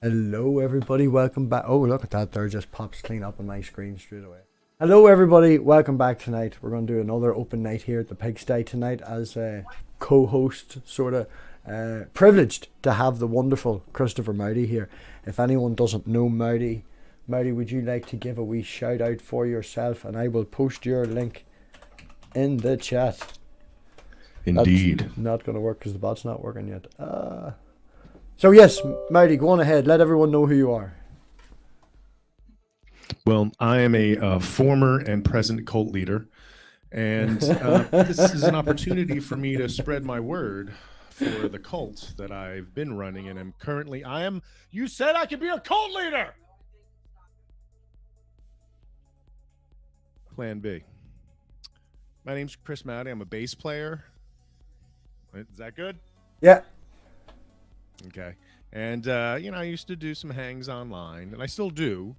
Hello everybody, welcome back. Oh, look at that, there just pops clean up on my screen straight away. Hello everybody, welcome back tonight. We're going to do another open night here at the Pigsty tonight as a co-host, sort of privileged to have the wonderful Christopher Maute here. If anyone doesn't know Maute, would you like to give a wee shout out for yourself? And I will post your link in the chat. Indeed. That's not going to work because the bot's not working yet. So yes, Maute, go on ahead. Let everyone know who you are. Well, I am a former and present cult leader, and this is an opportunity for me to spread my word for the cult that I've been running, and you said I could be a cult leader! Plan B. My name's Chris Maute. I'm a bass player. Is that good? Yeah. Okay. And, I used to do some hangs online, and I still do.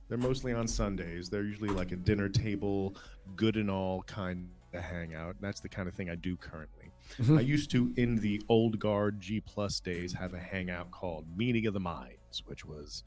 They're mostly on Sundays. They're usually like a dinner table, good and all kind of hangout. That's the kind of thing I do currently. I used to, in the old guard G+ days, have a hangout called Meeting of the Minds, which was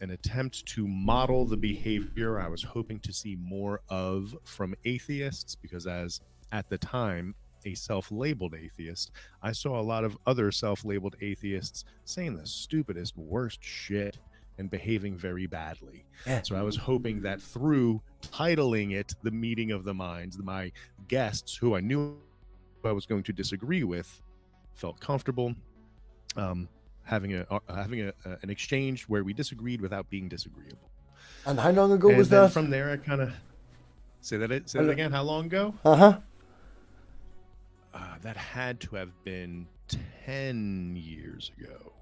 an attempt to model the behavior I was hoping to see more of from atheists, because at the time, a self-labeled atheist, I saw a lot of other self-labeled atheists saying the stupidest, worst shit and behaving very badly. Yeah. So I was hoping that through titling it The Meeting of the Minds, my guests, who I knew I was going to disagree with, felt comfortable having an exchange where we disagreed without being disagreeable. And how long ago was that? From there, I kind of say that again. How long ago? That had to have been 10 years ago.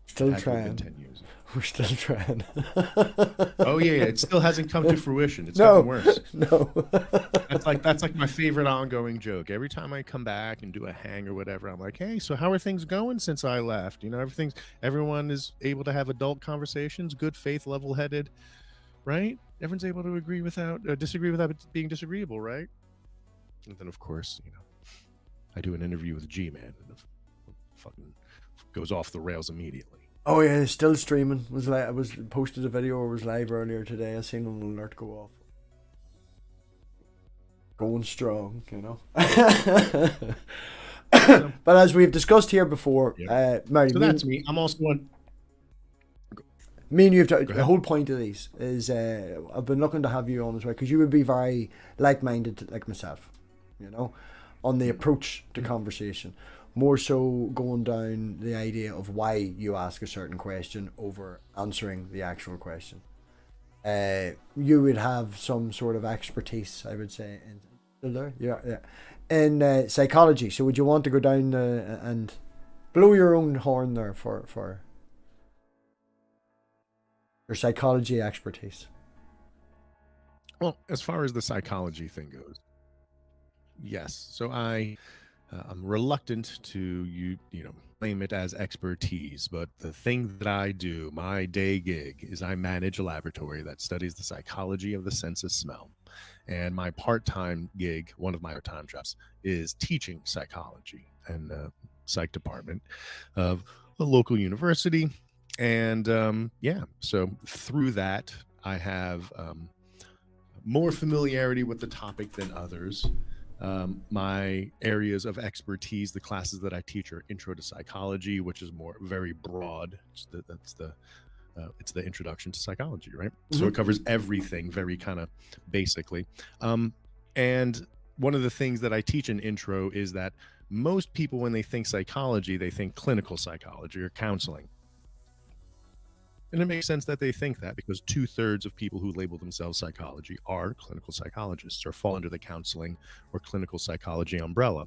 Still trying. 10 years ago. We're still trying. Oh yeah, it still hasn't come to fruition. It's gotten worse. No. That's like my favorite ongoing joke. Every time I come back and do a hang or whatever, I'm like, hey, so how are things going since I left? Everyone is able to have adult conversations, good faith, level-headed, right? Everyone's able to disagree without being disagreeable, right? And then of course, I do an interview with G-Man and it fucking goes off the rails immediately. Oh yeah, it's still streaming. I was posted a video or was live earlier today. I seen an alert go off. Going strong, But as we've discussed here before, Maute, so that's me. I'm also one. Me and you have the whole point of these is I've been looking to have you on as well because you would be very like-minded like myself, on the approach to conversation, more so going down the idea of why you ask a certain question over answering the actual question. You would have some sort of expertise, I would say, in psychology. So would you want to go down and blow your own horn there for your psychology expertise? Well, as far as the psychology thing goes, yes. So I'm reluctant to claim it as expertise, but the thing that I do, my day gig, is I manage a laboratory that studies the psychology of the sense of smell. And my part-time gig, one of my part-time jobs, is teaching psychology in the psych department of a local university. And so through that, I have more familiarity with the topic than others. My areas of expertise, the classes that I teach, are Intro to Psychology, which is very broad. It's the introduction to psychology, right? So it covers everything very kind of basically. And one of the things that I teach in Intro is that most people, when they think psychology, they think clinical psychology or counseling. And it makes sense that they think that because 2/3 of people who label themselves psychology are clinical psychologists or fall under the counseling or clinical psychology umbrella.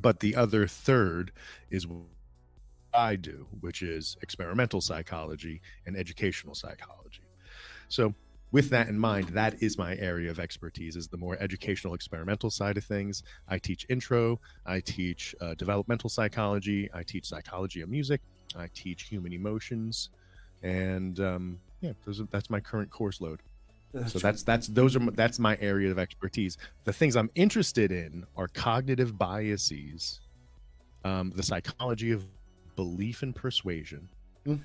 But the other third is what I do, which is experimental psychology and educational psychology. So with that in mind, that is my area of expertise, is the more educational experimental side of things. I teach intro, I teach developmental psychology, I teach psychology of music, I teach human emotions. And that's my current course load. That's my area of expertise. The things I'm interested in are cognitive biases, the psychology of belief and persuasion, Hmm.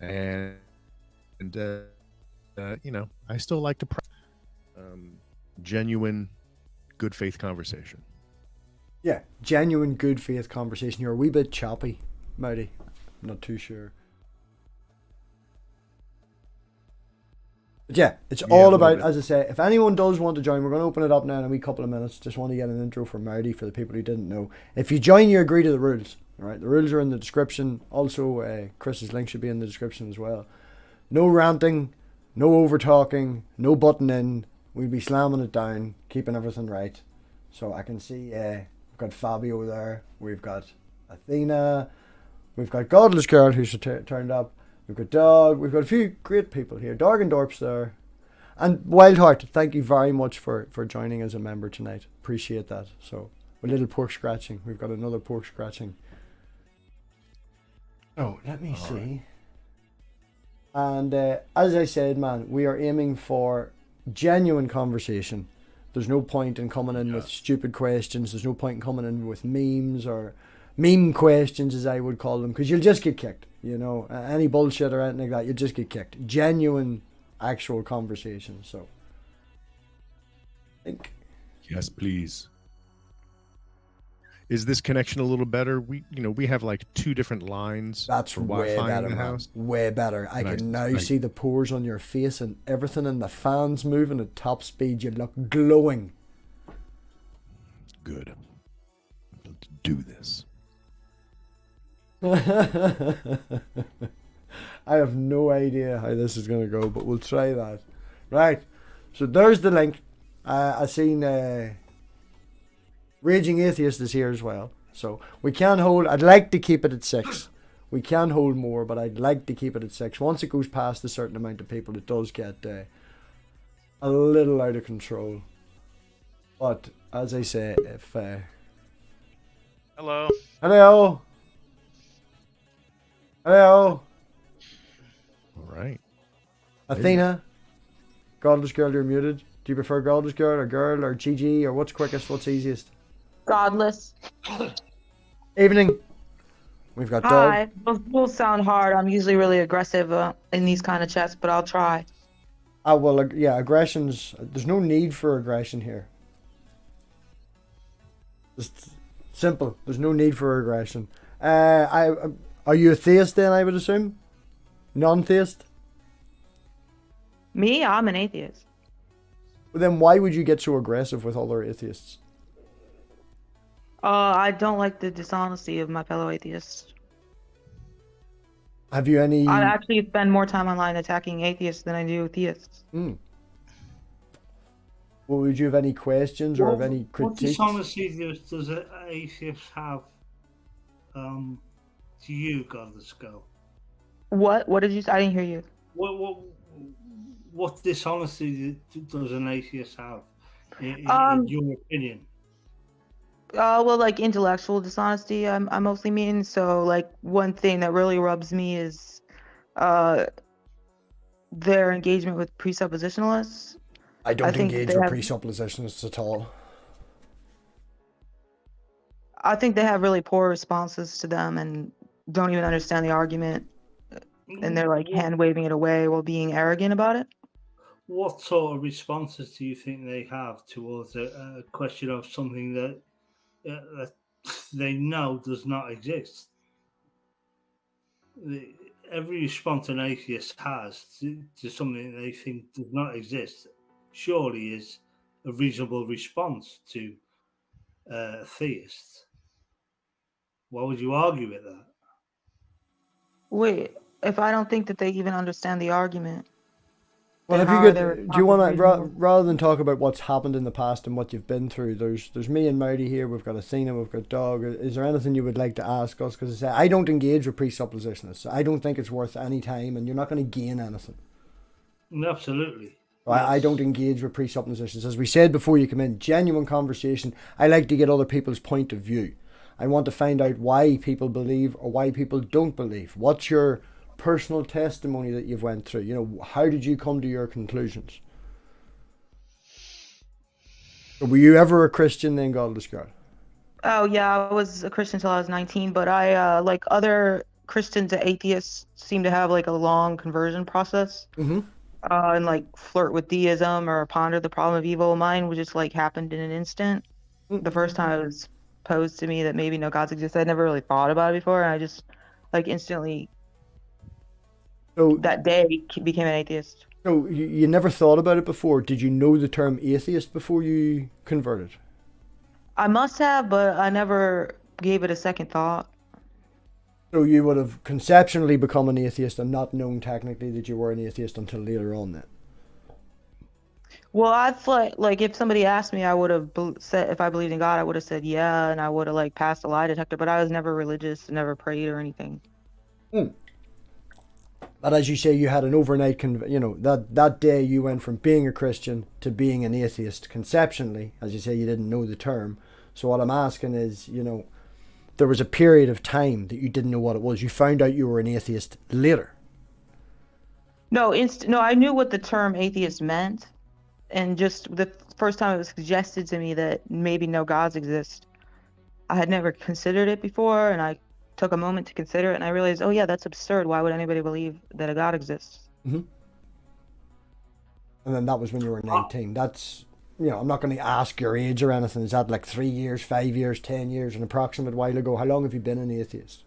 And I still like to genuine, good faith conversation. Yeah, genuine good faith conversation. You're a wee bit choppy, Maute. I'm not too sure. But yeah, it's all about, as I say, if anyone does want to join, we're going to open it up now in a wee couple of minutes. Just want to get an intro for Maute for the people who didn't know. If you join, you agree to the rules. All right, the rules are in the description. Also, Chris's link should be in the description as well. No ranting, no over talking, no butting in. We'll be slamming it down, keeping everything right. So I can see we've got Fabio there. We've got Athena. We've got Godless Girl who's turned up. We've got Dog. We've got a few great people here. Dog and Dorps there. And Wildheart, thank you very much for joining as a member tonight. Appreciate that. So, a little pork scratching. We've got another pork scratching. Oh, let me see. And as I said, man, we are aiming for genuine conversation. There's no point in coming in with stupid questions. There's no point in coming in with memes or meme questions, as I would call them, because you'll just get kicked. You know, any bullshit or anything like that, you'll just get kicked. Genuine, actual conversation. So, I think. Yes, please. Is this connection a little better? We have like 2 different lines. That's for way Wi-Fi better, in the man. house. Way better. I can now see the pores on your face and everything, and the fans moving at top speed. You look glowing. Good. Let's do this. I have no idea how this is going to go, but we'll try that. Right. So there's the link. I seen Raging Atheist is here as well. So we can hold. I'd like to keep it at 6. We can hold more, but I'd like to keep it at 6. Once it goes past a certain amount of people, it does get a little out of control. But as I say, if hello. Hello. Hello. All right. Athena. Godless Girl, you're muted. Do you prefer Godless Girl or GG or what's quickest? What's easiest? Godless. Evening. We've got Hi. Dog. Both sound hard. I'm usually really aggressive in these kind of chats, but I'll try. Well, yeah, aggression's. There's no need for aggression here. Just simple. There's no need for aggression. Are you a theist then, I would assume? Non-theist? Me? I'm an atheist. Well, then why would you get so aggressive with other atheists? I don't like the dishonesty of my fellow atheists. Have you any... I actually spend more time online attacking atheists than I do theists. Well, would you have any questions or have any critiques? What dishonesty does an atheist have to you, Godless Girl? What did you say? I didn't hear you. What dishonesty does an atheist have, in your opinion? Well, like intellectual dishonesty, I mostly mean. So, like, one thing that really rubs me is their engagement with presuppositionalists. I don't engage with presuppositionalists at all. I think they have really poor responses to them and don't even understand the argument. And they're like hand waving it away while being arrogant about it. What sort of responses do you think they have towards a question of something that they know does not exist? Every response an atheist has to something they think does not exist surely is a reasonable response to theists. Why would you argue with that? Wait, if I don't think that they even understand the argument. Well, do you want to, rather than talk about what's happened in the past and what you've been through, there's me and Maute here, we've got Athena, we've got Dog. Is there anything you would like to ask us? Because I don't engage with presuppositionalists. I don't think it's worth any time and you're not going to gain anything. Absolutely. I don't engage with presuppositions. As we said before you come in, genuine conversation. I like to get other people's point of view. I want to find out why people believe or why people don't believe. What's your personal testimony that you've went through? You know, how did you come to your conclusions? Were you ever a Christian then, Godless Girl? Oh yeah, I was a Christian until I was 19, but I like other Christians to atheists seem to have like a long conversion process, Mm-hmm. and like flirt with deism or ponder the problem of evil. Mine was just like happened in an instant. The first time it was posed to me that maybe no gods exist, I'd never really thought about it before, and I just like instantly So, that day became an atheist. so you never thought about it before. Did you know the term atheist before you converted? I must have, but I never gave it a second thought. So you would have conceptually become an atheist and not known technically that you were an atheist until later on then? Well, I thought like if somebody asked me, I would have said if I believed in God, I would have said yeah, and I would have like passed a lie detector. But I was never religious, never prayed or anything. But as you say, you had an overnight, that day you went from being a Christian to being an atheist conceptually. As you say, you didn't know the term. So what I'm asking is, there was a period of time that you didn't know what it was. You found out you were an atheist later. No, no, I knew what the term atheist meant, and just the first time it was suggested to me that maybe no gods exist, I had never considered it before, and I took a moment to consider it, and I realized, oh yeah, that's absurd. Why would anybody believe that a god exists? Mm-hmm. And then that was when you were 19. That's, I'm not going to ask your age or anything. Is that like 3 years, 5 years, 10 years, an approximate while ago? How long have you been an atheist?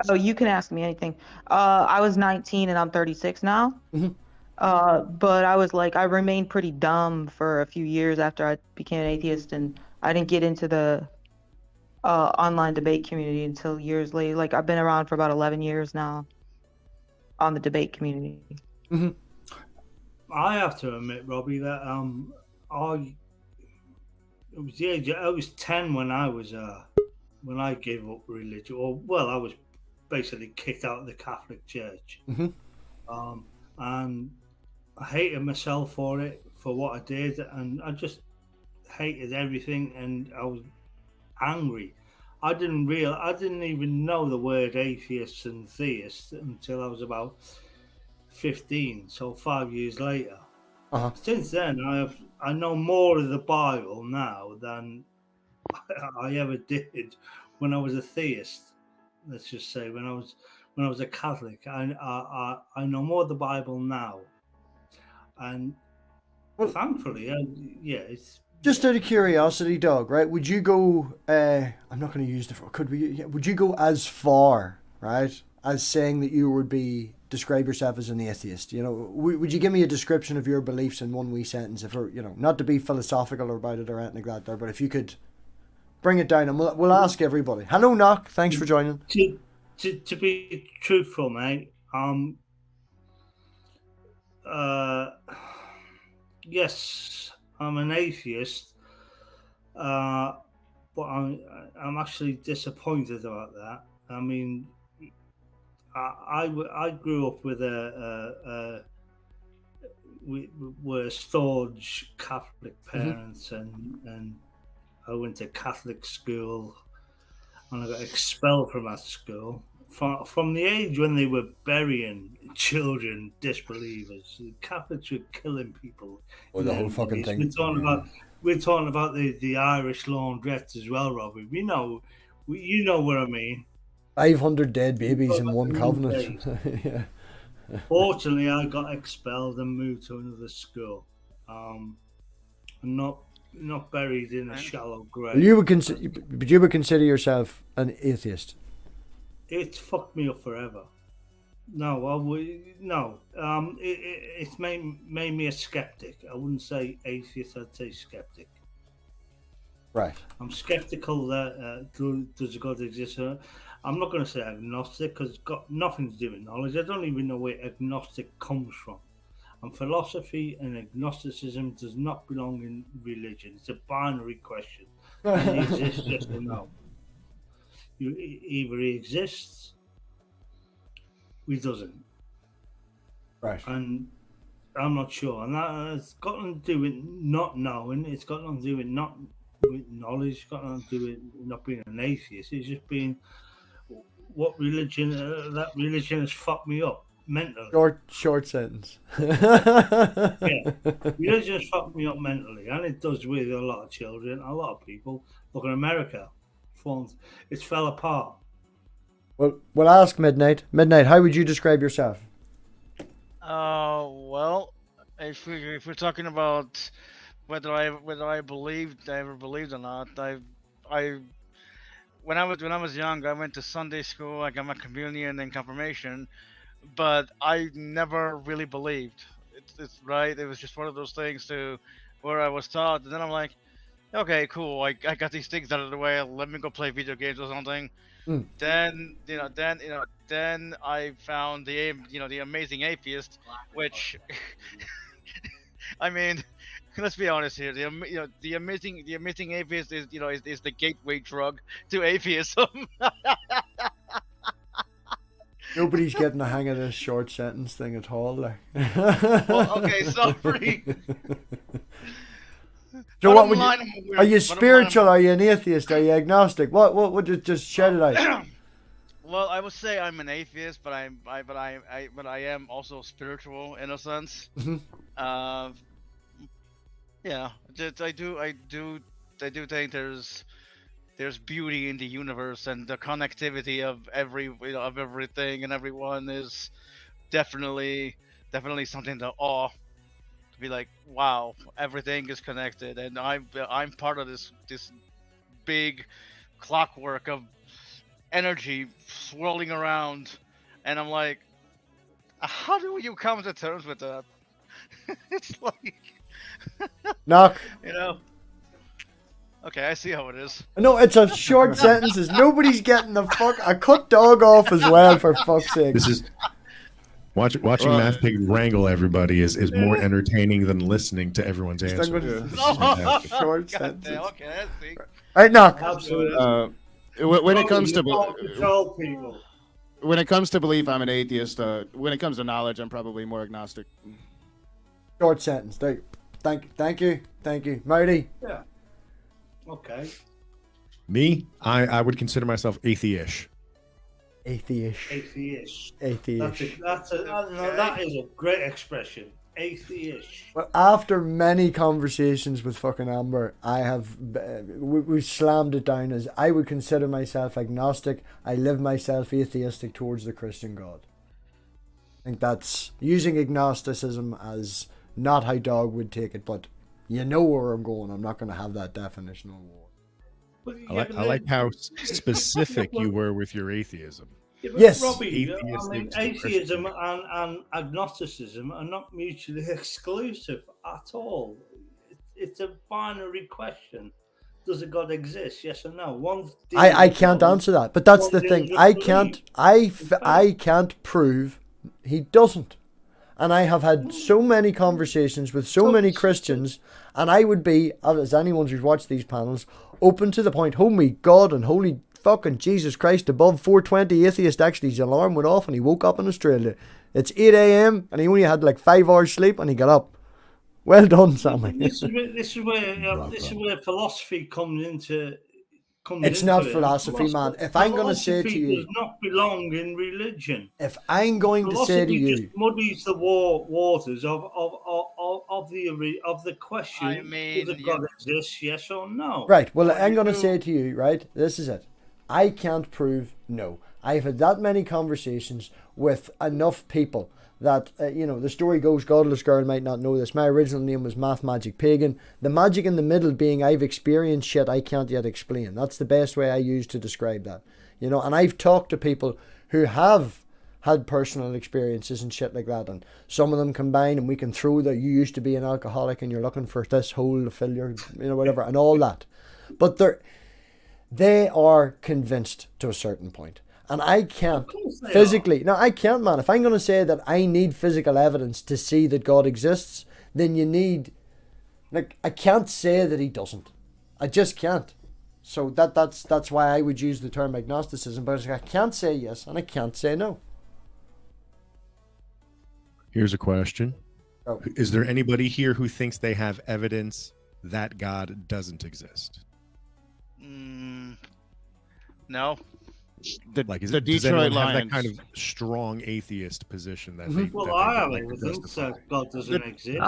Oh, you can ask me anything. I was 19 and I'm 36 now. Mm-hmm. But I was like, I remained pretty dumb for a few years after I became an atheist, and I didn't get into the online debate community until years later. Like I've been around for about 11 years now on the debate community. Mm-hmm. I have to admit, Robbie, that I was 10 when when I gave up religion. I was basically kicked out of the Catholic Church. Mm-hmm. And I hated myself for what I did, and I just hated everything, and I was angry. I didn't even know the word atheists and theists until I was about 15, so 5 years later. Uh-huh. Since then, I know more of the Bible now than I ever did when I was a theist. Let's just say when I was a Catholic, I know more of the Bible now, and thankfully, it's. Just out of curiosity, Doug, right? Would you go? I'm not going to use the. Could we? Yeah, would you go as far, right, as saying that you would describe yourself as an atheist? Would you give me a description of your beliefs in one wee sentence? If not to be philosophical about it or anything like that, there, but if you could bring it down, and we'll ask everybody. Hello, Knock. Thanks for joining. To be truthful, mate. Yes, I'm an atheist, but I'm actually disappointed about that. I mean, I grew up with were staunch Catholic parents, and I went to Catholic school, and I got expelled from that school from the age when they were burying children, disbelievers. The Catholics were killing people. Well, the whole fucking thing. We're talking about the Irish laundrettes as well, Robbie. You know what I mean. 500 dead babies in one covenant. Yeah. Fortunately, I got expelled and moved to another school. I'm not buried in a shallow grave. You would consider yourself an atheist? It's fucked me up forever. No, it's made me a skeptic. I wouldn't say atheist, I'd say skeptic. Right. I'm skeptical that does God exist? I'm not going to say agnostic because it's got nothing to do with knowledge. I don't even know where agnostic comes from. And philosophy and agnosticism does not belong in religion. It's a binary question. And it exists, yes or no. Either he exists, or he doesn't. Right. And I'm not sure. And that's got nothing to do with not knowing. It's got nothing to do with with knowledge. It's got nothing to do with not being an atheist. It's just being what religion. That religion has fucked me up mentally. Short sentence. Yeah, religion has fucked me up mentally, and it does with a lot of children, a lot of people. Look at America, it fell apart. Well, we'll ask Midnight. Midnight, how would you describe yourself? Well, if we're talking about whether I ever believed or not, I when I was young, I went to Sunday school. I got my communion and confirmation, but I never really believed. It's right. It was just one of those things to where I was taught, and then I'm like, okay, cool. I got these things out of the way. Let me go play video games or something. Mm. Then I found the amazing atheist, which I mean, let's be honest here. The amazing atheist is the gateway drug to atheism. Nobody's getting the hang of this short sentence thing at all. Like. Well, okay, sorry. So what would Bottom you, line, I'm are you weird. Bottom line, spiritual? Are you an atheist? Are you agnostic? What would you just shed it out? Well, I would say I'm an atheist, but I am also spiritual in a sense. Mhm. Yeah, I do think there's beauty in the universe, and the connectivity of of everything and everyone is definitely something to awe. To be like, wow, everything is connected, and I'm part of this big clockwork of energy swirling around, and I'm like, how do you come to terms with that? It's like, Knock. Okay, I see how it is. No, it's a short sentences. Nobody's getting the fuck. I cut dog off as well, for fuck's sake. This is watching MathPig wrangle everybody is more entertaining than listening to everyone's Just answer. I'm gonna- This is fantastic. Short God sentences. damn, okay, I see. Right, Knock. Absolutely. When it comes to control people. when it comes to belief, I'm an atheist. When it comes to knowledge, I'm probably more agnostic. Short sentence. There. Thank you. Maute. Yeah. Okay. Me, I would consider myself atheish. Atheist. Atheist. Atheist. That is a great expression. Atheist. Well, after many conversations with fucking Amber, I have we've slammed it down as I would consider myself agnostic. I live myself atheistic towards the Christian God. I think that's using agnosticism as not how Dog would take it, but you know where I'm going. I'm not going to have that definitional war. I like how specific you were with your atheism. Yeah, but Yes. Robbie, Atheistic atheism Christian. and agnosticism are not mutually exclusive at all. It's a binary question. Does a God exist? Yes or no? I can't answer that, but that's the thing. I can't prove he doesn't. And I have had so many conversations with so many Christians, and I would be, as anyone who's watched these panels, open to the point, holy God and holy fucking Jesus Christ above 420 atheist, actually his alarm went off and he woke up in Australia. It's 8 a.m. and he only had like 5 hours sleep and he got up. Well done, Sammy. This is where philosophy comes into. It's not philosophy, man. If I'm going to say to you, does not belong in religion. If I'm going to say to you, just muddies the waters of the question. I mean, does a God exist? Yes or no? right, well, I'm going to say to you, right, this is it. I can't prove no. I've had that many conversations with enough people that, the story goes, Godless Girl might not know this. My original name was Mathmagic Pagan. The magic in the middle being I've experienced shit I can't yet explain. That's the best way I use to describe that. And I've talked to people who have had personal experiences and shit like that. And some of them combine and we can throw that you used to be an alcoholic and you're looking for this hole to fill your, whatever, and all that. But they are convinced to a certain point. And I can't physically, no, I can't, man. If I'm going to say that I need physical evidence to see that God exists, then you need, I can't say that he doesn't. I just can't. So that's why I would use the term agnosticism, but I can't say yes and I can't say no. Here's a question. Oh. Is there anybody here who thinks they have evidence that God doesn't exist? No. Does Detroit anyone have Lions. that kind of strong atheist position that Well, that I have would like to evidence justify? that God doesn't exist.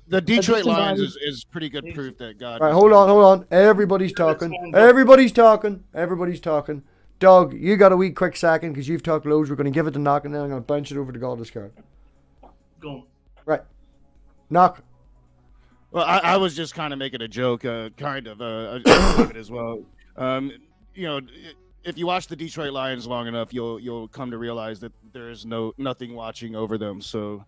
The Detroit Just Lions about- is pretty good proof that God. All right, hold on. Everybody's talking. Everybody's talking. Doug, you got a wee quick second because you've talked loads. We're going to give it to Knock and then I'm going to bounce it over to Godless Card. Go on. Right. Knock. Well, I was just kind of making a joke, kind of as well. You know, if you watch the Detroit Lions long enough, you'll come to realize that there is nothing watching over them. So,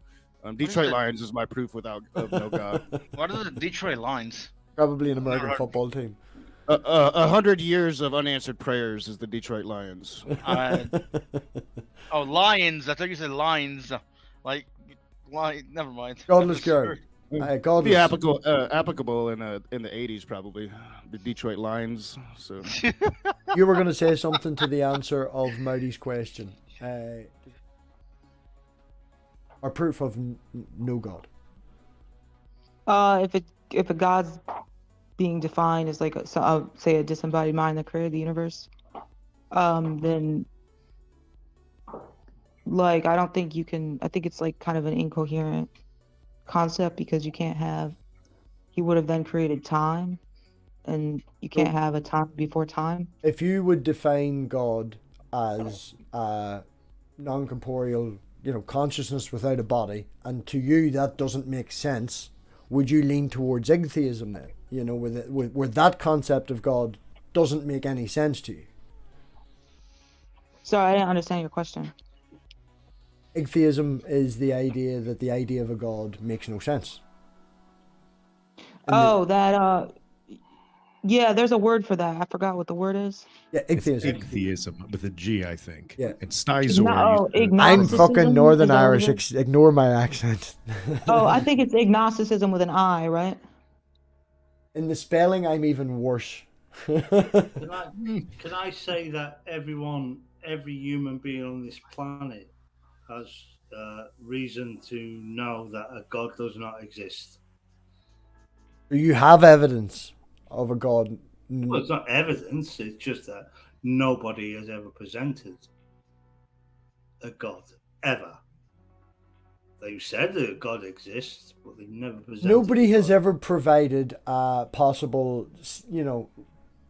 Detroit Lions is my proof of no God. What are the Detroit Lions? Probably an American football team. 100 years of unanswered prayers is the Detroit Lions. Oh, Lions. I thought you said lines. Like, never mind. Godless Card. It'd be applicable in the 80s probably. The Detroit Lions. So You were going to say something to the answer of Maute's question. Or proof of no God. If a God's being defined as like say a disembodied mind that created the universe, then like I don't think you can. I think it's like kind of an incoherent concept because you can't have. He would have then created time, and you can't have a time before time. If you would define God as non-corporeal, consciousness without a body, and to you that doesn't make sense, would you lean towards atheism then? Where that concept of God doesn't make any sense to you. Sorry, I didn't understand your question. Atheism is the idea that the idea of a God makes no sense. Yeah, there's a word for that. I forgot what the word is. Yeah, atheism. Atheism with a G, I think. Yeah. And Steizor. I'm fucking Northern Irish. Ignore my accent. Oh, I think it's agnosticism with an I, right? In the spelling, I'm even worse. Can I say that every human being on this planet has reason to know that a God does not exist? You have evidence of a God. Well, it's not evidence. It's just that nobody has ever presented a God, ever. They've said that God exists, but they've never presented. Nobody has ever provided a possible,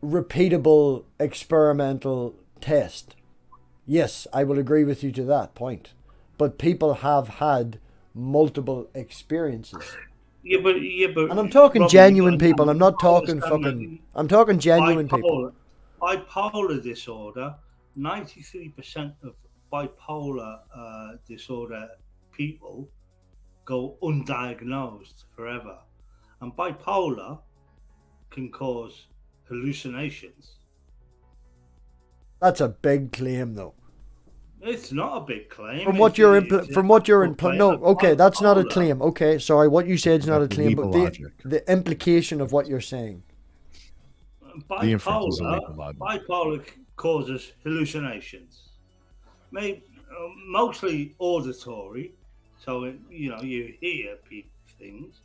repeatable experimental test. Yes, I will agree with you to that point. But people have had multiple experiences. Yeah, but and I'm talking genuine people. I'm not talking fucking. I'm talking genuine people. Bipolar disorder. 93% of bipolar disorder people go undiagnosed forever, and bipolar can cause hallucinations. That's a big claim, though. It's not a big claim. From what you're no, okay, that's not a claim. Okay, sorry, what you said is not a claim, but the implication of what you're saying. Bipolar causes hallucinations, mostly auditory, so you hear things,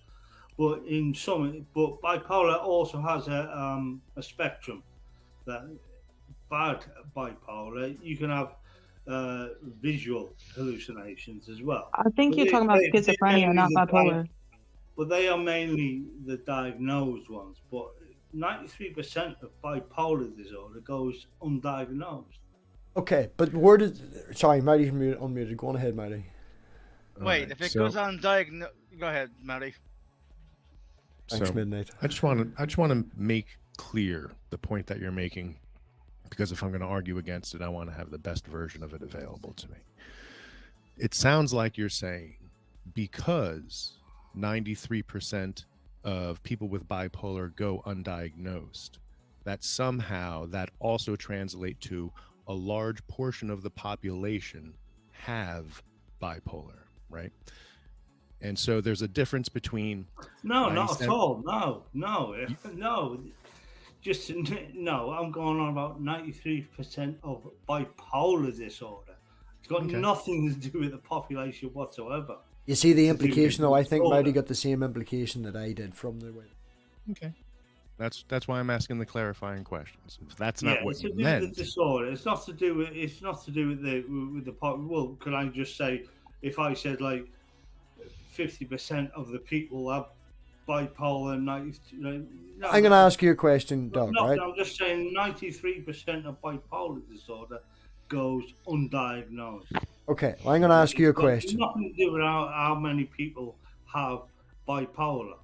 but bipolar also has a spectrum. That bad bipolar, you can have visual hallucinations as well. I think you're talking about schizophrenia, not bipolar. But they are mainly the diagnosed ones. But 93% of bipolar disorder goes undiagnosed. Okay, but sorry, Matty's unmuted. Go on ahead, Matty. Wait, if it goes undiagnosed, go ahead, Matty. Thanks, Midnight. I just want to make clear the point that you're making, because if I'm going to argue against it, I want to have the best version of it available to me. It sounds like you're saying because 93% of people with bipolar go undiagnosed, that somehow that also translates to a large portion of the population have bipolar, right? And so there's a difference between... No, not at all. No. Just no, I'm going on about 93% of bipolar disorder. It's got nothing to do with the population whatsoever. You see the implication, though? I think Maudie got the same implication that I did from the way. Okay. That's why I'm asking the clarifying questions. If that's not what you meant. It's to do with the disorder. It's not to do with the well, could I just say, if I said like 50% of the people have bipolar. 90, no, I'm going to ask you a question, Doug, no, right? I'm just saying 93% of bipolar disorder goes undiagnosed. Okay, well, I'm going to ask you a It's got question. nothing to do with how many people have bipolar.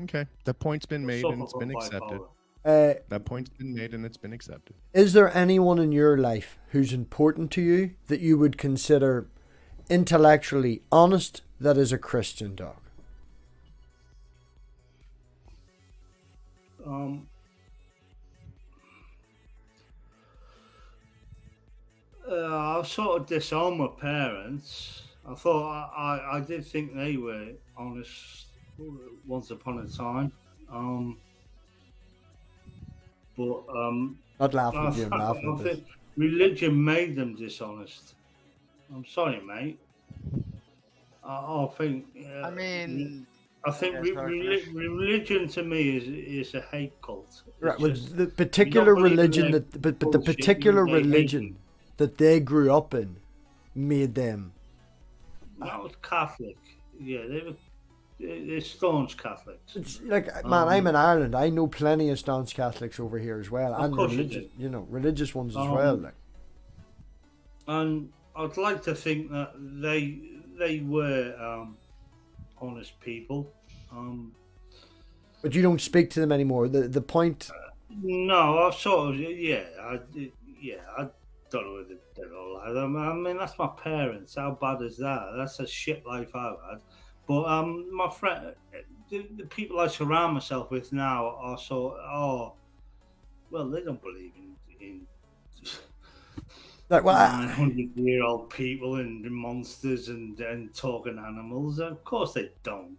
Okay, the point's been made and it's Suffer been from accepted. bipolar. That point's been made and it's been accepted. Is there anyone in your life who's important to you that you would consider intellectually honest that is a Christian, Doug? I sort of disowned my parents. I thought I did think they were honest once upon a time. But Not laughing I, at you, I'm laughing I at this. think religion made them dishonest. I'm sorry, mate. I think. I mean, I think yeah, sorry, religion to me is a hate cult. It's Right, well, just- the particular believe in religion that that, but the bullshit, particular they hate religion you. that they grew up in made them. that was Catholic. Yeah, they're staunch Catholics. It's like, man, I'm in Ireland. I know plenty of staunch Catholics over here as well, Of and course you religious, do. religious ones as well. Like, And I'd like to think that they were honest people. but you don't speak to them anymore. The point. No, I've sort of I don't know whether they're all like them. I mean, that's my parents. How bad is that? That's a shit life I've had. But my friend, the people I surround myself with now are well, they don't believe in Like, well, 900-year-old people and monsters and talking animals. Of course they don't.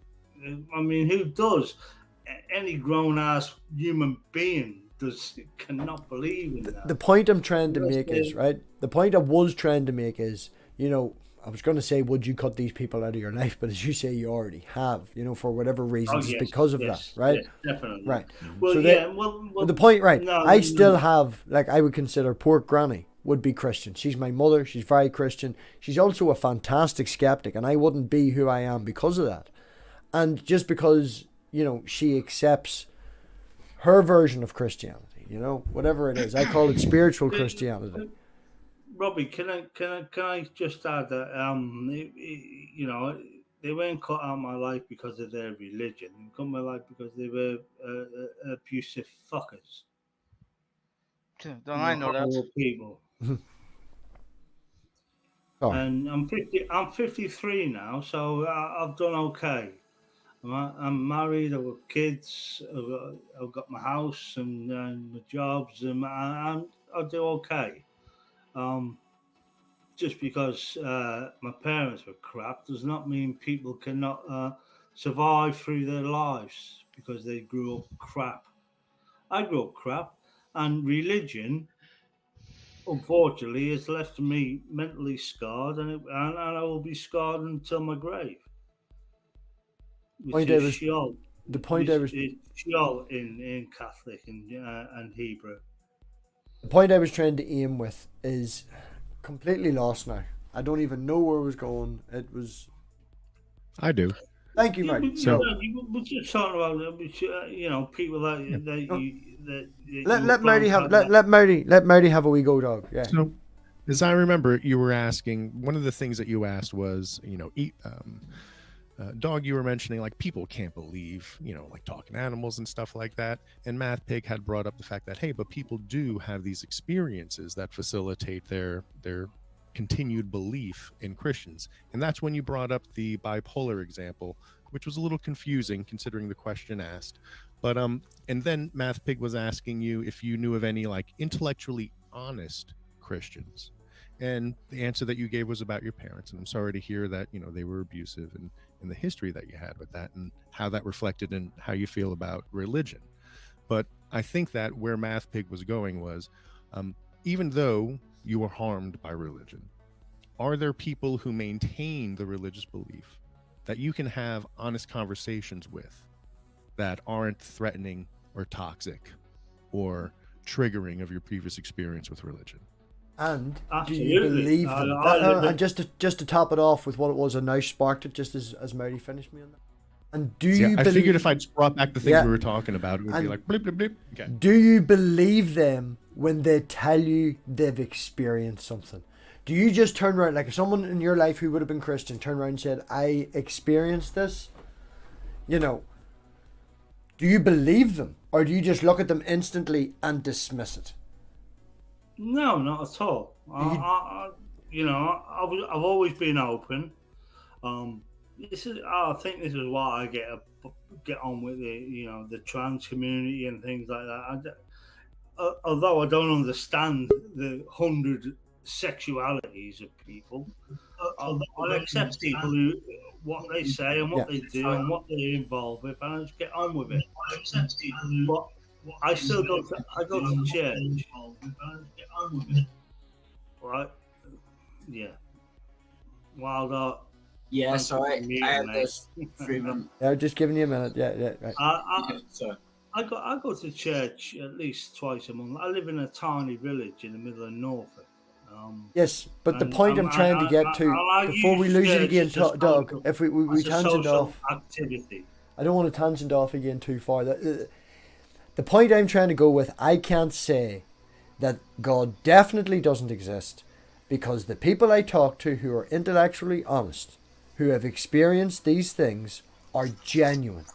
I mean, who does? Any grown-ass human being cannot believe in that. the point I'm trying to make is, right? The point I was trying to make is, I was going to say, would you cut these people out of your life? But as you say, you already have, for whatever reasons, it's because of that, right? Yes, definitely. Right. Well, So yeah. they- Well, the point, right? no, I no, still no. have, like, I would consider poor Granny would be Christian. She's my mother. She's very Christian. She's also a fantastic skeptic, and I wouldn't be who I am because of that. And just because, she accepts her version of Christianity, whatever it is. I call it spiritual Christianity. Robbie, can I just add that they weren't cut out of my life because of their religion. They cut my life because they were abusive fuckers. don't I know that? Horrible people. Oh. And I'm 53 now, so I've done okay. I'm married. I've got kids. I've got my house and my jobs, and I do okay. Just because my parents were crap does not mean people cannot survive through their lives because they grew up crap. I grew up crap, and religion, unfortunately, has left me mentally scarred, and I will be scarred until my grave. The point I was Sheol in Catholic and Hebrew. The point I was trying to aim with is completely lost now. I don't even know where it was going. It was. I do. Thank you, Mike. So we're just talking about people Let Marty have a wee go, dog. Yeah. So, as I remember, you were asking, one of the things that you asked was, Dog, you were mentioning like people can't believe, like talking animals and stuff like that. And MathPig had brought up the fact that, hey, but people do have these experiences that facilitate their continued belief in Christians. And that's when you brought up the bipolar example, which was a little confusing considering the question asked. But and then MathPig was asking you if you knew of any like intellectually honest Christians. And the answer that you gave was about your parents. And I'm sorry to hear that, they were abusive and the history that you had with that and how that reflected in how you feel about religion. But I think that where MathPig was going was, even though you were harmed by religion, are there people who maintain the religious belief that you can have honest conversations with that aren't threatening or toxic or triggering of your previous experience with religion? And Absolutely. do you believe them? I live And just to top it off with what it was, I now sparked it just as Mary finished me on that. And do See, you I believe? figured if I just brought back the things Yeah. we were talking about, it would be And- like blip blip blip. Okay. Do you believe them when they tell you they've experienced something? Do you just turn around, like if someone in your life who would have been Christian turned around and said, I experienced this, you know, do you believe them? Or do you just look at them instantly and dismiss it? No, not at all. I've always been open. I think this is why I get on with the trans community and things like that. Although I don't understand the 100 sexualities of people, I accept people who what they say and what they do and what they're involved with, and I just get on with it. But I still go to church. Right? Yeah. Wild art. Yeah, Thank so you I for meeting, have mate. this 3 month. Yeah, just giving you a minute. Yeah, right. So I go to church at least twice a month. I live in a tiny village in the middle of Norfolk. Yes, but the And point I'm trying to get to, I before we use lose it church again, as a Doug, social- if we as a tangent social off, activity. I don't want to tangent off again too far. The point I'm trying to go with, I can't say that God definitely doesn't exist, because the people I talk to who are intellectually honest, who have experienced these things, are genuine.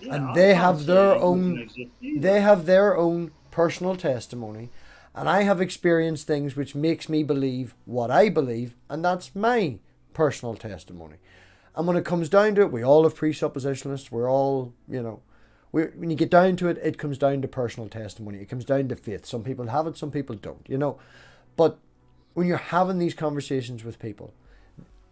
Yeah, And I they can't have say their it doesn't own, exist either. they have their own personal testimony, and I have experienced things which makes me believe what I believe, and that's my personal testimony. And when it comes down to it, we all have presuppositionalists. We're all, when you get down to it, it comes down to personal testimony. It comes down to faith. Some people have it, some people don't, But when you're having these conversations with people,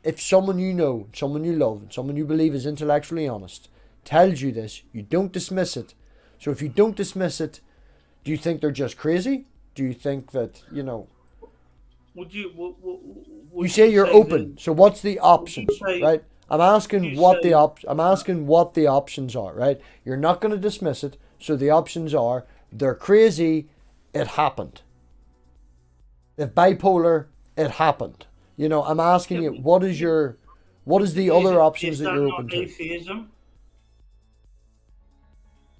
if someone you know, someone you love, someone you believe is intellectually honest, tells you this, you don't dismiss it. So if you don't dismiss it, do you think they're just crazy? Do you think that, Would you? you say you're open. that- So what's the options, say- right? I'm asking you what say- I'm asking what the options are, right? You're not going to dismiss it. So the options are they're crazy, it happened. If bipolar, it happened. I'm asking you, what is the other options that you're open not to? atheism?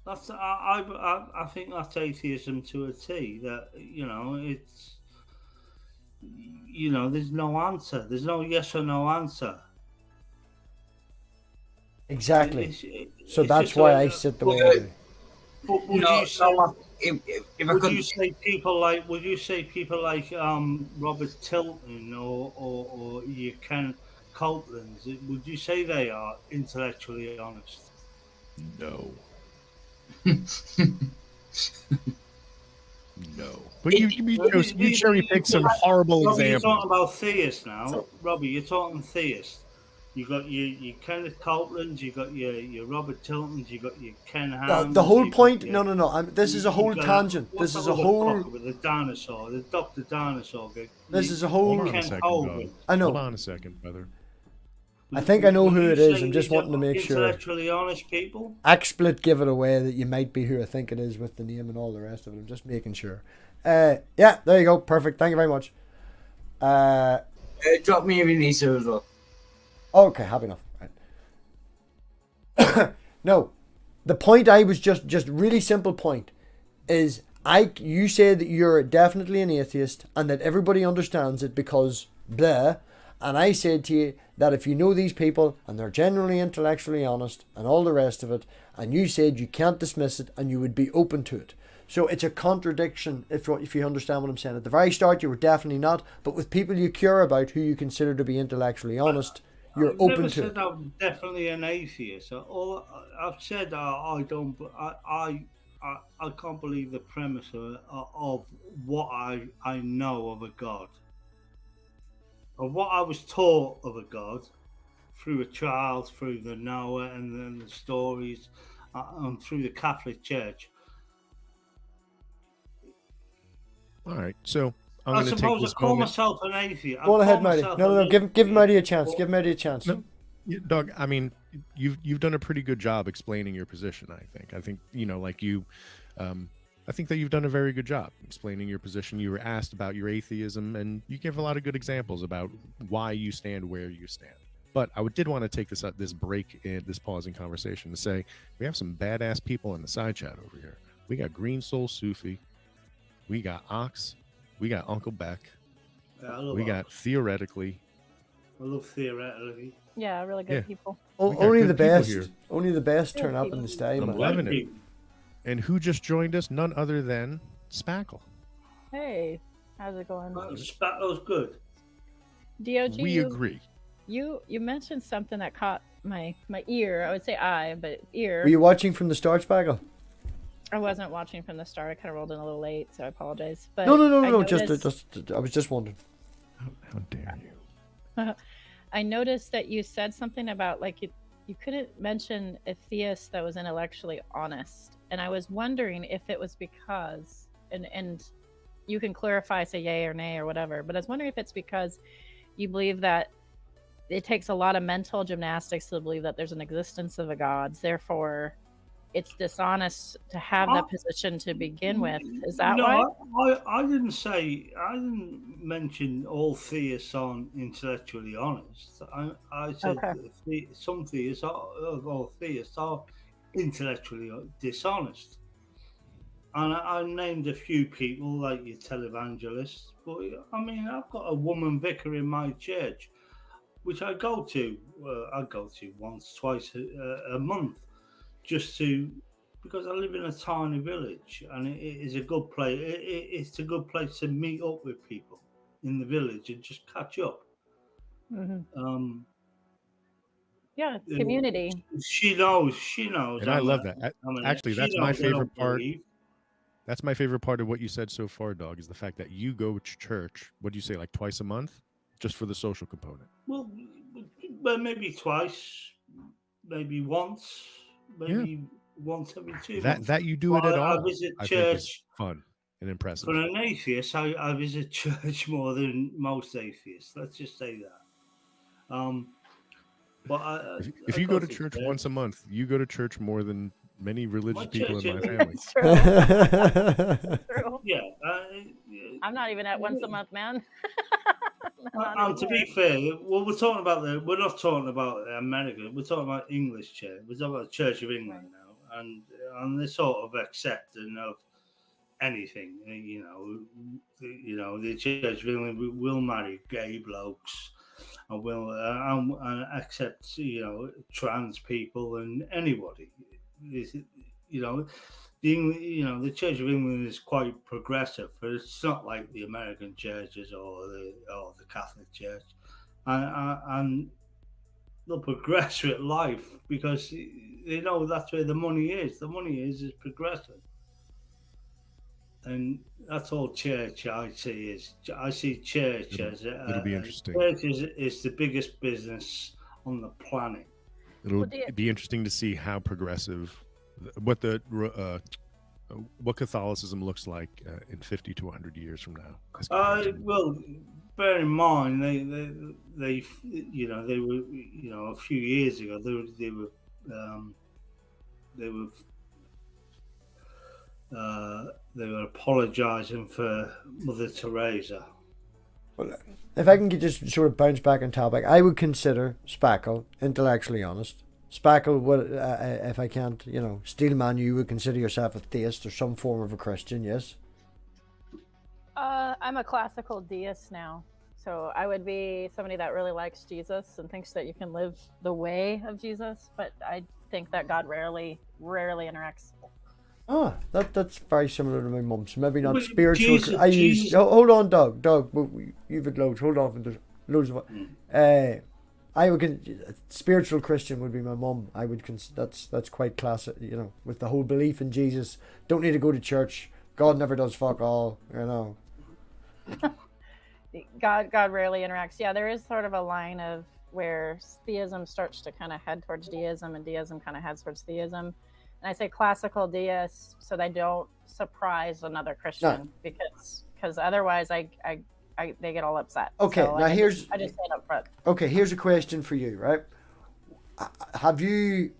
I think that's atheism to a T. That it's there's no answer. There's no yes or no answer. Exactly. So It's that's just why like, I sit the way I do. But would no, you say? if I Would could, you say people like? Would you say people like Robert Tilton or you Ken Copeland's? Would you say they are intellectually honest? No. No. But you cherry pick some horrible Robbie, you're examples. talking about theists now. Robbie, you're talking theists. You got your Kenneth Copeland's, you got your Robert Tilton's, you got your Ken Ham's. The whole you got point. your- No. This is a whole you got- tangent. what's This is that a other whole. fucker with the dinosaur, the Dr. Dinosaur guy. This is a Hold whole. on a Ken second, Hogan. dog. I know. Hold on a second, brother. I think I know Would who you it is. say I'm just these wanting to are make sure. Intellectually honest people. XSplit give it away that you might be who I think it is with the name and all the rest of it. I'm just making sure. Yeah, there you go. Perfect. Thank you very much. drop me if you need to as well. Okay, happy enough. Right. No, the point I was just really simple point is you say that you're definitely an atheist and that everybody understands it because blah, and I said to you that if you know these people and they're generally intellectually honest and all the rest of it, and you said you can't dismiss it and you would be open to it. So it's a contradiction if you understand what I'm saying. At the very start you were definitely not, but with people you care about who you consider to be intellectually honest, you're I've open never to said it. I'm definitely an atheist. All I've said I don't. I can't believe the premise of what I know of a God, of what I was taught of a God through a child, through the Noah and then the stories, and through the Catholic Church. All right. So I'm I going to take suppose I this call moment. myself an atheist. Go on I ahead, call Marty. myself No, an give atheist, Marty a chance. but- Give Marty a chance. No. Yeah, Doug, I mean, you've done a pretty good job explaining your position. I think I think that you've done a very good job explaining your position. You were asked about your atheism, and you give a lot of good examples about why you stand where you stand. But I did want to take this break in this pause in conversation to say we have some badass people in the side chat over here. We got Green Soul Sufi, we got Ox, we got Uncle Beck, we got Theoretically. I love Theoretically. Yeah, really good people. We got Only good the people best. here. Only the best Good turn up people. in the stay, I'm man. loving it. And who just joined us? None other than Spackle. Hey, how's it going? Spackle's good. DOG, We agree. you mentioned something that caught my ear. I would say but ear. Were you watching from the start, Spaggle? I wasn't watching from the start. I kind of rolled in a little late, so I apologize. But No. I noticed- Just I was just wondering. How dare you? I noticed that you said something about like you couldn't mention a theist that was intellectually honest, and I was wondering if it was because and you can clarify, say yay or nay or whatever, but I was wondering if it's because you believe that it takes a lot of mental gymnastics to believe that there's an existence of a god, therefore it's dishonest to have that position to begin with. Is that why? I didn't mention all theists aren't intellectually honest. I said that some theists all theists are intellectually dishonest. And I named a few people like your televangelists, but I mean, I've got a woman vicar in my church, which I go to. I go to once, twice a month, because I live in a tiny village, and it is a good place. It's a good place to meet up with people in the village and just catch up. Mm-hmm. Yeah, it's community. She knows. And I love that. Actually, that's my favorite part. That's my favorite part of what you said so far, Dog, is the fact that you go to church, what do you say, like twice a month? Just for the social component. Well, maybe twice, maybe once, maybe once every 2 months. That you do it at all. I visit I church. think is fun and impressive. For an atheist, I visit church more than most atheists. Let's just say that. But if you go to church once a month, you go to church more than many religious people in my family. True. Yeah. I'm not even at once a month, man. And to be fair, well, we're not talking about America. We're talking about English church. We're talking about the Church of England now, and they're sort of accepting of anything. You know, the Church of England will marry gay blokes, and will and accept trans people and anybody. The Church of England is quite progressive, but it's not like the American churches or the Catholic Church, and they'll progress with life because they know that's where the money is. The money is progressive, and that's all church I see church as it'll be interesting. Church is the biggest business on the planet. It'll be interesting to see how progressive, what Catholicism looks like in 50 to 100 years from now. Well, bear in mind they were a few years ago they were apologizing for Mother Teresa. Well, if I can just sort of bounce back on topic, I would consider Spackle intellectually honest. Spackle, if I can't, Steelman, you would consider yourself a theist or some form of a Christian, yes? I'm a classical deist now. So I would be somebody that really likes Jesus and thinks that you can live the way of Jesus, but I think that God rarely interacts. Ah, that's very similar to my mum. So maybe not But spiritual. Jesus. Hold on, Doug. You've had loads. Hold on, there's loads of. I would spiritual Christian would be my mum. I would that's quite classic. With the whole belief in Jesus. Don't need to go to church. God never does fuck all. God rarely interacts. Yeah, there is sort of a line of where theism starts to kind of head towards deism, and deism kind of heads towards theism. And I say classical deists so they don't surprise another Christian, because otherwise they get all upset. Okay, so now I just say it up front. Okay, here's a question for you, right? Have you,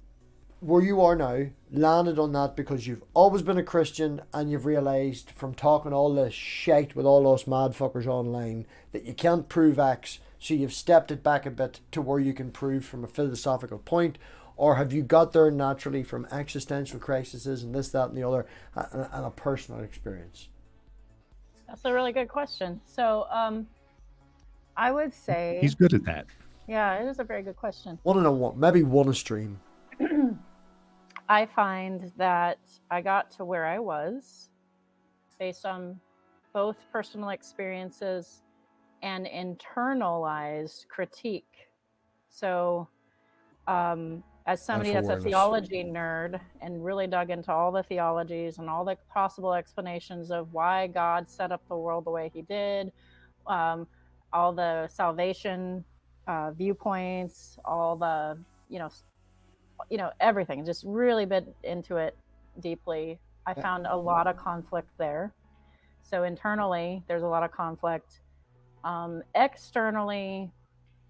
where you are now, landed on that because you've always been a Christian and you've realised from talking all this shite with all those mad fuckers online that you can't prove X, so you've stepped it back a bit to where you can prove from a philosophical point, or have you got there naturally from existential crises and this, that, and the other, and a personal experience? That's a really good question. So, I would say He's good at that. Yeah, it is a very good question. Want to know what? Maybe one a stream. I find that I got to where I was based on both personal experiences and internalized critique. So, as somebody that's a Self-awareness. theology nerd and really dug into all the theologies and all the possible explanations of why God set up the world the way he did, all the salvation viewpoints, all the, everything, just really been into it deeply. I found a lot of conflict there. So internally, there's a lot of conflict. Externally,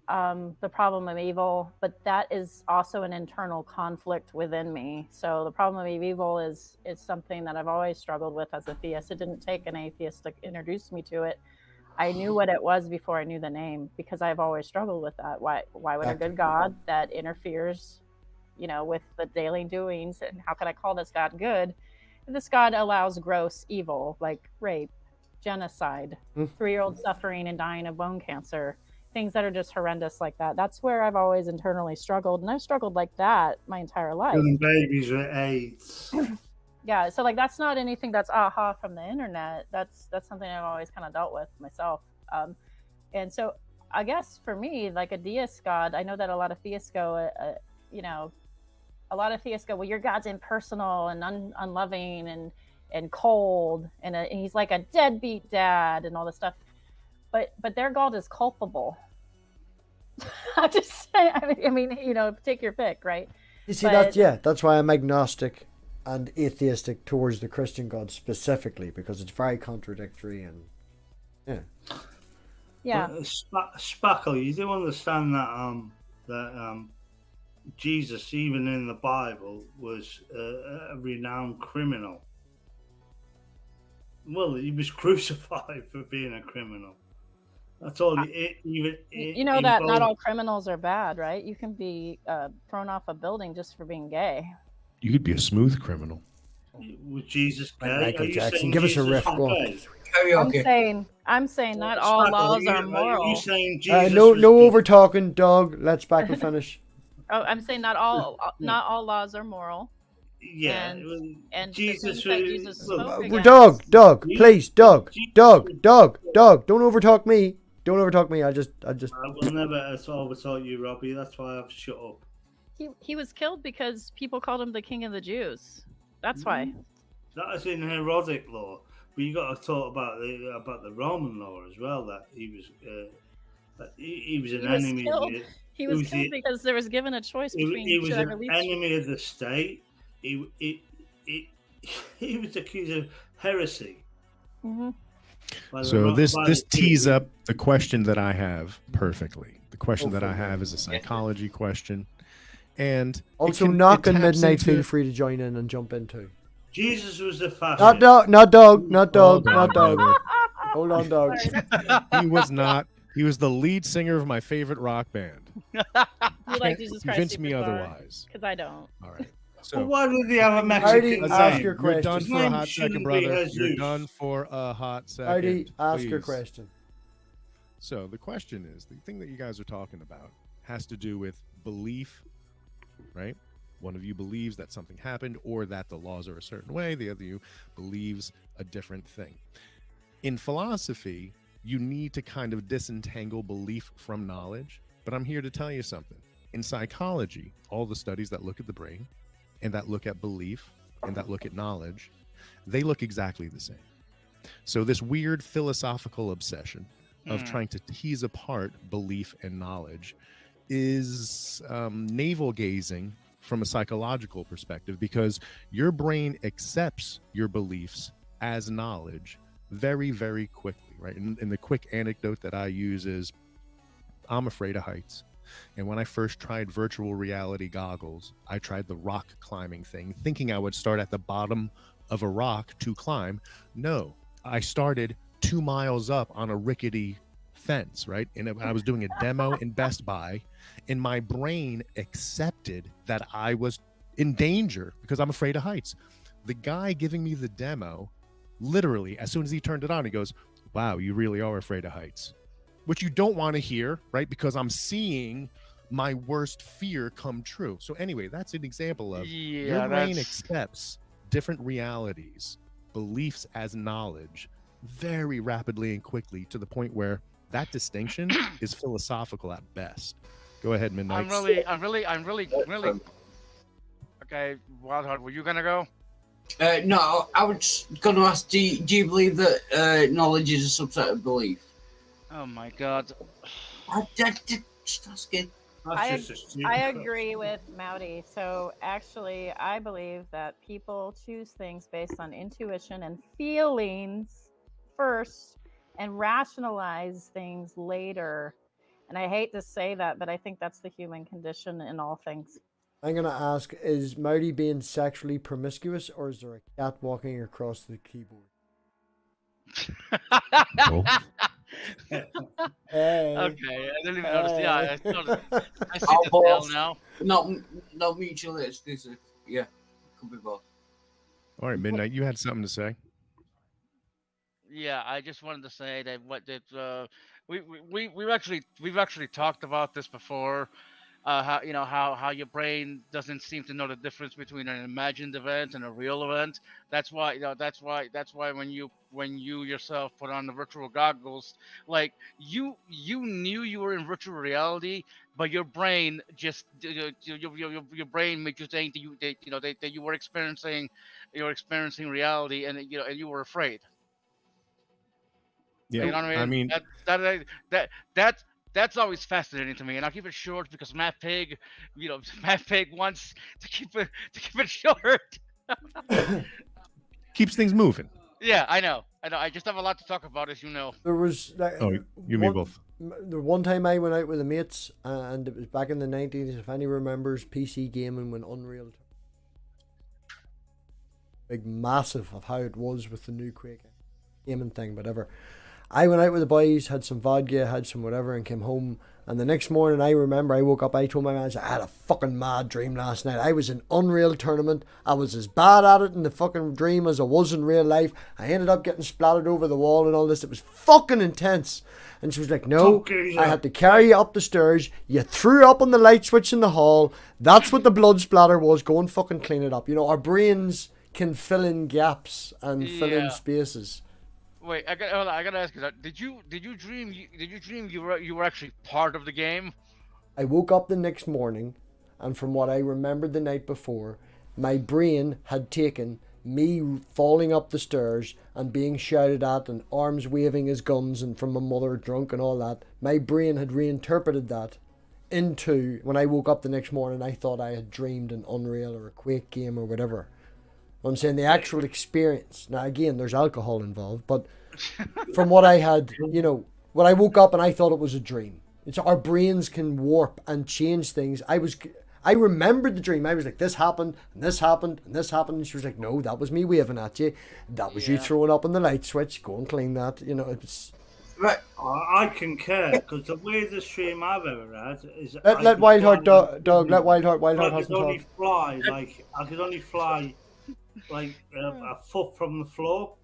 the problem of evil, but that is also an internal conflict within me. So the problem of evil is something that I've always struggled with as a theist. It didn't take an atheist to introduce me to it. I knew what it was before I knew the name, because I've always struggled with that. Why would a good God that interferes, with the daily doings, and how can I call this God good? This God allows gross evil like rape, genocide, 3-year-old suffering and dying of bone cancer, things that are just horrendous like that. That's where I've always internally struggled, and I've struggled like that my entire life. Killing babies with AIDS. Yeah, so like that's not anything that's aha from the internet. That's something I've always kind of dealt with myself. And so I guess for me, like a deist God, I know that a lot of theists go, well, your God's impersonal and unloving and cold, and he's like a deadbeat dad and all this stuff. But their God is culpable. I'm just saying. I mean, take your pick, right? You see, that's why I'm agnostic and atheistic towards the Christian God specifically, because it's very contradictory and Spackle, you do understand that Jesus, even in the Bible, was a renowned criminal. Well, he was crucified for being a criminal. That's all. That not all criminals are bad, right? You can be thrown off a building just for being gay. You could be a smooth criminal. Was Jesus gay? Michael Jackson, give us a riff. Go on. I'm saying not all laws are moral. Are you saying Jesus no over talking, dog. Let's Spackle finish. Oh, I'm saying not all laws are moral. Yeah, and Jesus. Dog, please, dog. Don't overtalk me. Don't overtalk me. I will never overtalk you, Robbie. That's why I've shut up. He was killed because people called him the king of the Jews. That's why. That is in Herodic law, but you got to talk about the Roman law as well. That he was an enemy. He was killed because there was given a choice between. He was an enemy of the state. He was accused of heresy. Mm-hmm. So this tees up the question that I have perfectly. The question that I have is a psychology question, and also knock on midnight. Feel free to join in and jump in too. Jesus was a fascist. Not dog. Hold on, dog. He was not. He was the lead singer of my favorite rock band. You like Jesus Christ? Convince me otherwise. Because I don't. All right. So well, why did he have a Mexican? Ask your question. You're done for a hot second, brother. You're done for a hot second. Artie, ask your question. So the question is, the thing that you guys are talking about has to do with belief, right? One of you believes that something happened or that the laws are a certain way. The other you believes a different thing. In philosophy, you need to kind of disentangle belief from knowledge. But I'm here to tell you something. In psychology, all the studies that look at the brain and that look at belief and that look at knowledge, they look exactly the same. So this weird philosophical obsession of trying to tease apart belief and knowledge is navel gazing from a psychological perspective, because your brain accepts your beliefs as knowledge very, very quickly, right? And the quick anecdote that I use is I'm afraid of heights. And when I first tried virtual reality goggles, I tried the rock climbing thing, thinking I would start at the bottom of a rock to climb. No, I started 2 miles up on a rickety fence, right? And I was doing a demo in Best Buy, and my brain accepted that I was in danger because I'm afraid of heights. The guy giving me the demo, literally, as soon as he turned it on, he goes, "Wow, you really are afraid of heights," which you don't want to hear, right? Because I'm seeing my worst fear come true. So anyway, that's an example of your brain accepts different realities, beliefs as knowledge very rapidly and quickly, to the point where that distinction is philosophical at best. Go ahead, Midnight. I'm really. Okay, Wildheart, were you gonna go? No, I was going to ask, do you believe that knowledge is a subset of belief? Oh my god. Just asking. I agree with Maute. So actually, I believe that people choose things based on intuition and feelings first and rationalize things later. And I hate to say that, but I think that's the human condition in all things. I'm gonna ask: is Maute being sexually promiscuous, or is there a cat walking across the keyboard? Hey. Okay, I didn't even notice. Yeah, I see Oh, the tail now. Not mutually exclusive. Yeah, could be both. All right, Midnight, you had something to say. Yeah, I just wanted to say that we've actually talked about this before. How your brain doesn't seem to know the difference between an imagined event and a real event. That's why when you yourself put on the virtual goggles, like you knew you were in virtual reality, but your brain just your brain made you think that you were experiencing reality, and you were afraid. Yeah, You know what I mean? That's always fascinating to me, and I'll keep it short because MathPig, MathPig wants to keep it short. Keeps things moving. Yeah, I know. I just have a lot to talk about, as you know. There was you mean both. The one time I went out with the mates, and it was back in the 90s. If any remembers PC gaming when Unreal, big massive of how it was with the new Quake gaming thing, whatever. I went out with the boys, had some vodka, had some whatever, and came home. And the next morning, I remember I woke up, I told my man, I had a fucking mad dream last night. I was in Unreal tournament. I was as bad at it in the fucking dream as I was in real life. I ended up getting splattered over the wall and all this. It was fucking intense. And she was like, no, I had to carry you up the stairs. You threw up on the light switch in the hall. That's what the blood splatter was. Go and fucking clean it up. Our brains can fill in gaps and fill in spaces. Wait, I gotta ask you that. Did you dream you were actually part of the game? I woke up the next morning, and from what I remembered the night before, my brain had taken me falling up the stairs and being shouted at and arms waving as guns and from my mother drunk and all that. My brain had reinterpreted that into, when I woke up the next morning, I thought I had dreamed an Unreal or a Quake game or whatever. I'm saying the actual experience. Now, again, there's alcohol involved, but from what I had, when I woke up and I thought it was a dream. It's our brains can warp and change things. I remembered the dream. I was like, this happened, and this happened, and this happened. And she was like, no, that was me waving at you. That was you throwing up on the light switch. Go and clean that. It's... Right. I concur, because the weirdest dream I've ever had is... Let Wildheart, Doug, let Wildheart has to talk. I could only fly a foot from the floor.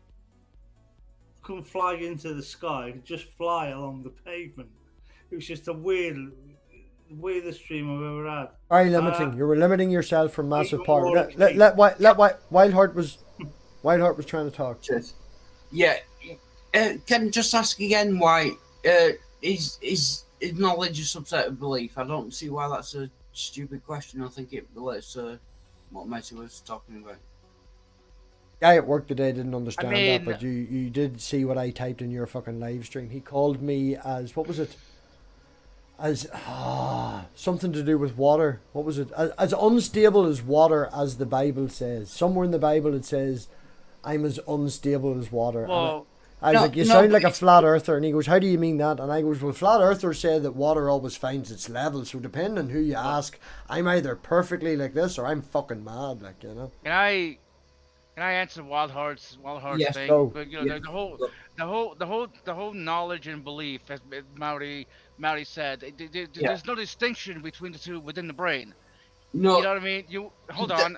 Couldn't fly into the sky. I could just fly along the pavement. It was just the weirdest dream I've ever had. Very limiting. You were limiting yourself from massive power. Let Wildheart was trying to talk. Yeah. Can I just ask again why is knowledge a subset of belief? I don't see why that's a stupid question. I think it relates to what Maute was talking about. Guy at work today didn't understand that, but you did see what I typed in your fucking live stream. He called me as, what was it? As something to do with water. What was it? As unstable as water, as the Bible says. Somewhere in the Bible it says, I'm as unstable as water. Well, I was like, you sound like a flat earther. And he goes, how do you mean that? And I goes, well, flat earthers say that water always finds its level. So depending on who you ask, I'm either perfectly like this or I'm fucking mad, Can I answer Wildheart's Yes. thing? Go. But you know, Yeah. the whole knowledge and belief, as Mauri said, Yeah. there's no distinction between the two within the brain. No. You know what I mean? You hold Th- on.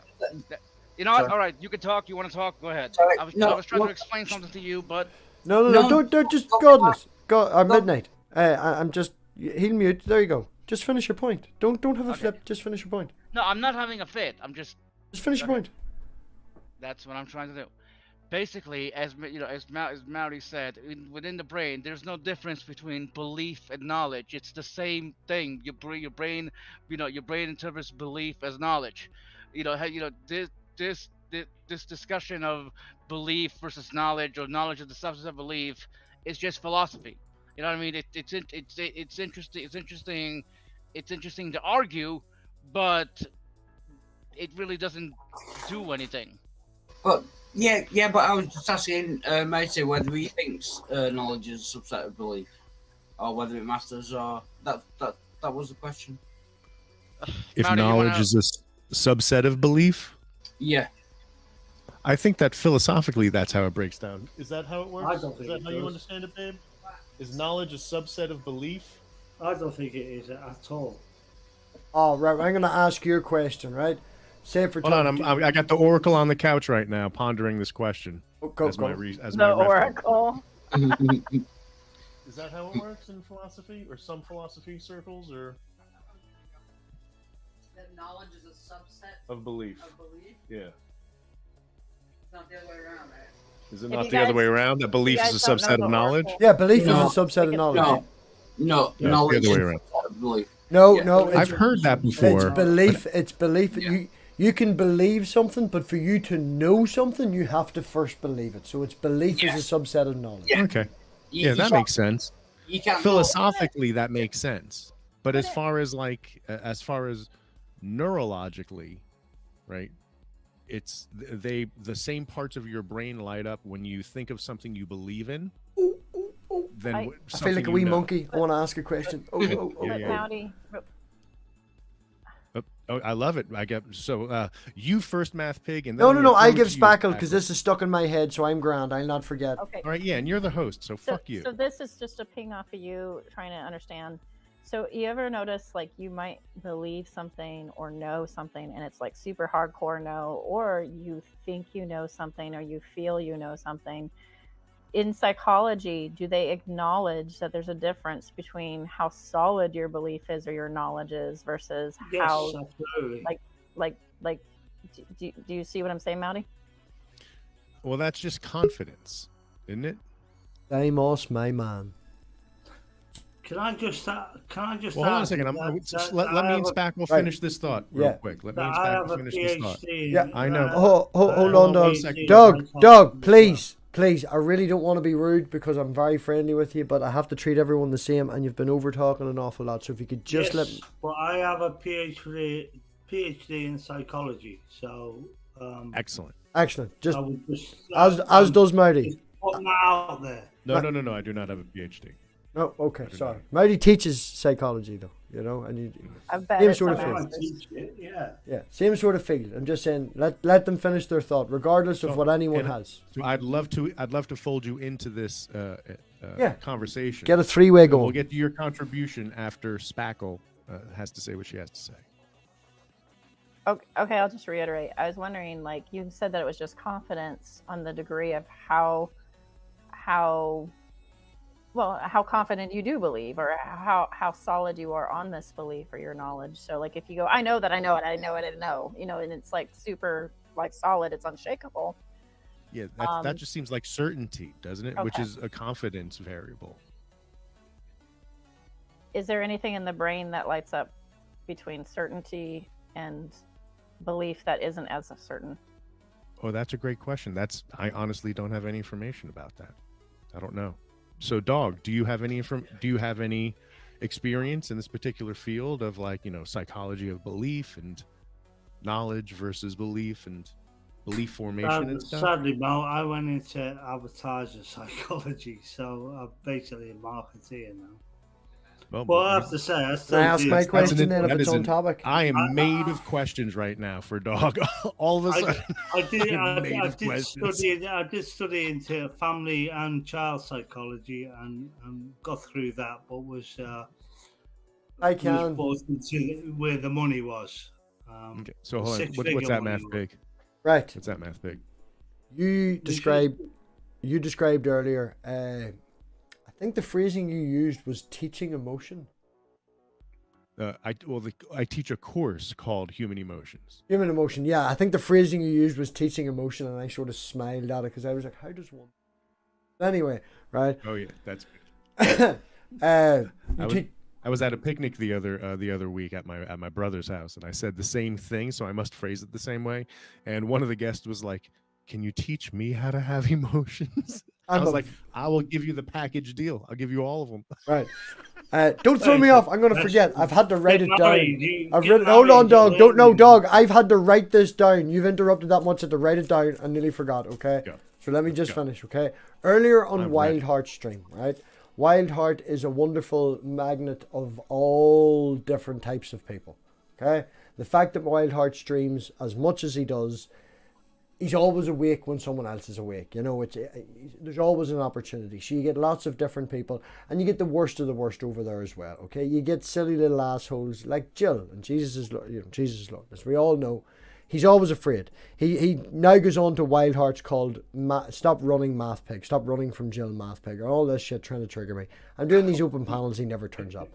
You know what? Sorry. All right, you can talk. You want to talk? Go ahead. Sorry, I was no, trying no. to explain something to you, but No, No. don't just Go- godless. Go go- midnight. I'm just he'll mute. There you go. Just finish your point. Don't have a Okay. flip. Just finish your point. no, I'm not having a fit. I'm just. Just finish your Okay. point. That's what I'm trying to do. Basically, as Mauri said, within the brain, there's no difference between belief and knowledge. It's the same thing. Your brain, your brain interprets belief as knowledge. This discussion of belief versus knowledge, or knowledge of the substance of belief, is just philosophy. You know what I mean? It's interesting. It's interesting to argue, but it really doesn't do anything. But yeah, but I was just asking Maute whether he thinks knowledge is a subset of belief, or whether it matters, or that was the question. If Mauri, you knowledge wanna- is a subset of belief, Yeah. I think that philosophically that's how it breaks down. Is that how it works? I don't Is think that it how you does. understand it, babe? Is knowledge a subset of belief? I don't think it is at all. Oh, right. I'm gonna ask your question, right? Say for Hold on, I got the oracle on the couch right now, pondering this question go. as my reference. The oracle. Is that how it works in philosophy, or some philosophy circles, or That knowledge is a subset of belief? of belief. Yeah. It's not the other way around, man. Is it If not you the other guys- way around? That belief guys is a don't know subset the of knowledge? oracle. Yeah, belief No. is a subset of knowledge. No. No. Yeah, Knowledge the is other a way around. subset of belief. No, Yeah. no. I've heard that before. It's belief. It's belief. Yeah. You can believe something, but for you to know something, you have to first believe it. So it's belief Yes. is a subset of knowledge. Yeah. Okay. You Yeah, that can't- makes sense. You can't. Philosophically, that makes sense. But as it- far as neurologically, right? It's the same parts of your brain light up when you think of something you believe in. Then I I feel like something a wee you know. monkey. I want to ask a question. Yeah, But yeah. Maudi, Oh, I love it. I get so you first, MathPig, and then No, I'm no, gonna no. I'll throw it give to you, Spackle because Spackle. this is stuck in my head, so I'm grand. I'll not forget. okay. All right, yeah, and you're the host, so fuck you. So this is just a ping off of you trying to understand. So you ever notice like you might believe something or know something and it's like super hardcore no, or you think you know something or you feel you know something. In psychology, do they acknowledge that there's a difference between how solid your belief is or your knowledge is versus Yes, how absolutely. like do you see what I'm saying, Maudi? Well, that's just confidence, isn't it? Amos, my man. Can I just Well, hold on a ask second. that Let me and I have a- Spackle Right. finish this thought real Yeah. quick. Let me that and I have Spackle a finish this thought. PhD? Yeah, I know. Hold on, Hold on Doug. one second. Doug, please. I really don't want to be rude because I'm very friendly with you, but I have to treat everyone the same, and you've been over talking an awful lot. So if you could just let me. Well, I have a PhD in psychology, so Excellent. Excellent. Just I would just as does Marty. just putting that out there. No. I do not have a PhD. Oh, okay, sorry. Marty teaches psychology though, and you. I bet Same it's sort of a thing. I master's. teach it, yeah. Yeah, same sort of feel. I'm just saying, let them finish their thought, regardless of So, what anyone and- has. So I'd love to fold you into this Yeah. conversation. Get a three-way So going. we'll get to your contribution after Spackle has to say what she has to say. Okay, I'll just reiterate. I was wondering, like you said that it was just confidence on the degree of how confident you do believe, or how solid you are on this belief or your knowledge. So like if you go, I know that I know it, I know it, I know, and it's like super like solid, it's unshakable. Yeah, that just seems like certainty, doesn't it? Which Okay. is a confidence variable. Is there anything in the brain that lights up between certainty and belief that isn't as certain? Oh, that's a great question. I honestly don't have any information about that. I don't know. So, Dog, do you have any experience in this particular field of psychology of belief and knowledge versus belief and belief formation and stuff? Sadly, Mo, I went into advertising psychology, so I'm basically a marketeer now. Well, I have to say, I Can still I ask do. my That's question then if that it's is on an- topic? I am made of questions right now for dog. All of a sudden, I did. I'm made I of did questions. study. I did study into family and child psychology, and got through that, but was I was can. forced into where the money was. Okay, so the hold on. six-figure What's that money math was. big? Right. What's that math big? You described earlier. I think the phrasing you used was teaching emotion. I teach a course called Human Emotions. Human emotion. Yeah, I think the phrasing you used was teaching emotion, and I sort of smiled at it because I was like, "How does one?" Anyway, right? Oh yeah, that's. I was at a picnic the other week at my brother's house, and I said the same thing, so I must phrase it the same way. And one of the guests was like, "Can you teach me how to have emotions?" I was like, "I will give you the package deal. I'll give you all of them." Right. Don't throw me off. I'm going to forget. I've had to write it down. I've written. Hold on, dog. Don't know, dog. I've had to write this down. You've interrupted that much. I had to write it down. I nearly forgot. Okay. Go. So let me just Go. finish. Okay. Earlier on I'm Wild ready. Heart stream, right? Wild Heart is a wonderful magnet of all different types of people. Okay. The fact that Wild Heart streams as much as he does, he's always awake when someone else is awake. You know, there's always an opportunity. So you get lots of different people, and you get the worst of the worst over there as well. Okay, you get silly little assholes like Jill, and Jesus is Lord. As we all know, he's always afraid. He now goes on to Wild Hearts called Stop Running MathPig, Stop Running from Jill MathPig, or all this shit trying to trigger me. I'm doing these open panels. He never turns up.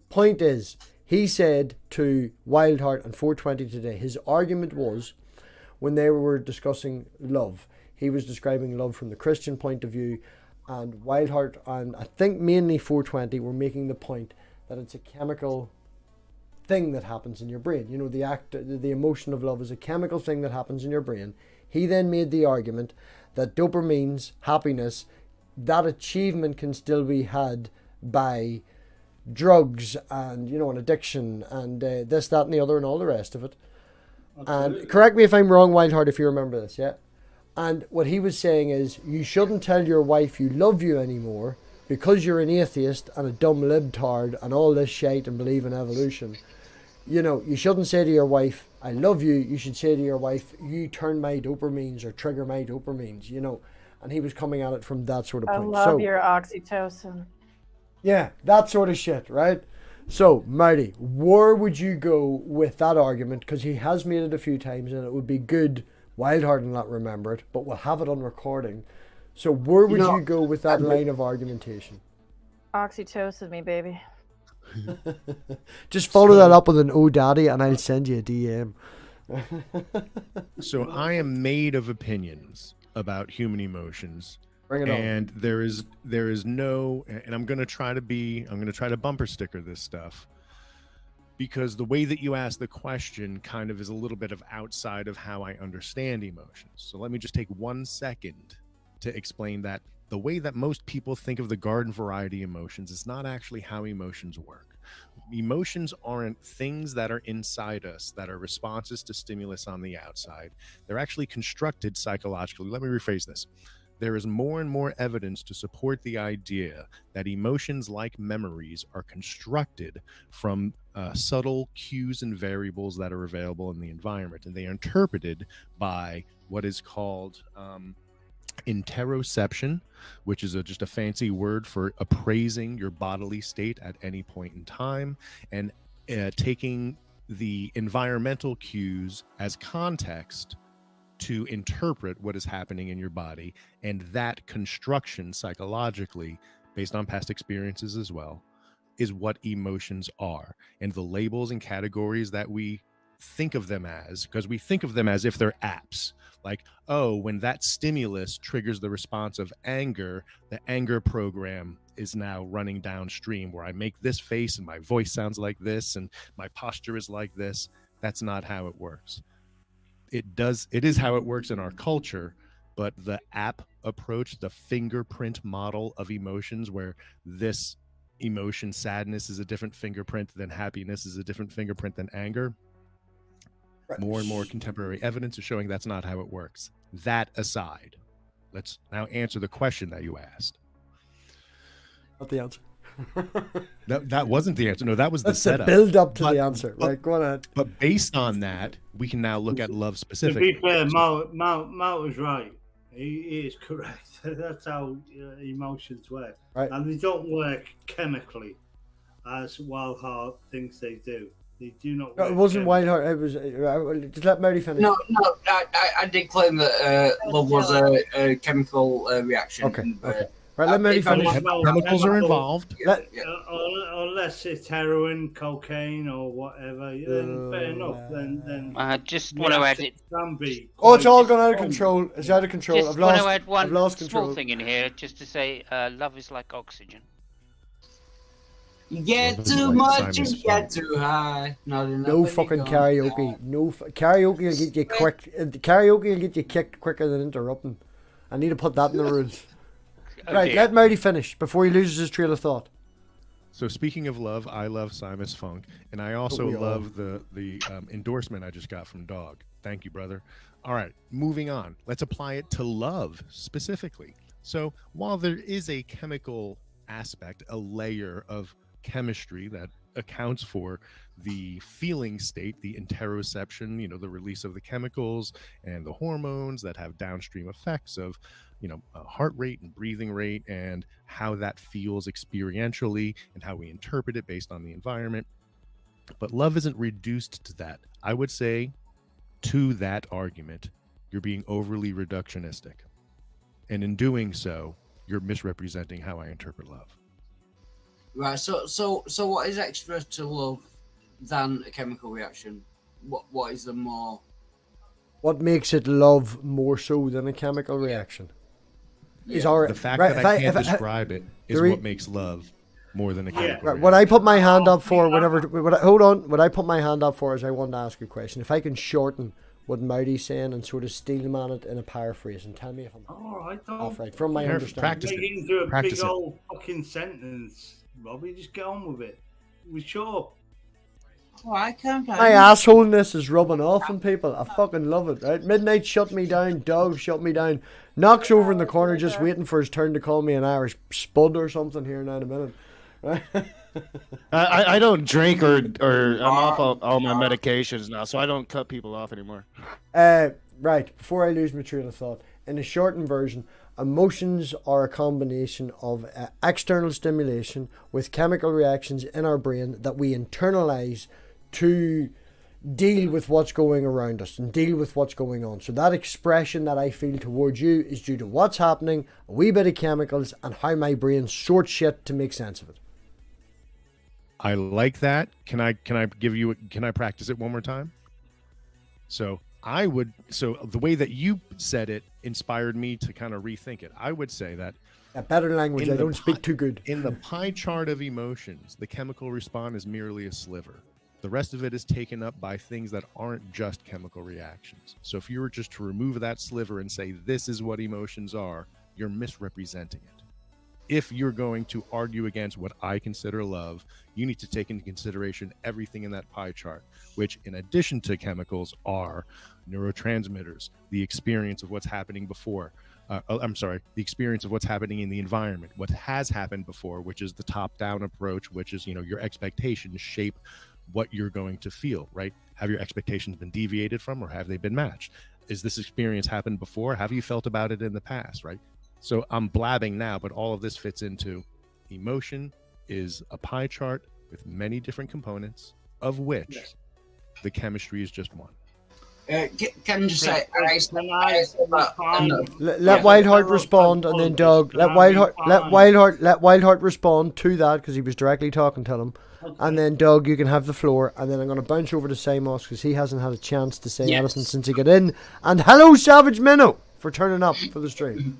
Point is, he said to Wild Heart and 420 today, his argument was, when they were discussing love, he was describing love from the Christian point of view, and Wildheart and I think mainly 420 were making the point that it's a chemical thing that happens in your brain. You know, the emotion of love is a chemical thing that happens in your brain. He then made the argument that dopamine's happiness, that achievement can still be had by drugs and, you know, an addiction and this, that, and the other, and all the rest of it. And correct me if I'm wrong, Wildheart, if you remember this, yeah? And what he was saying is, you shouldn't tell your wife you love you anymore because you're an atheist and a dumb libtard and all this shite and believe in evolution. You know, you shouldn't say to your wife, I love you. You should say to your wife, you turn my dopamines or trigger my dopamines, you know. And he was coming at it from that sort of I point. love your oxytocin. Yeah, that sort of shit, right? So, Marty, where would you go with that argument? Because he has made it a few times, and it would be good, Wildheart will not remember it, but we'll have it on recording. So, where would you go with that line of argumentation? Oxytocin me, baby. Just follow that up with an "Oh, Daddy," and I'll send you a DM. So I am made of opinions about human emotions. Bring it on. And there is no, and I'm gonna try to bumper sticker this stuff, because the way that you ask the question kind of is a little bit of outside of how I understand emotions. So let me just take 1 second to explain that the way that most people think of the garden variety emotions is not actually how emotions work. Emotions aren't things that are inside us that are responses to stimulus on the outside. They're actually constructed psychologically. Let me rephrase this. There is more and more evidence to support the idea that emotions, like memories, are constructed from subtle cues and variables that are available in the environment, and they are interpreted by what is called interoception, which is just a fancy word for appraising your bodily state at any point in time, and taking the environmental cues as context to interpret what is happening in your body. And that construction psychologically, based on past experiences as well, is what emotions are. And the labels and categories that we think of them as, because we think of them as if they're apps, like, oh, when that stimulus triggers the response of anger, the anger program is now running downstream where I make this face and my voice sounds like this and my posture is like this. That's not how it works. It is how it works in our culture, but the app approach, the fingerprint model of emotions, where this emotion, sadness, is a different fingerprint than happiness, is a different fingerprint than anger. More and more contemporary evidence is showing that's not how it works. That aside, let's now answer the question that you asked. Not the answer. That wasn't the answer. No, that was the That's the setup. build up to But- the answer. but- Right, go on ahead. But based on that, we can now look at love To specifically. be fair, Maute was right. He is correct. That's how emotions work. Right. And they don't work chemically as Wild Heart thinks they do. They do not No, work it wasn't chemically. Wild Heart. It was. Just let Mary finish. No, I did claim that love was a chemical reaction. Okay. Okay. Right, let Mary if I finish. was- Chemicals are involved. Let, Unless it's heroin, cocaine, or whatever, then fair enough. Then I just want to add it. can be. oh, it's quite all gone out of strong. control. It's out of control. Just I've want lost. to add I've one lost small control. thing in here, just to say, love is like oxygen. You get Love is too like much, you Simon's get Funk. too high. Not enough No when you fucking don't. karaoke. No karaoke will get you quick. Karaoke will get you kicked quicker than interrupting. I need to put that in the rules. Oh, Right, dear. let Marty finish before he loses his trail of thought. So speaking of love, I love Simon's Funk, and I also we all? love the endorsement I just got from Dog. Thank you, brother. All right, moving on. Let's apply it to love specifically. So while there is a chemical aspect, a layer of chemistry that accounts for the feeling state, the interoception, the release of the chemicals and the hormones that have downstream effects of heart rate and breathing rate and how that feels experientially and how we interpret it based on the environment. But love isn't reduced to that. I would say to that argument, you're being overly reductionistic. And in doing so, you're misrepresenting how I interpret love. Right. So what is extra to love than a chemical reaction? What is the more? What makes it love more so than a chemical reaction? Is Yeah. our The fact right, that if I can't if describe it is the re- what makes love more than a chemical Right, what I reaction. put my hand up for hold on, what I put my hand up for is I want to ask you a question. If I can shorten what Marty's saying and sort of steelman it in a paraphrase and tell me if I'm All right, don't off right from my Careful, understanding. practice make it. it into a Practice big it. old fucking sentence, Robbie. Just get on with it. We sure. Oh, I can't. My assholeness is rubbing off on people. I fucking love it. Right? Midnight shut me down. Dog shut me down. Knox over in the corner just waiting for his turn to call me an Irish spud or something here now in a minute. Right? I don't drink or I'm off all my medications now, so I don't cut people off anymore. Right, before I lose my train of thought, in a shortened version, emotions are a combination of external stimulation with chemical reactions in our brain that we internalize to deal with what's going around us and deal with what's going on. So that expression that I feel towards you is due to what's happening, a wee bit of chemicals, and how my brain sorts shit to make sense of it. I like that. Can I practice it one more time? So the way that you said it inspired me to kind of rethink it. I would say that Better language, in I the don't speak too good. in the pie chart of emotions, the chemical response is merely a sliver. The rest of it is taken up by things that aren't just chemical reactions. So if you were just to remove that sliver and say, this is what emotions are, you're misrepresenting it. If you're going to argue against what I consider love, you need to take into consideration everything in that pie chart, which in addition to chemicals are neurotransmitters, the experience of what's happening before, the experience of what's happening in the environment, what has happened before, which is the top-down approach, which is, your expectations shape what you're going to feel, right? Have your expectations been deviated from, or have they been matched? Is this experience happened before? Have you felt about it in the past, right? So I'm blabbing now, but all of this fits into emotion is a pie chart with many different components, of which the chemistry is just one. Can you just say, Let Wildheart respond, and then Doug. Let Wildheart respond to that because he was directly talking to him, and then Doug, you can have the floor, and then I'm going to bounce over to Samos because he hasn't had a chance to say anything since he got in. And hello, Savage Minnow, for turning up for the stream.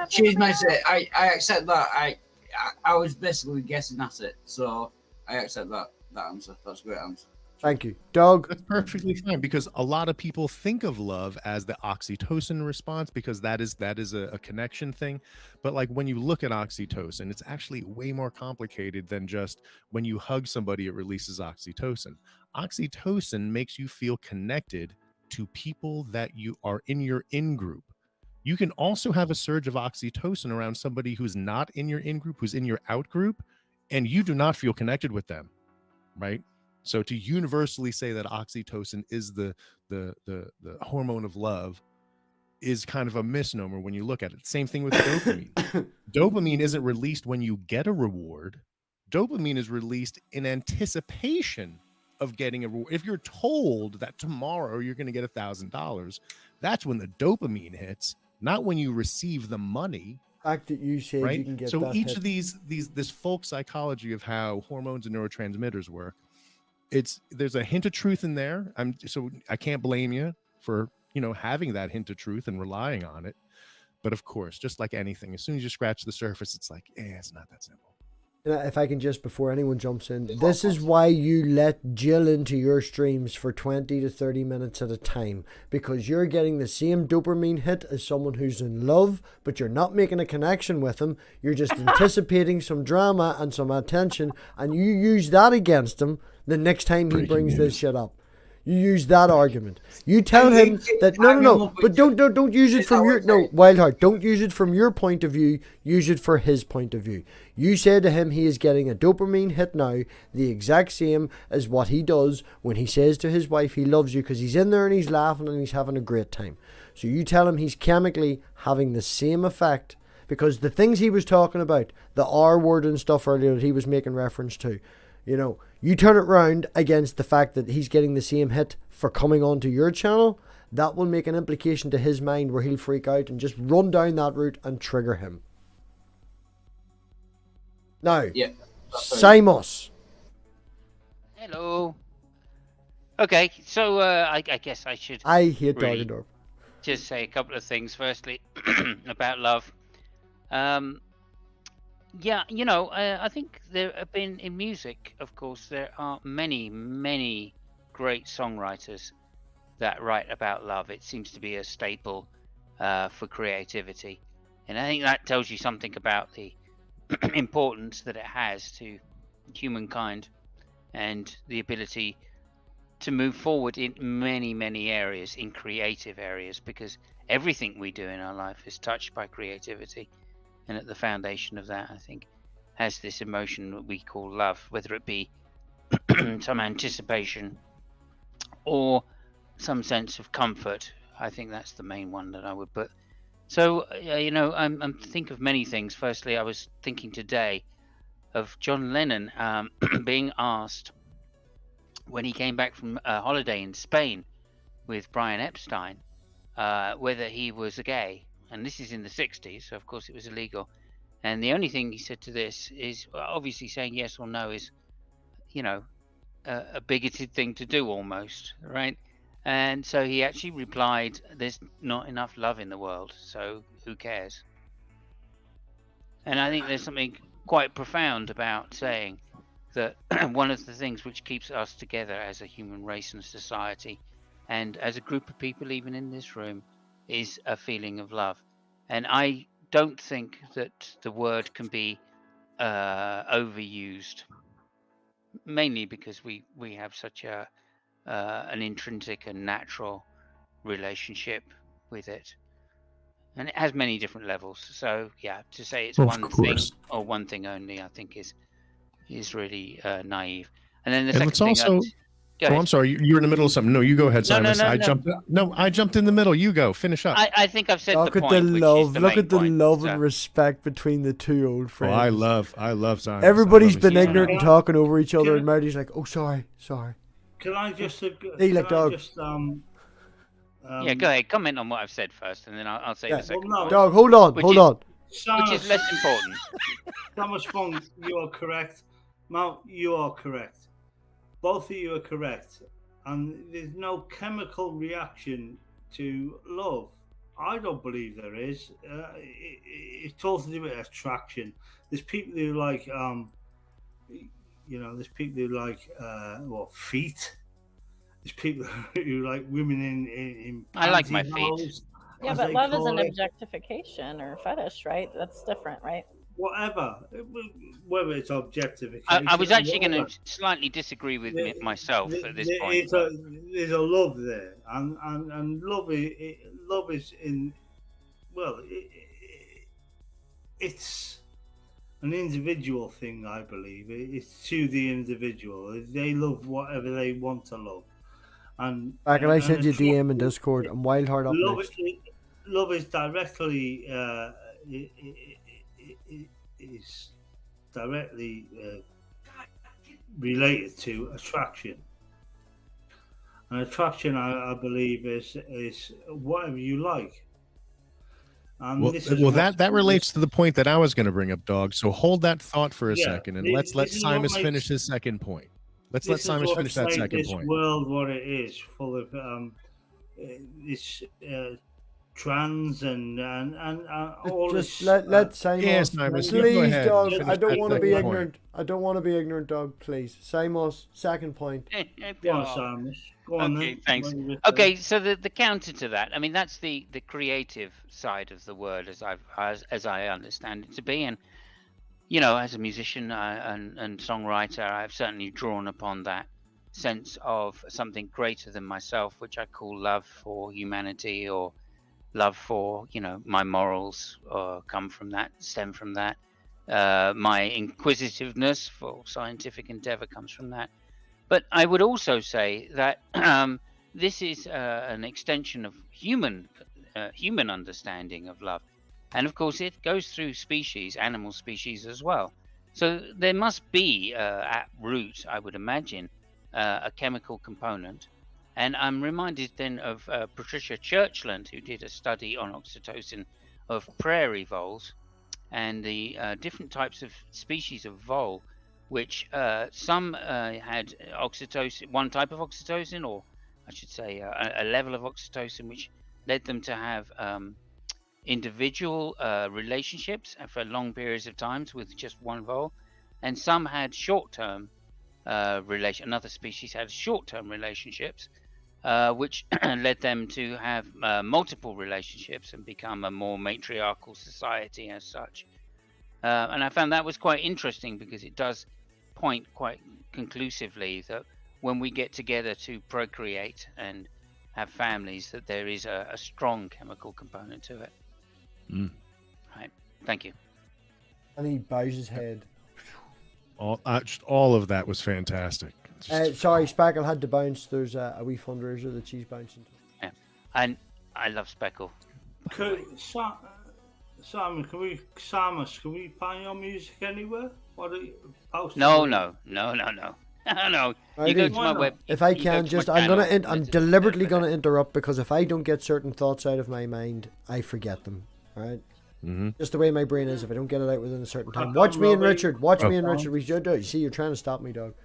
Cheers, mate. I accept that. I was basically guessing at it, so I accept that answer. That's a great answer. Thank you, Doug. That's perfectly fine because a lot of people think of love as the oxytocin response because that is a connection thing. But like when you look at oxytocin, it's actually way more complicated than just when you hug somebody, it releases oxytocin. Oxytocin makes you feel connected to people that you are in your in-group. You can also have a surge of oxytocin around somebody who's not in your in-group, who's in your out-group, and you do not feel connected with them, right? So to universally say that oxytocin is the hormone of love is kind of a misnomer when you look at it. Same thing with dopamine. Dopamine isn't released when you get a reward. Dopamine is released in anticipation of getting a reward. If you're told that tomorrow you're going to get $1,000, that's when the dopamine hits, not when you receive the money. The fact that you said right? you can get so that each hit. of this folk psychology of how hormones and neurotransmitters work, there's a hint of truth in there. So I can't blame you for having that hint of truth and relying on it. But of course, just like anything, as soon as you scratch the surface, it's like, it's not that simple. If I can just, before anyone jumps in, this is why you let Jill into your streams for 20 to 30 minutes at a time, because you're getting the same dopamine hit as someone who's in love, but you're not making a connection with him. You're just anticipating some drama and some attention, and you use that against him the next time he brings this shit up. You use that argument. You tell him that no, but don't use it from your Wildheart. Don't use it from your point of view. Use it for his point of view. You said to him he is getting a dopamine hit now, the exact same as what he does when he says to his wife he loves you, because he's in there and he's laughing and he's having a great time. So you tell him he's chemically having the same effect, because the things he was talking about, the R word and stuff earlier that he was making reference to, you turn it round against the fact that he's getting the same hit for coming onto your channel, that will make an implication to his mind where he'll freak out and just run down that route and trigger him. Now, Simos. Hello. Okay, so I guess I should. I hate really Dog just say a couple of things. Firstly, about love. Yeah, I think there have been in music, of course, there are many, many great songwriters that write about love. It seems to be a staple for creativity. And I think that tells you something about the importance that it has to humankind and the ability to move forward in many, many areas, in creative areas, because everything we do in our life is touched by creativity. And at the foundation of that, I think, has this emotion that we call love, whether it be some anticipation or some sense of comfort. I think that's the main one that I would put. So, I'm think of many things. Firstly, I was thinking today of John Lennon being asked when he came back from a holiday in Spain with Brian Epstein whether he was a gay. And this is in the 60s, so of course it was illegal. And the only thing he said to this is, obviously saying yes or no is, a bigoted thing to do almost, right? And so he actually replied, there's not enough love in the world, so who cares? And I think there's something quite profound about saying that one of the things which keeps us together as a human race and society, and as a group of people even in this room, is a feeling of love. And I don't think that the word can be overused, mainly because we have such an intrinsic and natural relationship with it, and it has many different levels. So yeah, to say it's one thing or one thing only, I think is really naive. And then the second thing also I'm sorry, you're in the middle of something. No, you go ahead, Simon. I jumped in the middle. You go. Finish up. I think I've said look the at point. The love. Look at the point, love and respect between the two old friends. Oh, I love Simon. Everybody's been ignorant and talking over each other, and Marty's like, "Oh, sorry." Can I just? Yeah, go ahead. Comment on what I've said first, and then I'll say the second. Well, no, Dog, hold on. Which is less important. Thomas Fong, you are correct. Maute, you are correct. Both of you are correct. And there's no chemical reaction to love. I don't believe there is. It's all to do with attraction. There's people who like, there's people who like, feet. There's people who like women in I like my feet. Yeah, but love is an objectification or fetish, right? That's different, right? Whatever, whether it's objectification. I was actually going to slightly disagree with myself at this point. There's a love there, and love is in. Well, it's an individual thing, I believe. It's to the individual. They love whatever they want to love. And Back and I sent you attraction- DM in Discord and Wildheart up love, next. love is directly is directly related to attraction. And attraction, I believe, is whatever you like. Well, that relates to the point that I was going to bring up, Dog. So hold that thought for a Yeah, second, and this let's is let what Simus makes- finish his second point. Let's let This is Simus what finish that made second this point. world what it is, full of this trans and all Just this. let Simos. Yes, Simus, you go Please, ahead dog. and I finish don't that want to be second point. ignorant. I don't want to be ignorant, dog. Please, Simos. Second point. Go on, Simus. Go on Okay, then. thanks. What are you Okay, so the counter to that, I mean, that's the creative side of the word, as I understand it to be, and you know, as a musician and songwriter, I've certainly drawn upon that sense of something greater than myself, which I call love for humanity, or love for, you know, my morals, come from that, stem from that. My inquisitiveness for scientific endeavor comes from that. But I would also say that this is an extension of human understanding of love. And of course, it goes through species, animal species as well. So there must be, at root, I would imagine, a chemical component. And I'm reminded then of Patricia Churchland, who did a study on oxytocin of prairie voles and the different types of species of vole, which some had oxytocin, one type of oxytocin, or I should say a level of oxytocin, which led them to have individual relationships for long periods of times with just one vole, and some had short-term another species had short-term relationships, which led them to have multiple relationships and become a more matriarchal society as such. And I found that was quite interesting, because it does point quite conclusively that when we get together to procreate and have families, that there is a strong chemical component to it. Right. Thank you. And he bows his head. All of that was fantastic. Sorry, Spackle had to bounce. There's a wee fundraiser that she's bouncing to. Yeah. And I love Speckle. Simon, can we find your music anywhere? What are you posting? No. No. You go to my web. If I you go can, to just my I'm channel, I'm it's deliberately there. gonna interrupt, because if I don't get certain thoughts out of my mind, I forget them. All right. Just the way my brain is. If I don't get it out within a certain time, watch me and Richard. Watch me and Richard. We should do it. You see, you're trying to stop me, dog.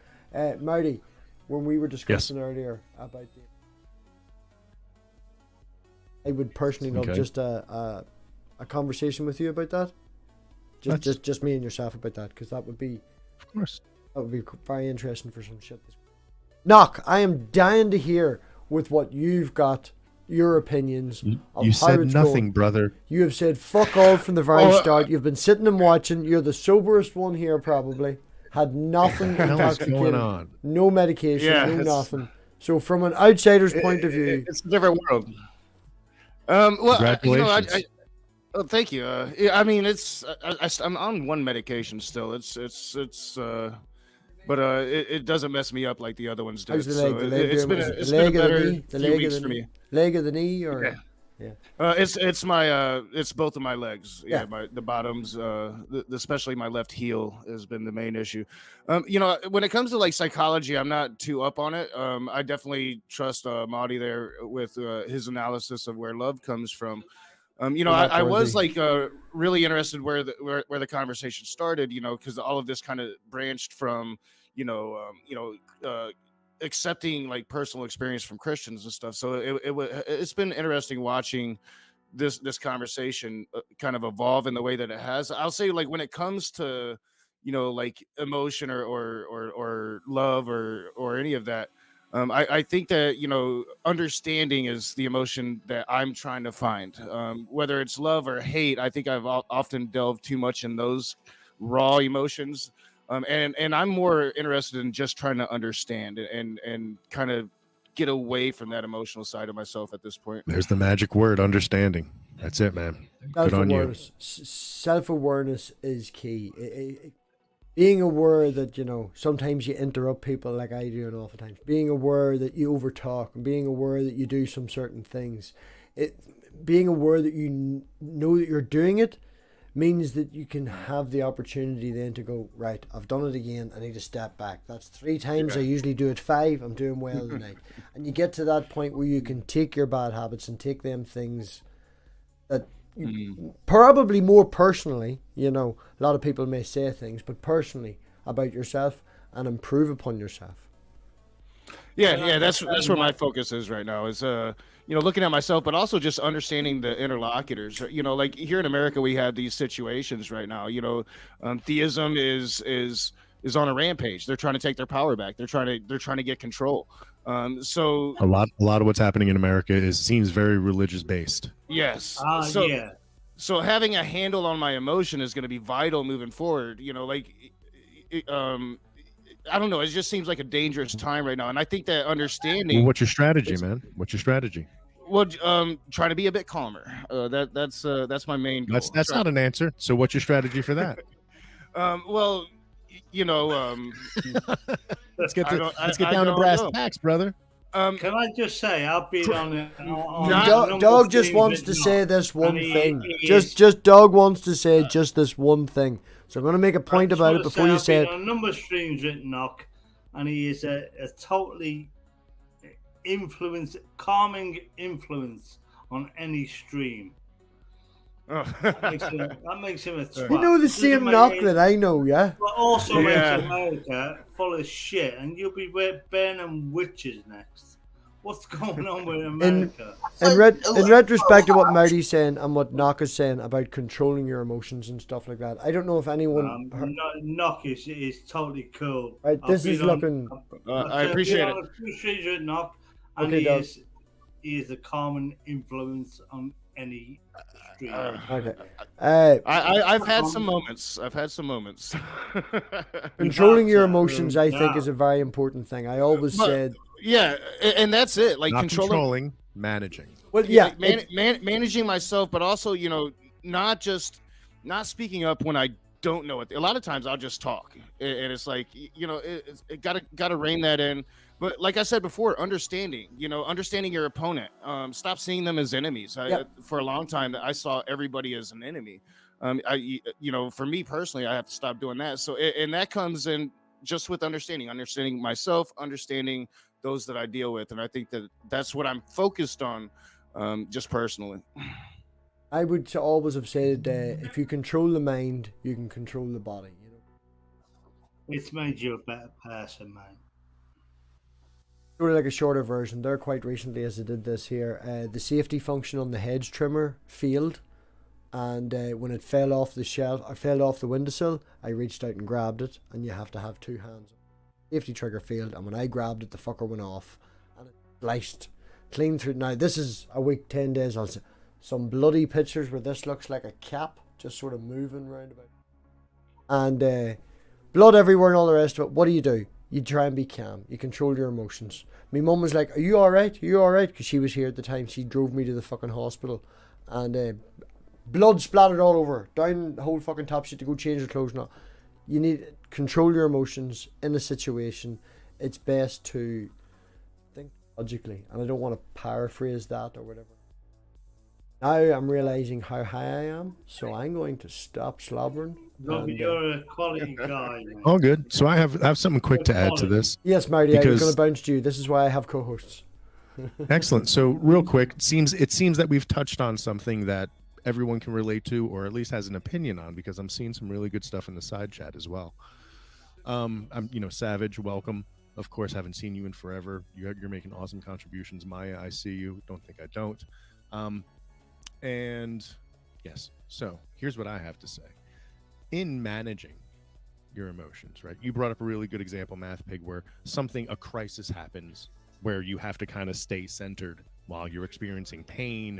Marty, when we were discussing earlier about the, I would personally love just a conversation with you about that. Just me and yourself about that, because that would be, of course, that would be very interesting for some shit. Knock, I am dying to hear with what you've got, your opinions. You said nothing, brother. You have said fuck all from the very start. You've been sitting and watching. You're the soberest one here, probably. Had nothing What the hell is intoxicating. going on? No medication, no nothing. So from an outsider's point of view, it's a different world. Well, Congratulations. Oh, thank you. I mean, I'm on one medication still. But it doesn't mess me up like the other ones did. how's the leg? The leg It's doing? been Is it a better the few weeks of for the me. leg of the knee, or Yeah. It's my it's both of my legs. Yeah. The bottoms, especially my left heel has been the main issue. When it comes to like psychology, I'm not too up on it. I definitely trust Maute there with his analysis of where love comes from. I was like really interested where the conversation started. Because all of this kind of branched from accepting like personal experience from Christians and stuff. So it's been interesting watching this conversation kind of evolve in the way that it has. I'll say, like, when it comes to like emotion or love or any of that, I think that understanding is the emotion that I'm trying to find, whether it's love or hate. I think I've often delved too much in those raw emotions. And I'm more interested in just trying to understand and kind of get away from that emotional side of myself at this point. There's the magic word, understanding. That's it, man. Good on you. Self-awareness is key. Being aware that, you know, sometimes you interrupt people like I do an awful times. Being aware that you overtalk, and being aware that you do some certain things. Being aware that you know that you're doing it means that you can have the opportunity then to go, right, I've done it again, I need to step back. That's 3 times. I usually do it 5. I'm doing well tonight. And you get to that point where you can take your bad habits and take them things that you, probably more personally, you know, a lot of people may say things, but personally about yourself and improve upon yourself. Yeah, that's where my focus is right now. Is you know, looking at myself, but also just understanding the interlocutors. You know, like here in America, we have these situations right now. You know, theism is on a rampage. They're trying to take their power back. They're trying to get control. So a lot of what's happening in America seems very religious based. Yes. Yeah. So having a handle on my emotion is going to be vital moving forward. You know, like, I don't know. It just seems like a dangerous time right now, and I think that understanding. Well, what's your strategy, man? What's your strategy? Well, trying to be a bit calmer. That's my main goal. That's not an answer. So what's your strategy for that? Well, you know, let's get down to brass tacks, brother. Can I just say I've been on Dog just wants to say this one thing. Just Dog wants to say just this one thing. So I'm going to make a point about it before you say it. On a number of streams with Knock, and he is a totally calming influence on any stream. That makes him a twat. You know the same Knock that I know, yeah? But also makes America full of shit, and you'll be burning witches next. What's going on with America? In retrospect to what Marty's saying and what Knock is saying about controlling your emotions and stuff like that, I don't know if anyone... Knock is totally cool. Right, this is looking... I appreciate it. With Knock, and okay, he is a common influence on any stream. Okay. I've had some moments. Controlling your emotions, I think, is a very important thing. I always said... Yeah, and that's it. Like not controlling, managing. Well, yeah, like managing myself, but also, you know, not speaking up when I don't know it. A lot of times I'll just talk, and it's like, you know, it gotta rein that in. But like I said before, understanding your opponent. Stop seeing them as enemies. For a long time, I saw everybody as an enemy. For me personally, I have to stop doing that. So, and that comes in just with understanding myself, understanding those that I deal with, and I think that's what I'm focused on, just personally. I would always have said, if you control the mind, you can control the body. You know, it's made you a better person, man. Sort of like a shorter version. There, quite recently, as I did this here, the safety function on the hedge trimmer failed, and when it fell off the shelf, I fell off the windowsill. I reached out and grabbed it, and you have to have 2 hands. Safety trigger failed, and when I grabbed it, the fucker went off, and it sliced clean through. Now this is a week, 10 days. I'll see some bloody pictures where this looks like a cap, just sort of moving round about, and blood everywhere and all the rest of it. What do? You try and be calm. You control your emotions. My mum was like, "Are you all right? Are you all right?" Because she was here at the time. She drove me to the fucking hospital, and blood splattered all over, down the whole fucking top. She had to go change her clothes now. You need to control your emotions in a situation. It's best to think logically, and I don't want to paraphrase that or whatever. Now I'm realizing how high I am, so I'm going to stop slobbering. No, you're a quality guy. Man. All good. So I have something quick to add to this. Yes, Marty, I was going to bounce to you. This is why I have co-hosts. Excellent. So real quick, it seems that we've touched on something that everyone can relate to, or at least has an opinion on, because I'm seeing some really good stuff in the side chat as well. I'm Savage, welcome. Of course, haven't seen you in forever. You're making awesome contributions. Maya, I see you. Don't think I don't. And yes, so here's what I have to say. In managing your emotions, right? You brought up a really good example, MathPig, where a crisis happens where you have to kind of stay centered while you're experiencing pain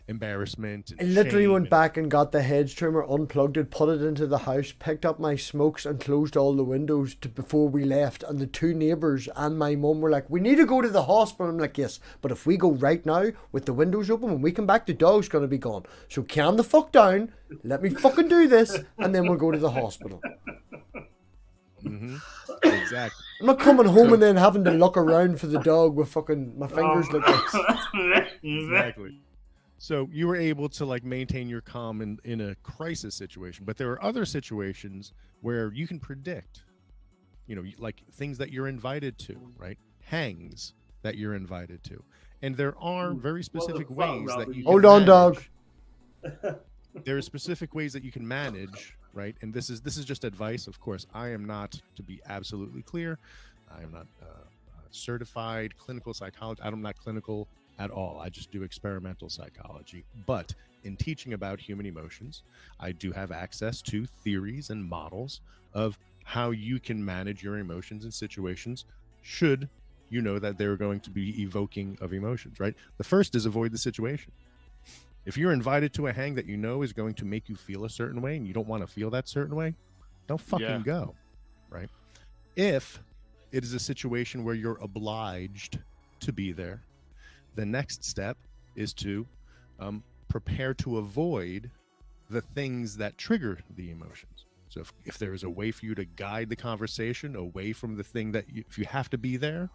embarrassment and I literally shame went and- back and got the hedge trimmer, unplugged it, put it into the house, picked up my smokes and closed all the windows before we left. And the two neighbours and my mum were like, we need to go to the hospital. I'm like, yes, but if we go right now with the windows open, when we come back, the dog's going to be gone. So calm the fuck down, let me fucking do this, and then we'll go to the hospital. Exactly. I'm not coming home and then having to look around for the dog with fucking my fingers look like... Exactly. So you were able to like maintain your calm in a crisis situation, but there are other situations where you can predict, you know, like things that you're invited to, right? Hangs that you're invited to, and there are very specific ways that you can Hold on, dog. There are specific ways that you can manage, right? And this is just advice, of course. I am not, to be absolutely clear, I am not certified clinical psychologist. I'm not clinical at all. I just do experimental psychology. But in teaching about human emotions, I do have access to theories and models of how you can manage your emotions in situations should you know that they're going to be evoking of emotions, right? The first is avoid the situation. If you're invited to a hang that you know is going to make you feel a certain way and you don't want to feel that certain way, don't fucking go, right? If it is a situation where you're obliged to be there, the next step is to prepare to avoid the things that trigger the emotions. So if there is a way for you to guide the conversation away from the thing that if you have to be there,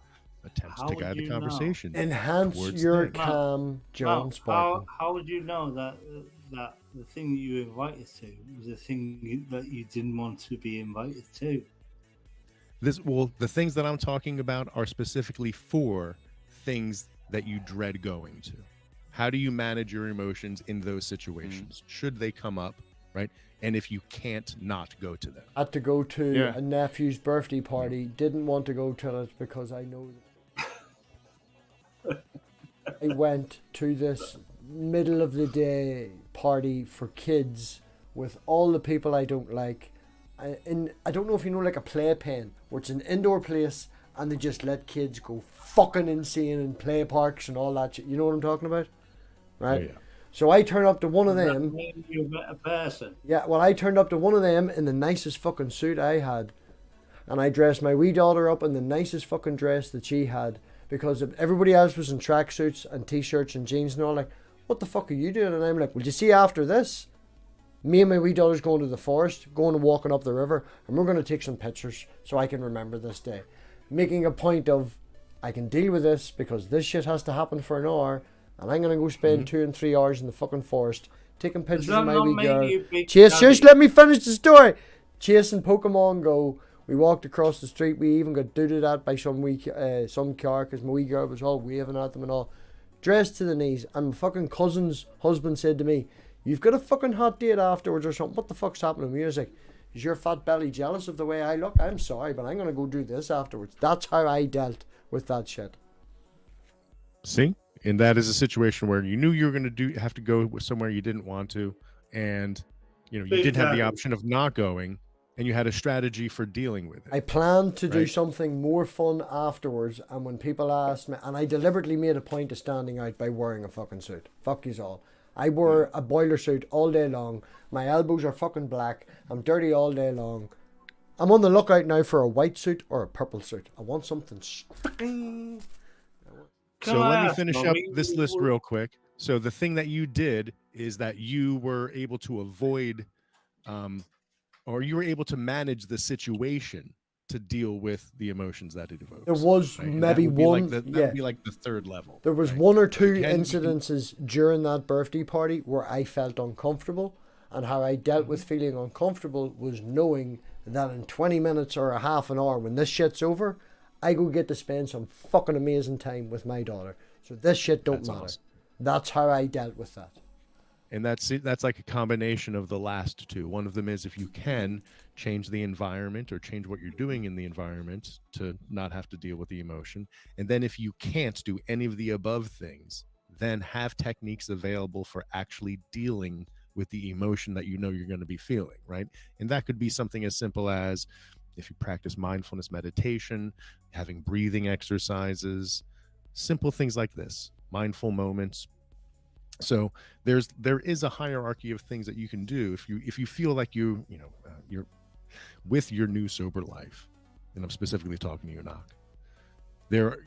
attempt to guide the conversation. Enhance your calm, John Spartan. How would you know that the thing that you invited to was the thing that you didn't want to be invited to? The things that I'm talking about are specifically for things that you dread going to. How do you manage your emotions in those situations? Should they come up, right? And if you can't not go to them. I had to go to a nephew's birthday party. Didn't want to go to it because I know I went to this middle of the day party for kids with all the people I don't like. And I don't know if you know, like a playpen, where it's an indoor place and they just let kids go fucking insane in play parks and all that shit. You know what I'm talking about? Right? Oh, yeah. So I turned up to one of them. That made you a better person. Yeah, well, I turned up to one of them in the nicest fucking suit I had. And I dressed my wee daughter up in the nicest fucking dress that she had. Because everybody else was in tracksuits and t-shirts and jeans and all. Like, what the fuck are you doing? And I'm like, well, you see, after this, me and my wee daughter's going to the forest, going and walking up the river, and we're going to take some pictures so I can remember this day. Making a point of, I can deal with this because this shit has to happen for an hour, and I'm going to go spend 2 and 3 hours in the fucking forest taking pictures of my wee girl. Chase, just let me finish the story. Chasing Pokemon Go. We walked across the street. We even got dooted at by some car because my wee girl was all waving at them and all. Dressed to the knees. And my fucking cousin's husband said to me, you've got a fucking hot date afterwards or something. What the fuck's happening to me? I was like, is your fat belly jealous of the way I look? I'm sorry, but I'm going to go do this afterwards. That's how I dealt with that shit. See? And that is a situation where you knew you were going to have to go somewhere you didn't want to. And, you know, you did have the option of not going. And you had a strategy for dealing with it. I planned to do something more fun afterwards, and when people asked me, and I deliberately made a point of standing out by wearing a fucking suit. Fuck yous all. I wore a boiler suit all day long. My elbows are fucking black. I'm dirty all day long. I'm on the lookout now for a white suit or a purple suit. I want something sticking. So let me finish up this list real quick. So the thing that you did is that you were able to avoid or you were able to manage the situation to deal with the emotions that it evokes. There was maybe one. That would be like the third level. There was one or two incidences during that birthday party where I felt uncomfortable, and how I dealt with feeling uncomfortable was knowing that in 20 minutes or a half an hour, when this shit's over, I go get to spend some fucking amazing time with my daughter. So this shit don't matter. Awesome. That's how I dealt with that. And that's like a combination of the last two. One of them is if you can change the environment or change what you're doing in the environment to not have to deal with the emotion. And then if you can't do any of the above things, then have techniques available for actually dealing with the emotion that you know you're going to be feeling, right? And that could be something as simple as if you practice mindfulness meditation, having breathing exercises, simple things like this, mindful moments, So there is a hierarchy of things that you can do if you feel like you're with your new sober life, and I'm specifically talking to you, Knock. There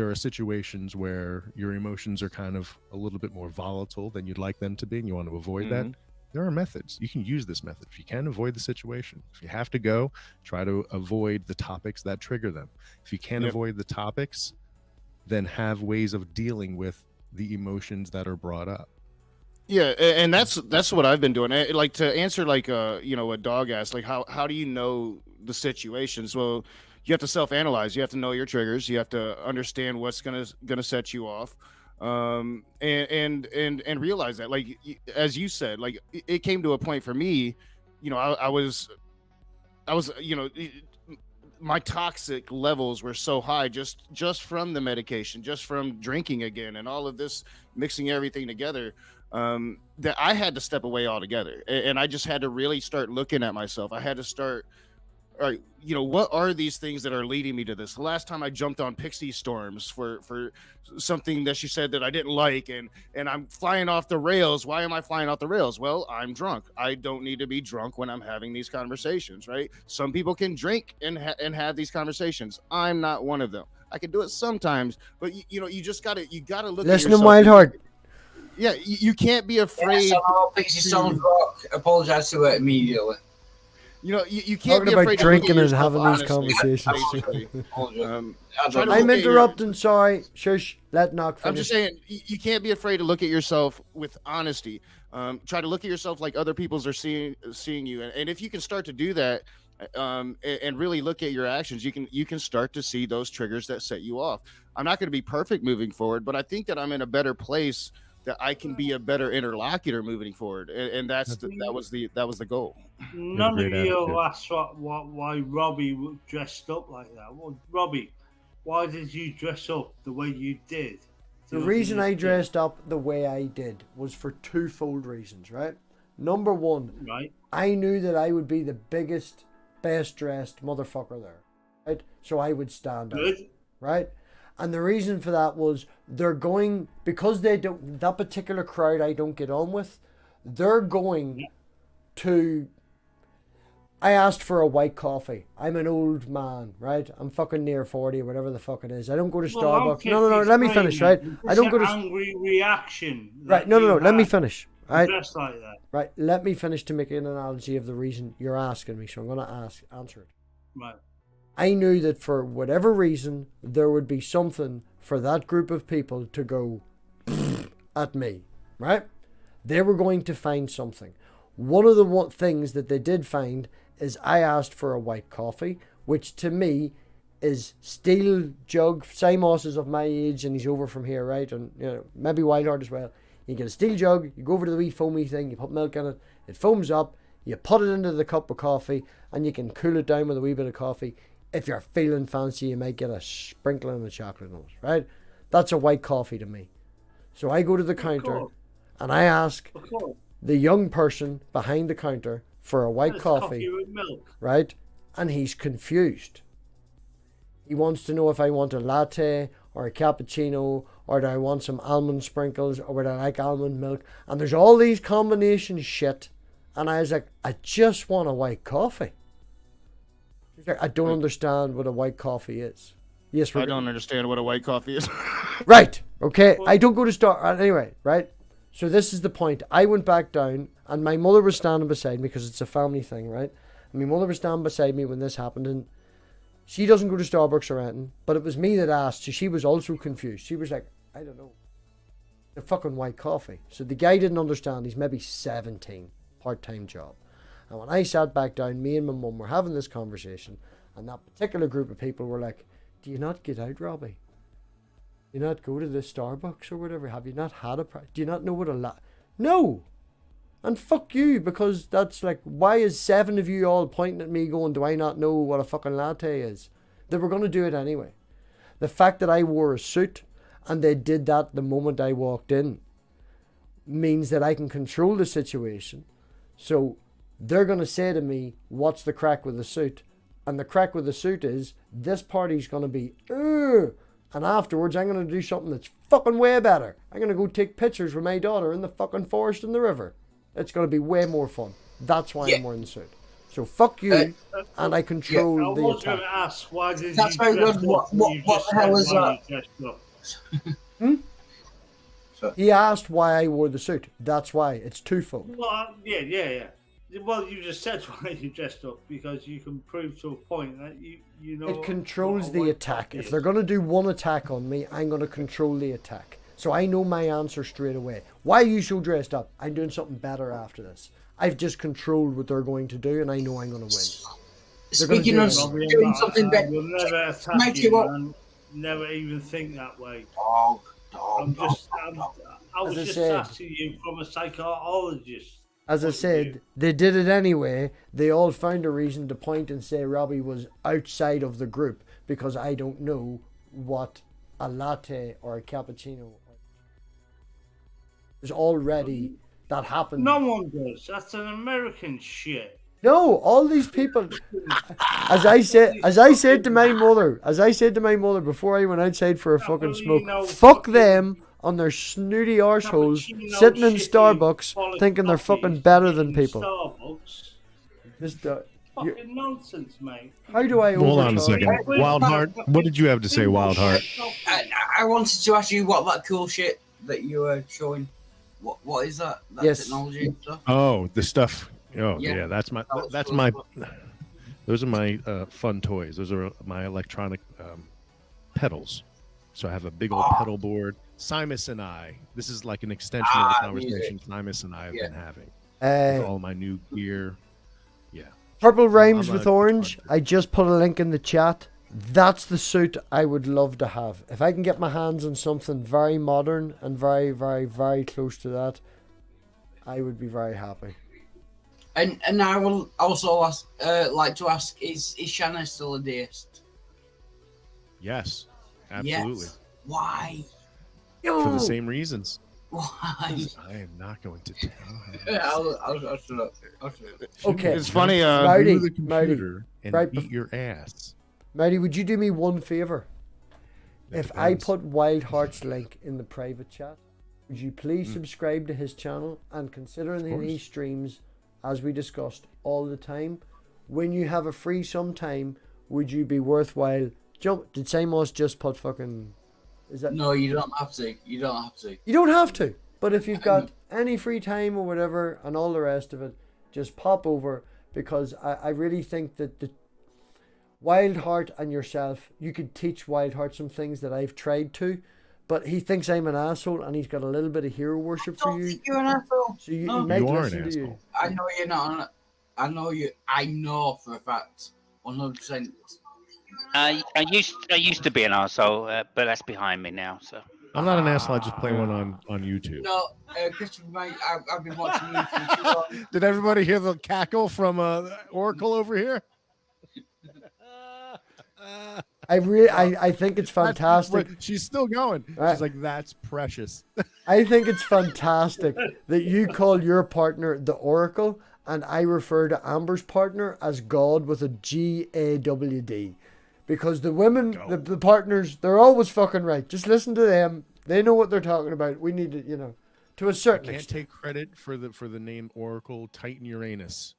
are situations where your emotions are kind of a little bit more volatile than you'd like them to be, and you want to avoid that. There are methods. You can use this method. If you can avoid the situation, if you have to go, try to avoid the topics that trigger them. If you can't avoid the topics, then have ways of dealing with the emotions that are brought up. Yeah, and that's what I've been doing. Like, to answer like a dog asked, like how do you know the situations? Well, you have to self-analyze. You have to know your triggers. You have to understand what's gonna set you off, and realize that, like, as you said, like it came to a point for me, I was my toxic levels were so high just from the medication, just from drinking again, and all of this mixing everything together, that I had to step away altogether, and I just had to really start looking at myself. I had to start, all right, what are these things that are leading me to this? The last time I jumped on Pixie Storms for something that she said that I didn't like, and I'm flying off the rails. Why am I flying off the rails? Well, I'm drunk. I don't need to be drunk when I'm having these conversations, right? Some people can drink and have these conversations. I'm not one of them. I can do it sometimes, but you just gotta look. Listen at to Wildheart. Yeah, you can't be afraid. Yeah, so Pixie Storms rock. Apologize to it immediately. You can't Talking be about afraid drinking to and look at having yourself these honestly, conversations. basically. I'm interrupting. Sorry, shush. Let Knock finish. I'm just saying, you can't be afraid to look at yourself with honesty. Try to look at yourself like other people's are seeing you, and if you can start to do that, and really look at your actions, you can start to see those triggers that set you off. I'm not going to be perfect moving forward, but I think that I'm in a better place, that I can be a better interlocutor moving forward, and that was the goal. None of you asked why Robbie dressed up like that. Well, Robbie, why did you dress up the way you did? The reason I dressed up the way I did was for twofold reasons, right? Number one, right, I knew that I would be the biggest, best dressed motherfucker there, right? So I would stand out, right? And the reason for that was because they don't, that particular crowd I don't get on with, they're going to, I asked for a white coffee. I'm an old man, right? I'm fucking near 40 or whatever the fuck it is. I don't go to Starbucks. No, let me finish, right? I don't go to angry reaction. Right, no, let me finish. Right? Dressed like that. Right, let me finish to make an analogy of the reason you're asking me, so I'm going to answer it. Right. I knew that for whatever reason, there would be something for that group of people to go at me, right? They were going to find something. One of the things that they did find is I asked for a white coffee, which to me is steel jug. Simos is of my age and he's over from here, right? And maybe Wildheart as well. You get a steel jug, you go over to the wee foamy thing, you put milk in it, it foams up, you put it into the cup of coffee, and you can cool it down with a wee bit of coffee. If you're feeling fancy, you might get a sprinkling of chocolate on it, right? That's a white coffee to me. So I go to the counter and I ask the young person behind the counter for a white coffee with milk, right? And he's confused. He wants to know if I want a latte or a cappuccino, or do I want some almond sprinkles, or would I like almond milk? And there's all these combinations shit. And I was like, I just want a white coffee. I don't understand what a white coffee is. Yes, I don't understand what a white coffee is. Right. Okay. I don't go to Starbucks anyway. Right. So this is the point. I went back down, and my mother was standing beside me because it's a family thing, right? And my mother was standing beside me when this happened, and she doesn't go to Starbucks or anything, but it was me that asked, so she was also confused. She was like, I don't know, a fucking white coffee. So the guy didn't understand. He's maybe 17, part-time job. And when I sat back down, me and my mum were having this conversation, and that particular group of people were like, do you not get out, Robbie? Do you not go to the Starbucks or whatever? Have you not had do you not know what a No! And fuck you, because that's like, why is 7 of you all pointing at me going, do I not know what a fucking latte is? They were going to do it anyway. The fact that I wore a suit and they did that the moment I walked in means that I can control the situation. So they're going to say to me, what's the crack with the suit? And the crack with the suit is, this party's going to be, And afterwards, I'm going to do something that's fucking way better. I'm going to go take pictures with my daughter in the fucking forest and the river. It's going to be way more fun. That's why I'm wearing the suit. So fuck you, and I control I the was attack. going to ask, why did That's you very dress good. up? What You the just hell said is why that? you dressed up. He asked why I wore the suit. That's why. It's twofold. Well, yeah. Well, you just said why you dressed up, because you can prove to a point that you know. It controls what a the white attack. top If is. they're going to do one attack on me, I'm going to control the attack. So I know my answer straight away. Why are you so dressed up? I'm doing something better after this. I've just controlled what they're going to do, and I know I'm going to win. They're gonna Speaking do of it. Robbie, doing something I better, will never attack Make you, you up. man. Never even think that way. dog, I was As I just said- asking you from a psychologist. As I point of said, view. they did it anyway. They all found a reason to point and say Robbie was outside of the group because I don't know what a latte or a cappuccino. There's already that happened. No one does. That's an American shit. No, all these people. As I said to my mother before I went outside for a fucking smoke, Cappuccino, fuck fucking- them on their snooty arseholes Cappuccino, sitting in shitty, Starbucks quality thinking they're coffees fucking better than in people. Starbucks. Just, Fucking nonsense, mate. how do I Hold on a overtalk? second. Wildheart, what did you have to say, Wildheart? I wanted to ask you what that cool shit that you were showing. What is that? That Yes. technology and stuff. Oh, the stuff. Oh, Yeah. yeah. That's my. was That's cool my. as well. Those are my fun toys. Those are my electronic pedals. So I have a big old pedal board. Simus and I. This is like an extension of the conversation Simus and I have been having. With all my new gear. Yeah. Purple rhymes I'm with a- orange. I just put a link in the chat. That's the suit I would love to have. If I can get my hands on something very modern and very, very, very close to that, I would be very happy. And I will also ask, like to ask, is Shanna still a deist? Yes. Absolutely. Yes. Why? For the same reasons. Why? I am not going to tell her. I'll shut up. Okay. It's funny. Marty, Through the computer and right beat your ass. Marty, would you do me one favor? That If I depends. put Wild Heart's link in the private chat, would you please subscribe to his channel? And considering that he course. streams, as we discussed, all the time, when you have a free sometime, would you be worthwhile? Did Simos just put fucking... Is that... No, you don't have to. You don't have to. You don't have to. But if you've got any free time or whatever and all the rest of it, just pop over, because I really think that the Wildheart and yourself, you could teach Wildheart some things that I've tried to, but he thinks I'm an asshole and he's got a little bit of hero worship I for don't you. think you're an asshole. So you, No. he might You are an listen to you. asshole. I know you're not. I know you. I know for a fact, 100%. I used to be an arsehole, but that's behind me now. So I'm not an asshole. I just play one on YouTube. No, Christopher, mate, I've been watching you for too long. Did everybody hear the cackle from Oracle over here? I think it's fantastic. She's still going. Right. She's like, that's precious. I think it's fantastic that you call your partner the Oracle and I refer to Amber's partner as God with a GAWD. Because the women, the partners, they're always fucking right. Just listen to them. They know what they're talking about. We need to, to a certain Can't extent. take credit for the name Oracle Titan Uranus.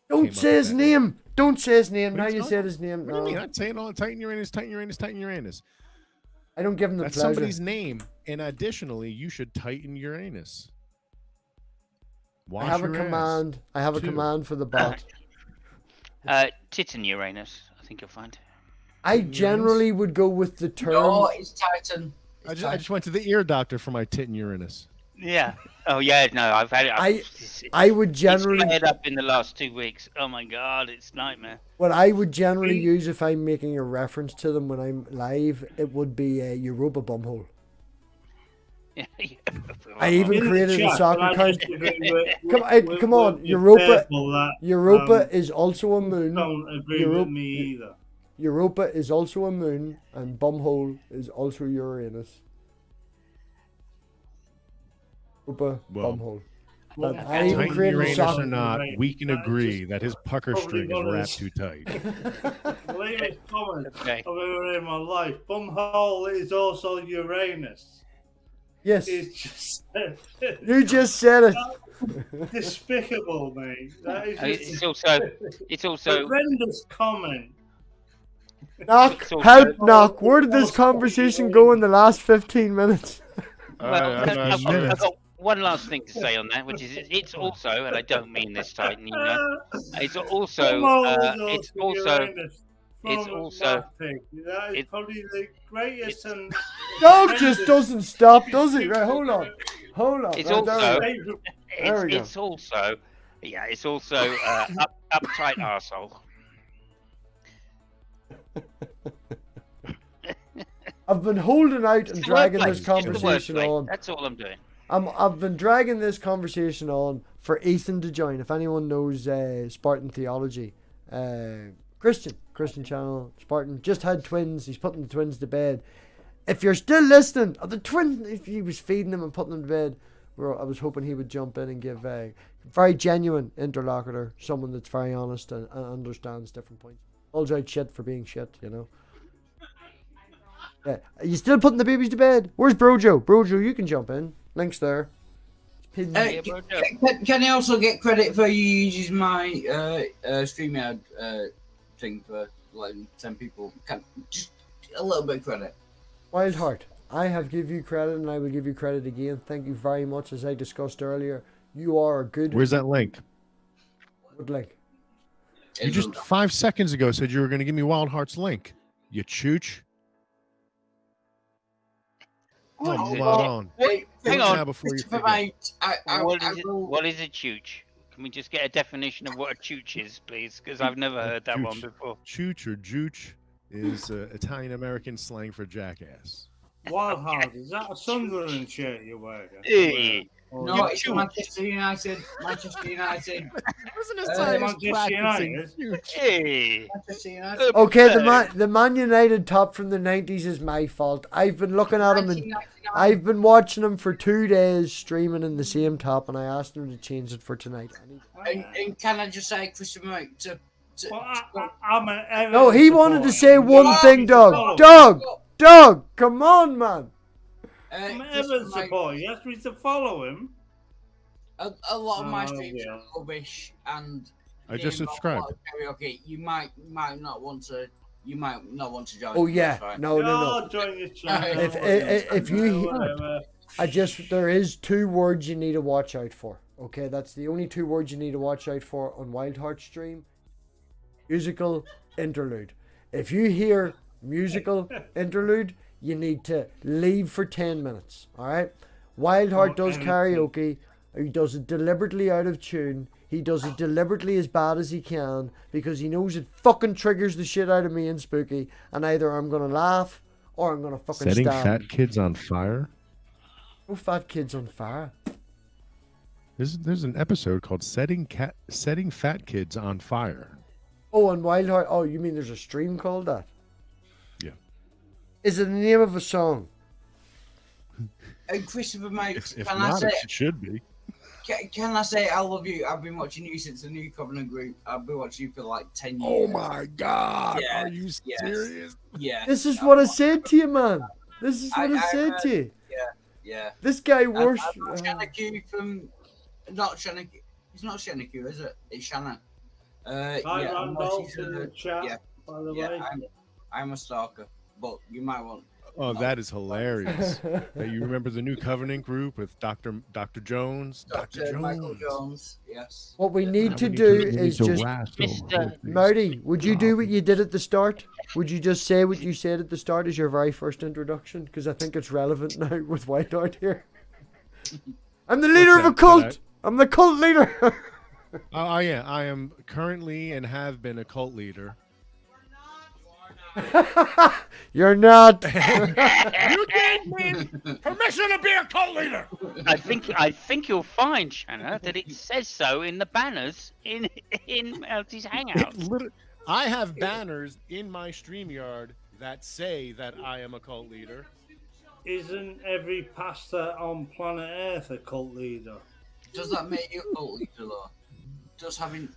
Don't came say up his with that name. Don't say his name. What Now are you you talking said his name. What do you mean? No. I'm saying all Titan Uranus, Titan Uranus, Titan Uranus. I don't give him the That's pleasure. somebody's name. And additionally, you should Titan Uranus. Wash I have a your ass. command. I have a too. command for the bot. Titan Uranus, I think you'll find. I generally would go with the term. No, it's Titan. I just went to the ear doctor for my Titan Uranus. Yeah. Oh yeah. No, I've had it. I would generally. It's flared up in the last 2 weeks. Oh my god, it's nightmare. What I would generally use if I'm making a reference to them when I'm live, it would be a Europa bumhole. I even In the created a chat, soccer can I card. just agree with- Come with- on, with Europa. Purple that, Europa is also a moon. Don't agree with me either. Europa is also a moon, and bumhole is also Uranus. Europa Well, bumhole. But I even Titan created a Uranus song. or not, we can That is agree just that his pucker probably string is one of the- wrapped too tight. The latest comment Okay. I've ever heard in my life. Bumhole is also Uranus. Yes, It's just you just said it. despicable, mate. That is just It's also horrendous comment. Knock, It's all help, good. knock. Where did this conversation go in the last 15 minutes? Well, I'm not I've sure. got one last thing to say on that, which is it's also, and I don't mean this, Titan, you know, it's also, Bumhole is it's also, Uranus it's from also, MathPig. That is it- probably the greatest and Dog just doesn't stop, does he? Right, hold on. Hold on. It's Right, also- there we go. There we go. it's also, yeah, it's also uptight arsehole. I've been holding out and It's the dragging wordplay, this it's the conversation wordplay. on. That's all I'm doing. I've been dragging this conversation on for Ethan to join. If anyone knows Spartan Theology, Christian channel, Spartan just had twins. He's putting the twins to bed. If you're still listening, the twins, if he was feeding them and putting them to bed, I was hoping he would jump in and give a very genuine interlocutor, someone that's very honest and understands different points. Calls out shit for being shit, you know. Yeah, are you still putting the babies to bed? Where's Brojo? Brojo, you can jump in. Link's there. Can I also get credit for you using my StreamYard thing for like 10 people? Just a little bit of credit. Wild Heart, I have give you credit and I will give you credit again. Thank you very much. As I discussed earlier, you are a good. Where's that link? Good link. You just 5 seconds ago said you were going to give me Wild Heart's link. You chooch. Oh, hold on. Wait, hang Now on. before you Christopher, forget. mate, What is a chooch? Can we just get a definition of what a chooch is, please? Because I've never heard that one Chooch. before. Chooch or jooch is Italian American slang for jackass. Wild Heart. Is that a Sunderland shirt you're wearing? Hey. No, it's Manchester United. Manchester United. Wasn't his Manchester United. Hey. Manchester United. Okay, the Man United top from the 90s is my fault. I've been looking at him and I've been watching him for 2 days streaming in the same top, and I asked him to change it for tonight. And can I just say, Christopher, mate, No, he wanted to say one thing, Doug. Doug, come on, man. I'm an Everton supporter. You asked me to follow him. A lot of my streams are rubbish, and I just subscribed. Karaoke. You might not want to. You might not want to join. Oh yeah, Right. no. Join the channel. If you, there is 2 words you need to watch out for. Okay, that's the only 2 words you need to watch out for on Wild Heart stream. Musical interlude. If you hear musical interlude, you need to leave for 10 minutes. All right. Wild Heart does karaoke. He does it deliberately out of tune. He does it deliberately as bad as he can because he knows it fucking triggers the shit out of me and Spooky. And either I'm gonna laugh or I'm gonna fucking Setting stab. fat kids on fire. No fat kids on fire. There's an episode called Setting Fat Kids on Fire. Oh, on Wild Heart. Oh, you mean there's a stream called that? Yeah. Is it the name of a song? And Christopher, mate, If can I not, say? it should be. Can I say I love you? I've been watching you since the New Covenant group. I've been watching you for like 10 years. Oh my God! Yeah, Are you serious? Yeah. This is what I said to you, man. This is what I said to you. Yeah. This guy works. Shanaku from not Shanaku. It's not Shanaku, is it? It's Shanna. Hi, yeah, Randolph in the chat, yeah, by the yeah, way. I'm a stalker, but you might want. Oh, that is hilarious. That you remember the New Covenant group with Dr. Jones? Dr. Jones. Michael Jones, yes. What we need to we do need is to just. wrestle. Marty, would you do what you did at the start? Would you just say what you said at the start as your very first introduction? Because I think it's relevant now with White Heart here. I'm the leader of a cult. I'm the cult leader. Oh yeah, I am currently and have been a cult leader. You're not. You gave me permission to be a cult leader. I think you'll find, Shanna, that it says so in the banners in Melty's Hangouts. I have banners in my StreamYard that say that I am a cult leader. Isn't every pastor on planet Earth a cult leader? Does that make you a cult leader, though? Does having...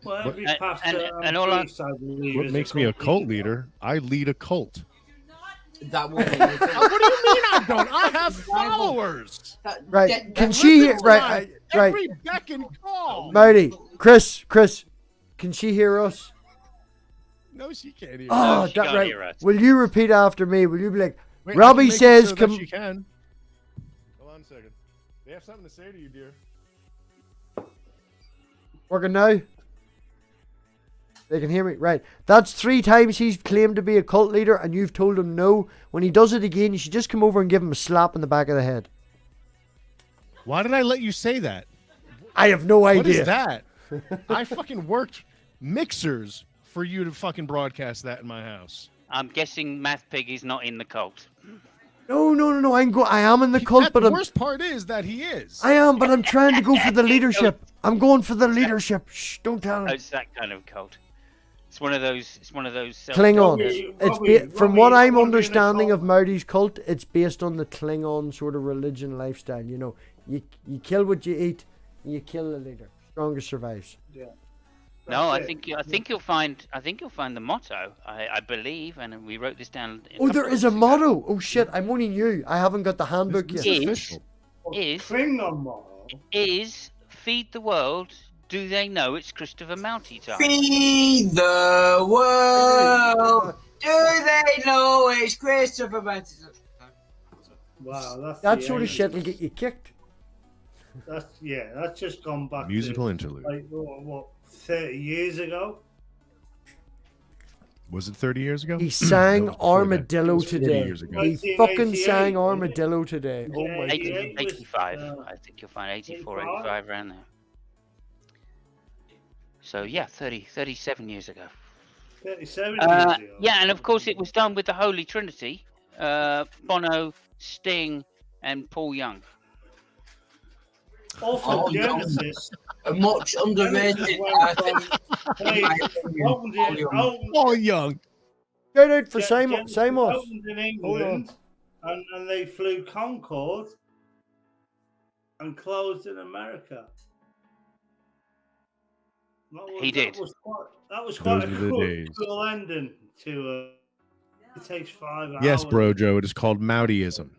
Well, every And- pastor and all I- priest, I believe, What is makes me a cult leader? I lead a cult. That would make What do you mean I don't? I have followers. Right? Can she hear? Right, right. Every beck and call. Marty, Chris, can she hear us? No, she can't hear. Oh, she that can't right. hear us. Will you repeat after me? Will you be like, Wait, I can Robbie make it says, so that "Come." she can. Hold on a second. They have something to say to you, dear. Working now. They can hear me. Right. That's 3 times he's claimed to be a cult leader and you've told him no. When he does it again, you should just come over and give him a slap in the back of the head. Why did I let you say that? I have no idea. What is that? I fucking worked mixers for you to fucking broadcast that in my house. I'm guessing MathPig is not in the cult. No. I am in the cult, but the I'm. worst part is that he is. I am, but I'm trying to go for the leadership. I'm going for the leadership. Shh, don't tell Oh, him. it's that kind of cult. It's one of those. It's one of those. Klingons. Robbie, From Robbie, what I I'm wanna be in a understanding cult. of Marty's cult, it's based on the Klingon sort of religion lifestyle. You know, you kill what you eat, and you kill the leader. Strongest survives. Yeah. No, I That's it. think you'll find. I think you'll find the motto. I believe, and we wrote this down. Oh, there is a motto. Oh shit, I'm only new. I haven't got the handbook This yet. is Is official. is Klingon model. is feed the world. Do they know it's Christopher Maute time? Feed the world. Do they know it's Christopher Maute? Wow, That the sort of 80s. shit will get you kicked. That's just gone back Musical to, interlude. like what 30 years ago. Was it 30 years ago? He sang No, it was before that. Armadillo It was 40 today. years ago. He fucking 1988, sang wasn't it? Armadillo today. Oh my Yeah, 80, god. it was, 85. uh, I think you'll find 84, 85? 85 around there. So yeah, 37 years ago. 37 years ago. Yeah, and of course it was done with the Holy Trinity: Bono, Sting, and Paul Young. Also, Oh, Genesis. A much underrated. Genesis went from playing, Paul Young. Shout out for Genesis Simos. opened in England, and they flew Concorde and closed in America. He did. That was quite Those a were the days. cool ending to. It takes 5 hours. Yes, Brojo. It is called Mauteism.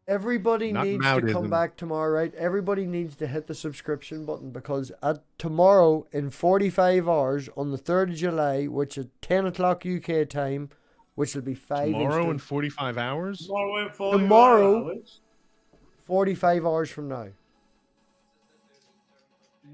Everybody Not needs to come Maudism. back tomorrow, right? Everybody needs to hit the subscription button because at tomorrow in 45 hours on the 3rd of July, which is 10 o'clock UK time, which will be 5 Tomorrow in Eastern, 45 hours? Tomorrow, in 45 Tomorrow. hours. 45 hours from now.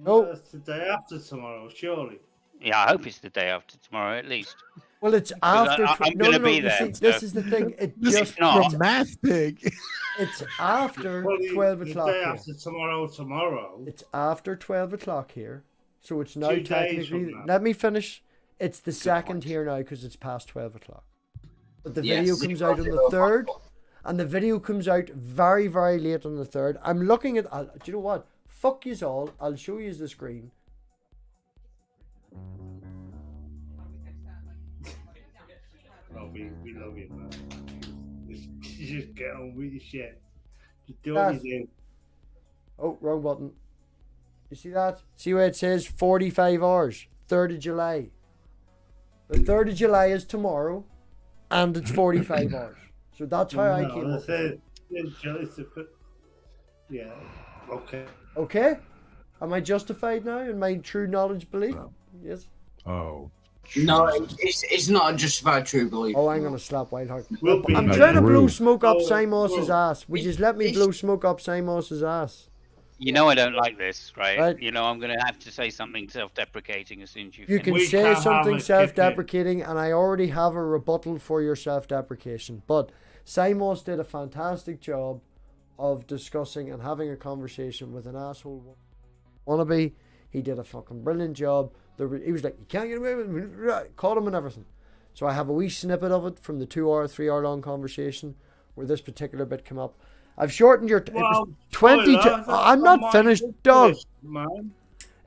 Oh. That's the day after tomorrow, surely. Yeah, I hope it's the day after tomorrow at least. Well, it's after. I'm no, gonna no, be you there, see, so- this is the thing. It If just not- it's, MathPig. it's after Well, 12 the o'clock day here. after tomorrow. It's after 12 o'clock here. So it's now 2 days technically. from now. Let me finish. It's the second here now because it's past 12 o'clock. But the video Yes. comes out on the 3rd. And the video comes out very, very late on the 3rd. I'm looking at. Do you know what? Fuck yous all. I'll show you the screen. Oh, we love you, man. You just get on with your shit. Just do Yes. what you do. Oh, wrong button. You see that? See where it says 45 hours? 3rd of July. The 3rd of July is tomorrow. And it's 45 hours. So that's how I came up with it. Yeah. Okay. Okay? Am I justified now in my true knowledge belief? Yes. Oh. No, it's not a justified true belief. Oh, I'm gonna slap Wildheart. Will be. I'm No, trying to blow Drew. smoke up Oh, Simos's Drew. ass. Would you just let me blow smoke up Simos's ass? You know I don't like this, right? Right. You know I'm going to have to say something self-deprecating as soon as you You finish. can We say can't have something it kicked self-deprecating, and I already have a rebuttal for your self-deprecation. But Simos did a fantastic job of discussing and having a conversation with an asshole wannabe. He did a fucking brilliant job. He was like, you can't get away with it. Caught him and everything. So I have a wee snippet of it from the 3 hour long conversation where this particular bit came up. I've shortened your... it was 22... I'm not finished, dog. Man.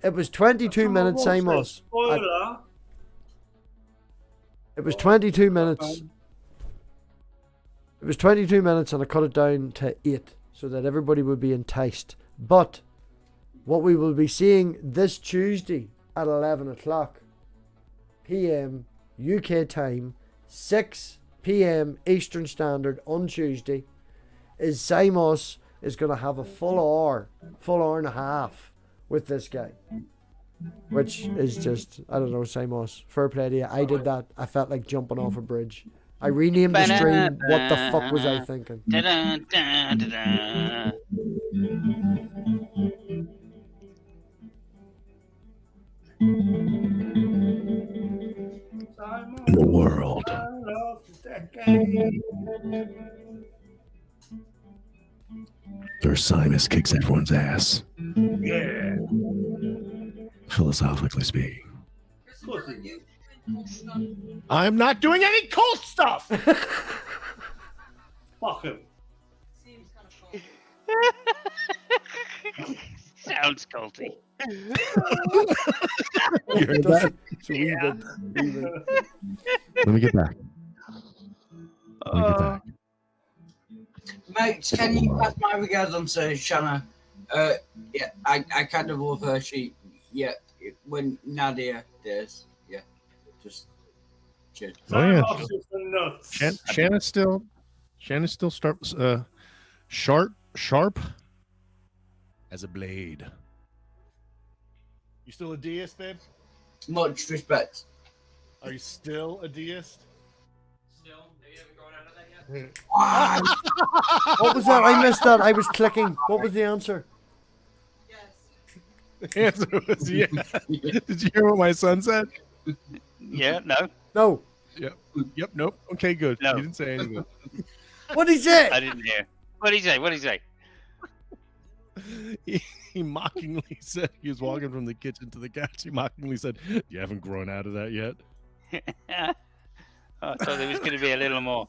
It was 22 minutes, Simos. Spoiler. It was 22 minutes. It was 22 minutes and I cut it down to 8 so that everybody would be enticed But what we will be seeing this Tuesday at 11 o'clock p.m. UK time, 6 p.m. Eastern Standard on Tuesday, is Simos is going to have a full hour and a half with this guy. Which is just, I don't know, Simos. Fair play to you. I did that. I felt like jumping off a bridge. I renamed the stream. What the fuck was I thinking? In the world. Their Simus kicks everyone's ass. Yeah. Philosophically speaking. I'm not doing any cult stuff! Fuck him. Sounds culty. You heard that? Let me get back. Mate, can you pass my regards on to Shanna? Yeah, I kind of love her. When Nadia does, just cheers. Oh yeah. Simos is the nuts. Shannon's still sharp as a blade. You still a deist, babe? Much respect. Are you still a deist? Still, you haven't grown out of that yet? What was that? I missed that. I was clicking. What was the answer? The answer was yes. Did you hear what my son said? Yeah, no. No. Yep, nope. Okay, good. No. You didn't say anything. What did he say? I didn't hear. What did he say? He mockingly said, he was walking from the kitchen to the couch. He mockingly said, you haven't grown out of that yet? I thought there was going to be a little more.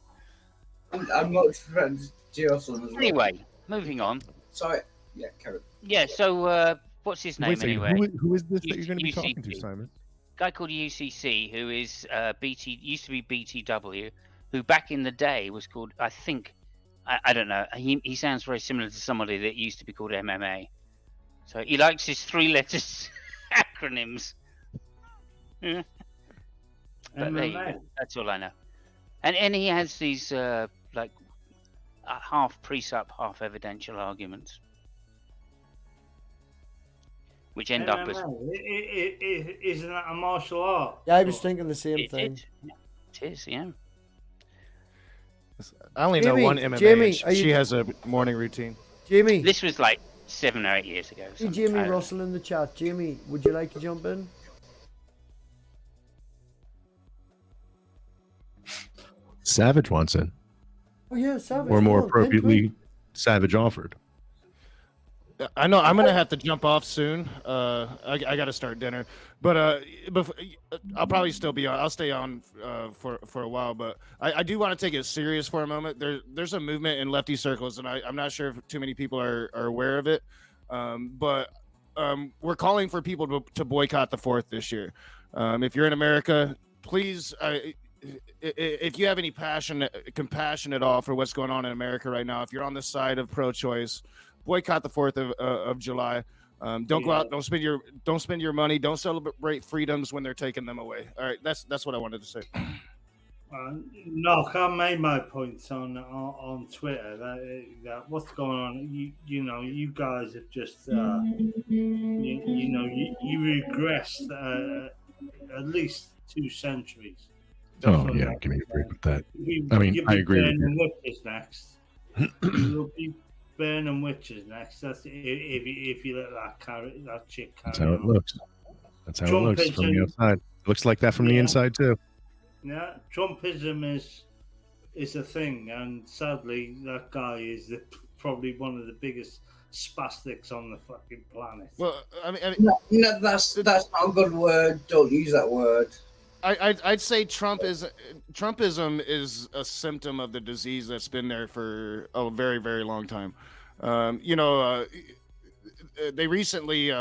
I'm much friends GEOSAM as well. Anyway, moving on. Sorry. Yeah, carry on. Yeah, so what's his name Wait a second, anyway? who is this that you're going to be talking to, UCC. Simon? Guy called UCC, who is used to be BTW, who back in the day was called, I think, I don't know. He sounds very similar to somebody that used to be called MMA. So he likes his 3 letters acronyms. But there you go. That's all I know. And he has these like half precept, half evidential arguments, which end up as Isn't that a martial art? Yeah, I was thinking the same thing. It is, yeah. I only know Jamie, one MMA. Jamie, and are she you- has a morning routine. Jamie. This was like 7 or 8 years ago. See something. Jamie I don't know. Russell in the chat. Jamie, would you like to jump in? Savage wants in. Oh yeah, Savage. Or more come on, appropriately, Savage offered. I know I'm gonna have to jump off soon. I got to start dinner, but I'll probably still be on. I'll stay on for a while, but I do want to take it serious for a moment. There's a movement in lefty circles, and I'm not sure if too many people are aware of it. But we're calling for people to boycott the 4th this year. If you're in America, please. If you have any compassion at all for what's going on in America right now, if you're on the side of pro-choice, boycott the 4th of July. Don't go out. Don't spend your money. Don't celebrate freedoms when they're taking them away. All right, that's what I wanted to say. No, I made my points on Twitter that what's going on. You know, you guys have just you regressed at least 2 centuries. Oh yeah, I can agree with that. I mean, I agree with you. Witches next. You'll be burning witches next. That's if you let that chick carry That's how it on. looks. That's how it looks from the Trumpism. outside. It looks like that from the Yeah. inside too. Yeah, Trumpism is a thing, and sadly, that guy is probably one of the biggest spastics on the fucking planet. Well, I mean No, that's not a good word. Don't use that word. I'd say Trumpism is a symptom of the disease that's been there for a very, very long time. they recently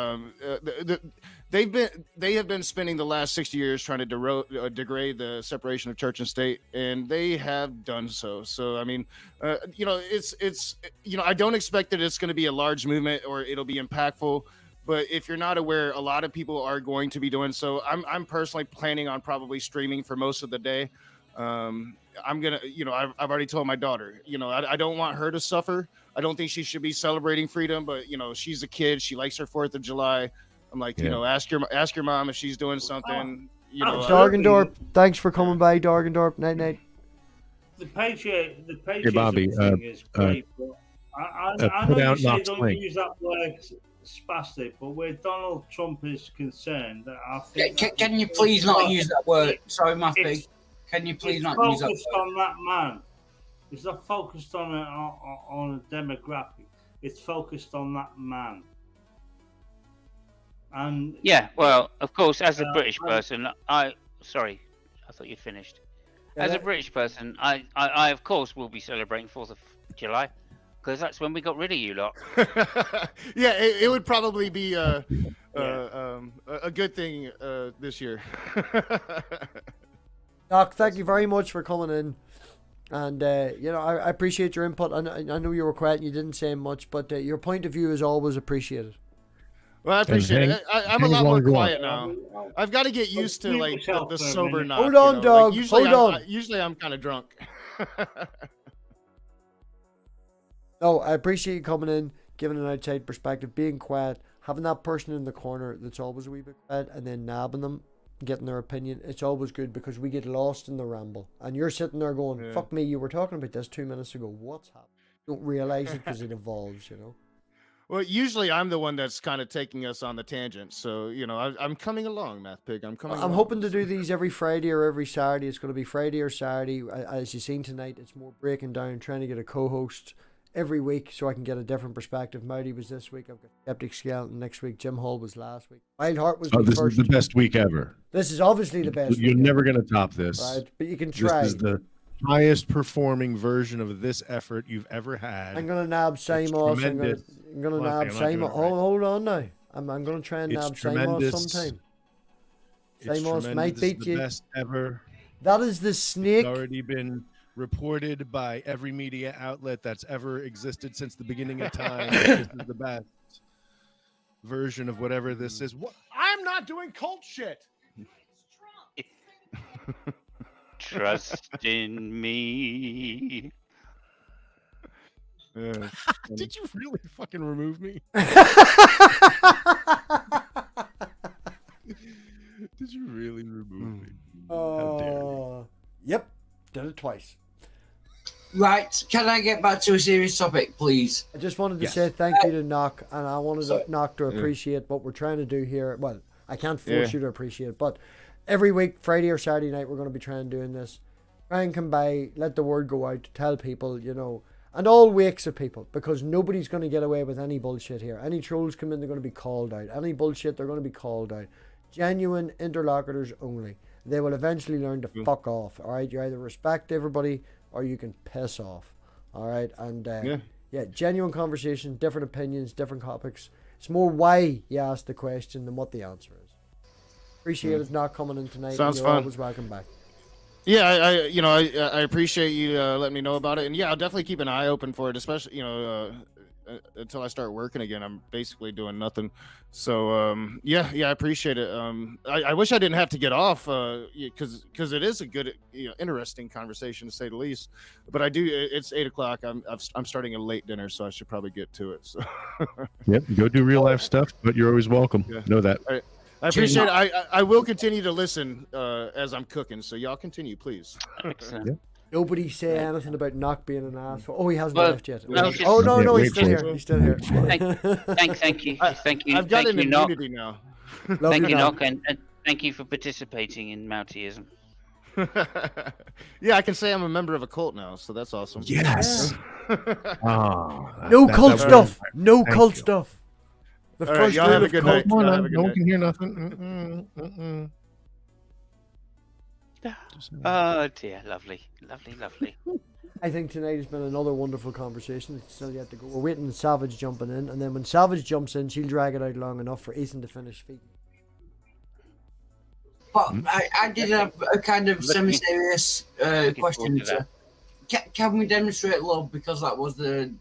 they have been spending the last 60 years trying to degrade the separation of church and state, and they have done so. So I mean, it's I don't expect that it's going to be a large movement or it'll be impactful. But if you're not aware, a lot of people are going to be doing so. I'm personally planning on probably streaming for most of the day. I'm gonna, I've already told my daughter, I don't want her to suffer. I don't think she should be celebrating freedom, but she's a kid. She likes her 4th of July. I'm like, ask your mom if she's doing something. Dargendorp, thanks for coming by, Dargendorp. Night. The patriot Bobby, thing is great, but I put know out you say Knox don't Link. use that word spastic, but where Donald Trump is concerned, I think Can you please not use that word? Sorry, MathPig. Can you please not use that focused word? on that man. It's not focused on a demographic. It's focused on that man. And Yeah, well, of course, as a British person, sorry, I thought you'd finished. As a British person, I of course will be celebrating 4th of July, because that's when we got rid of you lot. Yeah, it would probably be a good thing this year. Doc, thank you very much for coming in. And, I appreciate your input. I know you were quiet and you didn't say much, but your point of view is always appreciated. Well, I appreciate it. I'm a lot more quiet now. I've got to get used to the sober knock. Hold on, dog. Hold on. Usually I'm kind of drunk. No, I appreciate you coming in, giving an outside perspective, being quiet, having that person in the corner that's always a wee bit quiet, and then nabbing them, getting their opinion. It's always good because we get lost in the ramble. And you're sitting there going, fuck me, you were talking about this 2 minutes ago. What's happening? You don't realize it because it evolves, Well, usually I'm the one that's kind of taking us on the tangent. So, I'm coming along, MathPig. I'm hoping to do these every Friday or every Saturday. It's going to be Friday or Saturday. As you've seen tonight, it's more breaking down, trying to get a co-host every week so I can get a different perspective. Maute was this week. I've got Skeptic Skeleton next week. Jim Hall was last week. Wild Heart was this first. is the best week ever. This is obviously the best You're week never ever. going to top this. Right, but you can try. This is the highest performing version of this effort you've ever had. I'm going to nab Samos. I'm going to nab Samos. Hold on now. I'm going to try and nab Samos sometime. Samos might beat you. Best ever. That is the snake. It's already been reported by every media outlet that's ever existed since the beginning of time. This is the best version of whatever this is. I'm not doing cult shit. Trust in me. Did you really fucking remove me? Did you really remove me? How dare you? Yep, did it twice. Right, can I get back to a serious topic, please? I just wanted to say thank you to Knock, and I wanted Knock to appreciate what we're trying to do here. Well, I can't force you to appreciate it, but every week, Friday or Saturday night, we're going to be trying doing this. Try and come by, let the word go out, tell people, and all wakes of people, because nobody's going to get away with any bullshit here. Any trolls come in, they're going to be called out. Any bullshit, they're going to be called out. Genuine interlocutors only. They will eventually learn to fuck off, all right? You either respect everybody or you can piss off, all right? And genuine conversation, different opinions, different topics. It's more why you ask the question than what the answer is. Appreciate it not coming in tonight. Sounds You're fun. always welcome back. Yeah, I appreciate you letting me know about it, and I'll definitely keep an eye open for it, especially until I start working again. I'm basically doing nothing, so I appreciate it. I wish I didn't have to get off because it is a good, interesting conversation to say the least. But I do. It's 8 o'clock. I'm starting a late dinner, so I should probably get to it. So Yep, go do real life stuff, but you're always welcome. Yeah. Know that. All right. I appreciate it. I will continue to listen as I'm cooking, so y'all continue, please. Excellent. Yeah. Nobody say anything about Knock being an asshole. Oh, he hasn't Well, left yet. no, Oh, no, Yeah, he's wait still for here. it. He's still here. Thank you. Thank you. I've got Thank an you, Knock. immunity now. Thank you, Knock, and thank you for participating in Mouteism. Yeah, I can say I'm a member of a cult now, so that's awesome. Yes. No cult stuff. No Thank cult you. stuff. The All right, first y'all rule have a of good cult. night. Come on, Y'all have man. a good No one night. can hear nothing. Oh dear, lovely, lovely, lovely. I think tonight has been another wonderful conversation. It's still yet to go. We're waiting on Savage jumping in, and then when Savage jumps in, she'll drag it out long enough for Ethan to finish feeding. But I did have a kind of semi-serious question. Can we demonstrate love, because that was the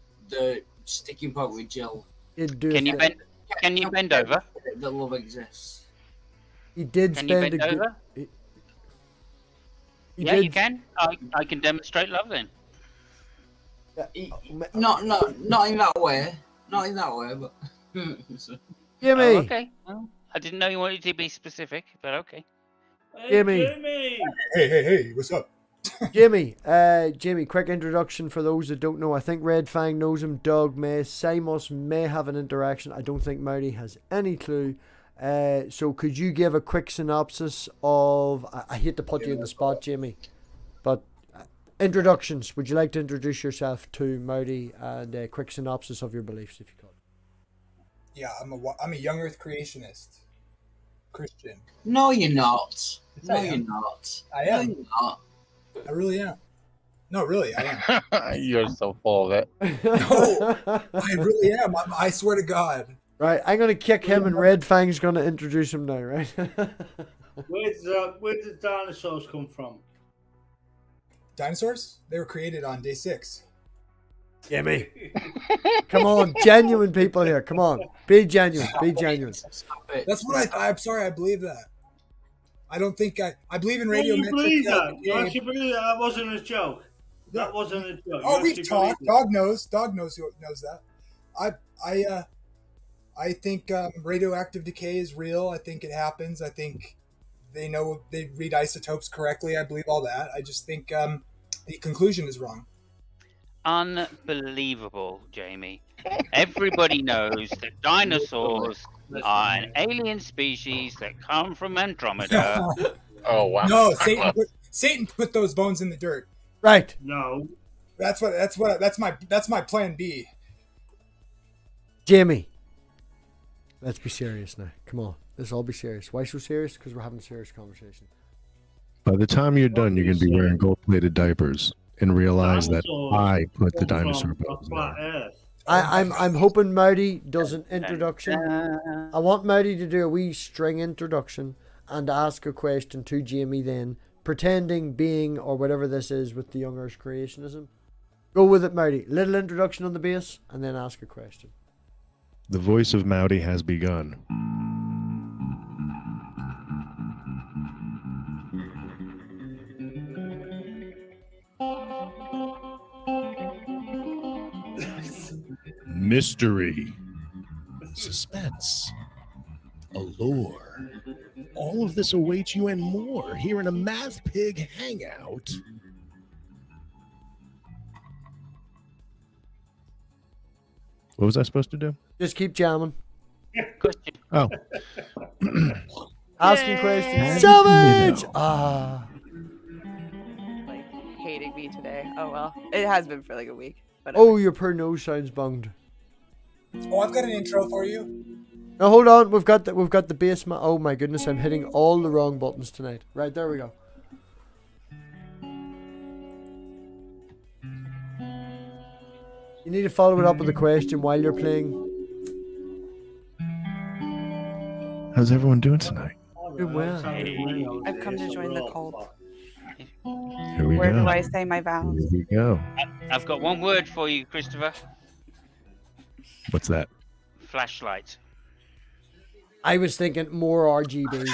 sticking point with Jill? Can you bend? Can you bend over? That love exists. He did Can you spend bend a good. over? Yeah, you can. I can demonstrate love then. Not in that way. Not in that way, but. Jimmy. Oh, okay. Well, I didn't know you wanted to be specific, but okay. Jimmy. Hey, what's up? Jimmy, quick introduction for those that don't know. I think Red Fang knows him. Doug may, Simos may have an interaction. I don't think Maute has any clue. So could you give a quick synopsis of... I hate to put you in the spot, Jimmy, but introductions. Would you like to introduce yourself to Maute and a quick synopsis of your beliefs, if you could? Yeah, I'm a young Earth creationist. Christian. No, you're not. Yes, No, I am. you're not. I am. No, you're not. I really am. No, really, I am. You're so full of it. No, I really am. I swear to God. Right, I'm going to kick him and Red Fang's going to introduce him now, right? Where did dinosaurs come from? Dinosaurs? They were created on day 6. Jimmy. Come on, genuine people here. Come on. Be genuine. Be genuine. That's what I'm sorry, I believe that. I don't think I believe in radio. You believe that? You actually believe that? That wasn't a joke. That wasn't a joke. Oh, we've talked. Dog knows that. I think radioactive decay is real. I think it happens. I think they read isotopes correctly. I believe all that. I just think the conclusion is wrong. Unbelievable, Jamie. Everybody knows that dinosaurs are an alien species that come from Andromeda. Oh wow! No, Satan put those bones in the dirt. Right. No. That's my plan B. Jamie. Let's be serious now. Come on. Let's all be serious. Why so serious? Because we're having a serious conversation. By the time you're done, you're going to be wearing gold-plated diapers and realize that I put the dinosaur bones there. I'm hoping Maute does an introduction. I want Maute to do a wee string introduction and ask a question to Jamie then, pretending being or whatever this is with the young Earth creationism. Go with it, Maute. Little introduction on the base and then ask a question. The voice of Maute has begun. Mystery, suspense, allure. All of this awaits you and more here in a MathPig hangout. What was I supposed to do? Just keep jamming. Oh. Asking questions. Savage! Like, hating me today. Oh well. It has been for like a week. Oh, your poor nose sounds bunged. Oh, I've got an intro for you. Now hold on, we've got the bass. Oh my goodness, I'm hitting all the wrong buttons tonight. Right, there we go. You need to follow it up with a question while you're playing. How's everyone doing tonight? Doing well. I've come to join the cult. Here we Where go. do I say my vows? Here we go. I've got one word for you, Christopher. What's that? Flashlight. I was thinking more RGB.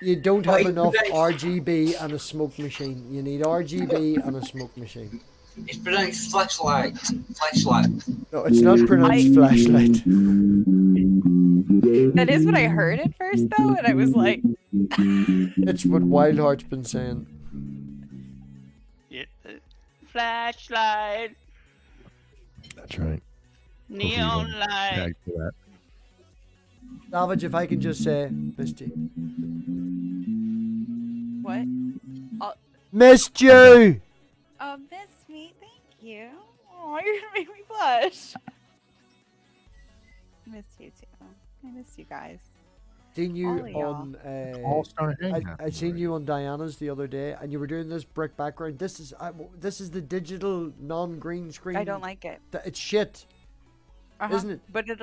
You don't have enough RGB and a smoke machine. You need RGB and a smoke machine. It's pronounced flashlight. Flashlight. No, it's not pronounced flashlight. That is what I heard at first, though, and I was like... It's what Wildheart's been saying. Yeah. Flashlight. That's right. Neon light. Tag for that. Savage, if I can just say, missed you. What? Missed you! Oh, miss me. Thank you. Oh, you're gonna make me blush. I missed you too. I missed you guys. Seen you All of y'all. on All-star hang I seen you on Diana's the other day, and you were doing this brick background. This is the digital non-green screen. I don't like it. It's shit, isn't it? But it.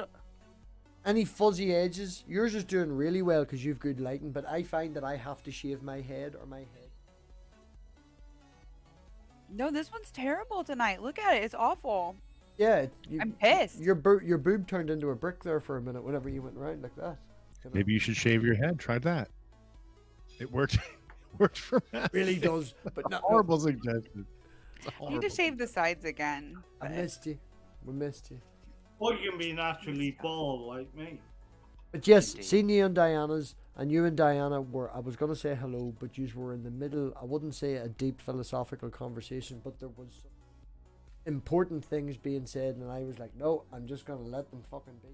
Any fuzzy edges? Yours is doing really well because you've good lighting, but I find that I have to shave my head or my head. No, this one's terrible tonight. Look at it. It's awful. Yeah, I'm pissed. Your boob turned into a brick there for a minute whenever you went around like that. You know? Maybe you should shave your head. Try that. It worked. It worked for me. Really does, but not Horrible suggestion. You need to shave the sides again. I missed you. We missed you. Or you can be naturally bald like me. But yes, seen you on Diana's, and you and Diana were, I was going to say hello, but you were in the middle, I wouldn't say a deep philosophical conversation, but there was some important things being said, and I was like, no, I'm just going to let them fucking be.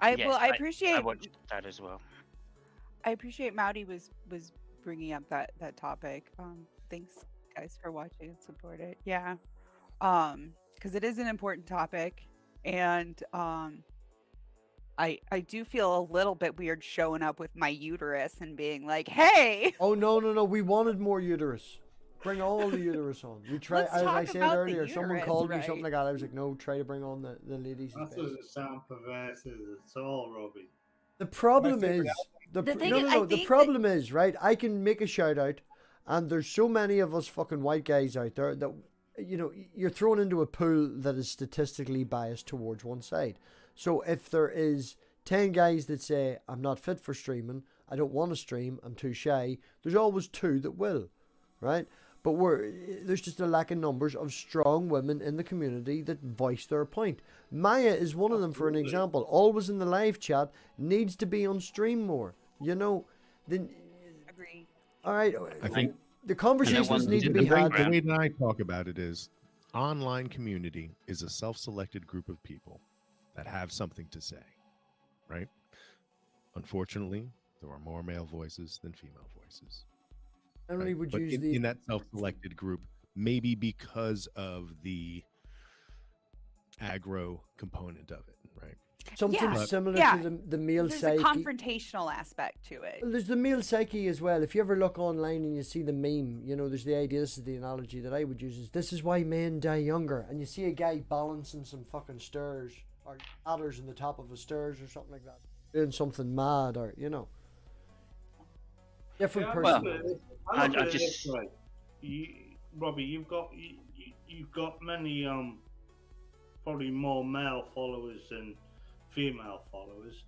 I I appreciate watched that as well. I appreciate Maute was bringing up that topic. Thanks guys for watching and support it. Yeah. Because it is an important topic, and I do feel a little bit weird showing up with my uterus and being like, "Hey." Oh no, we wanted more uterus. Bring all the uterus on. We try. Let's As I talk said about the earlier, someone uterus, called me right? something like that. I was like, no, try to bring on the ladies. That doesn't sound perverted at all, Robbie. The problem My favorite is the thing no, is, no, I no. The think problem is right. I can make a shout out, and there's so many of us fucking white guys out there that you're thrown into a pool that is statistically biased towards one side. So if there is 10 guys that say I'm not fit for streaming, I don't want to stream, I'm too shy, there's always 2 that will, right? But there's just a lack of numbers of strong women in the community that voice their point. Maya is one of them, for an example. Always in the live chat, needs to be on stream more. Then. Agree. All right. I think the conversations need to be had. The way that I talk about it is, online community is a self-selected group of people that have something to say, right? Unfortunately, there are more male voices than female voices. Generally, Right? would But use in that self-selected group, maybe because of the aggro component of it, right? Something similar to the male There's psyche. a confrontational aspect to it. Well, there's the male psyche as well. If you ever look online and you see the meme, there's the idea, this is the analogy that I would use, is this is why men die younger. And you see a guy balancing some fucking stairs or ladders in the top of a stairs or something like that, doing something mad or, different person. I just right. Robbie, you've got many probably more male followers than female followers,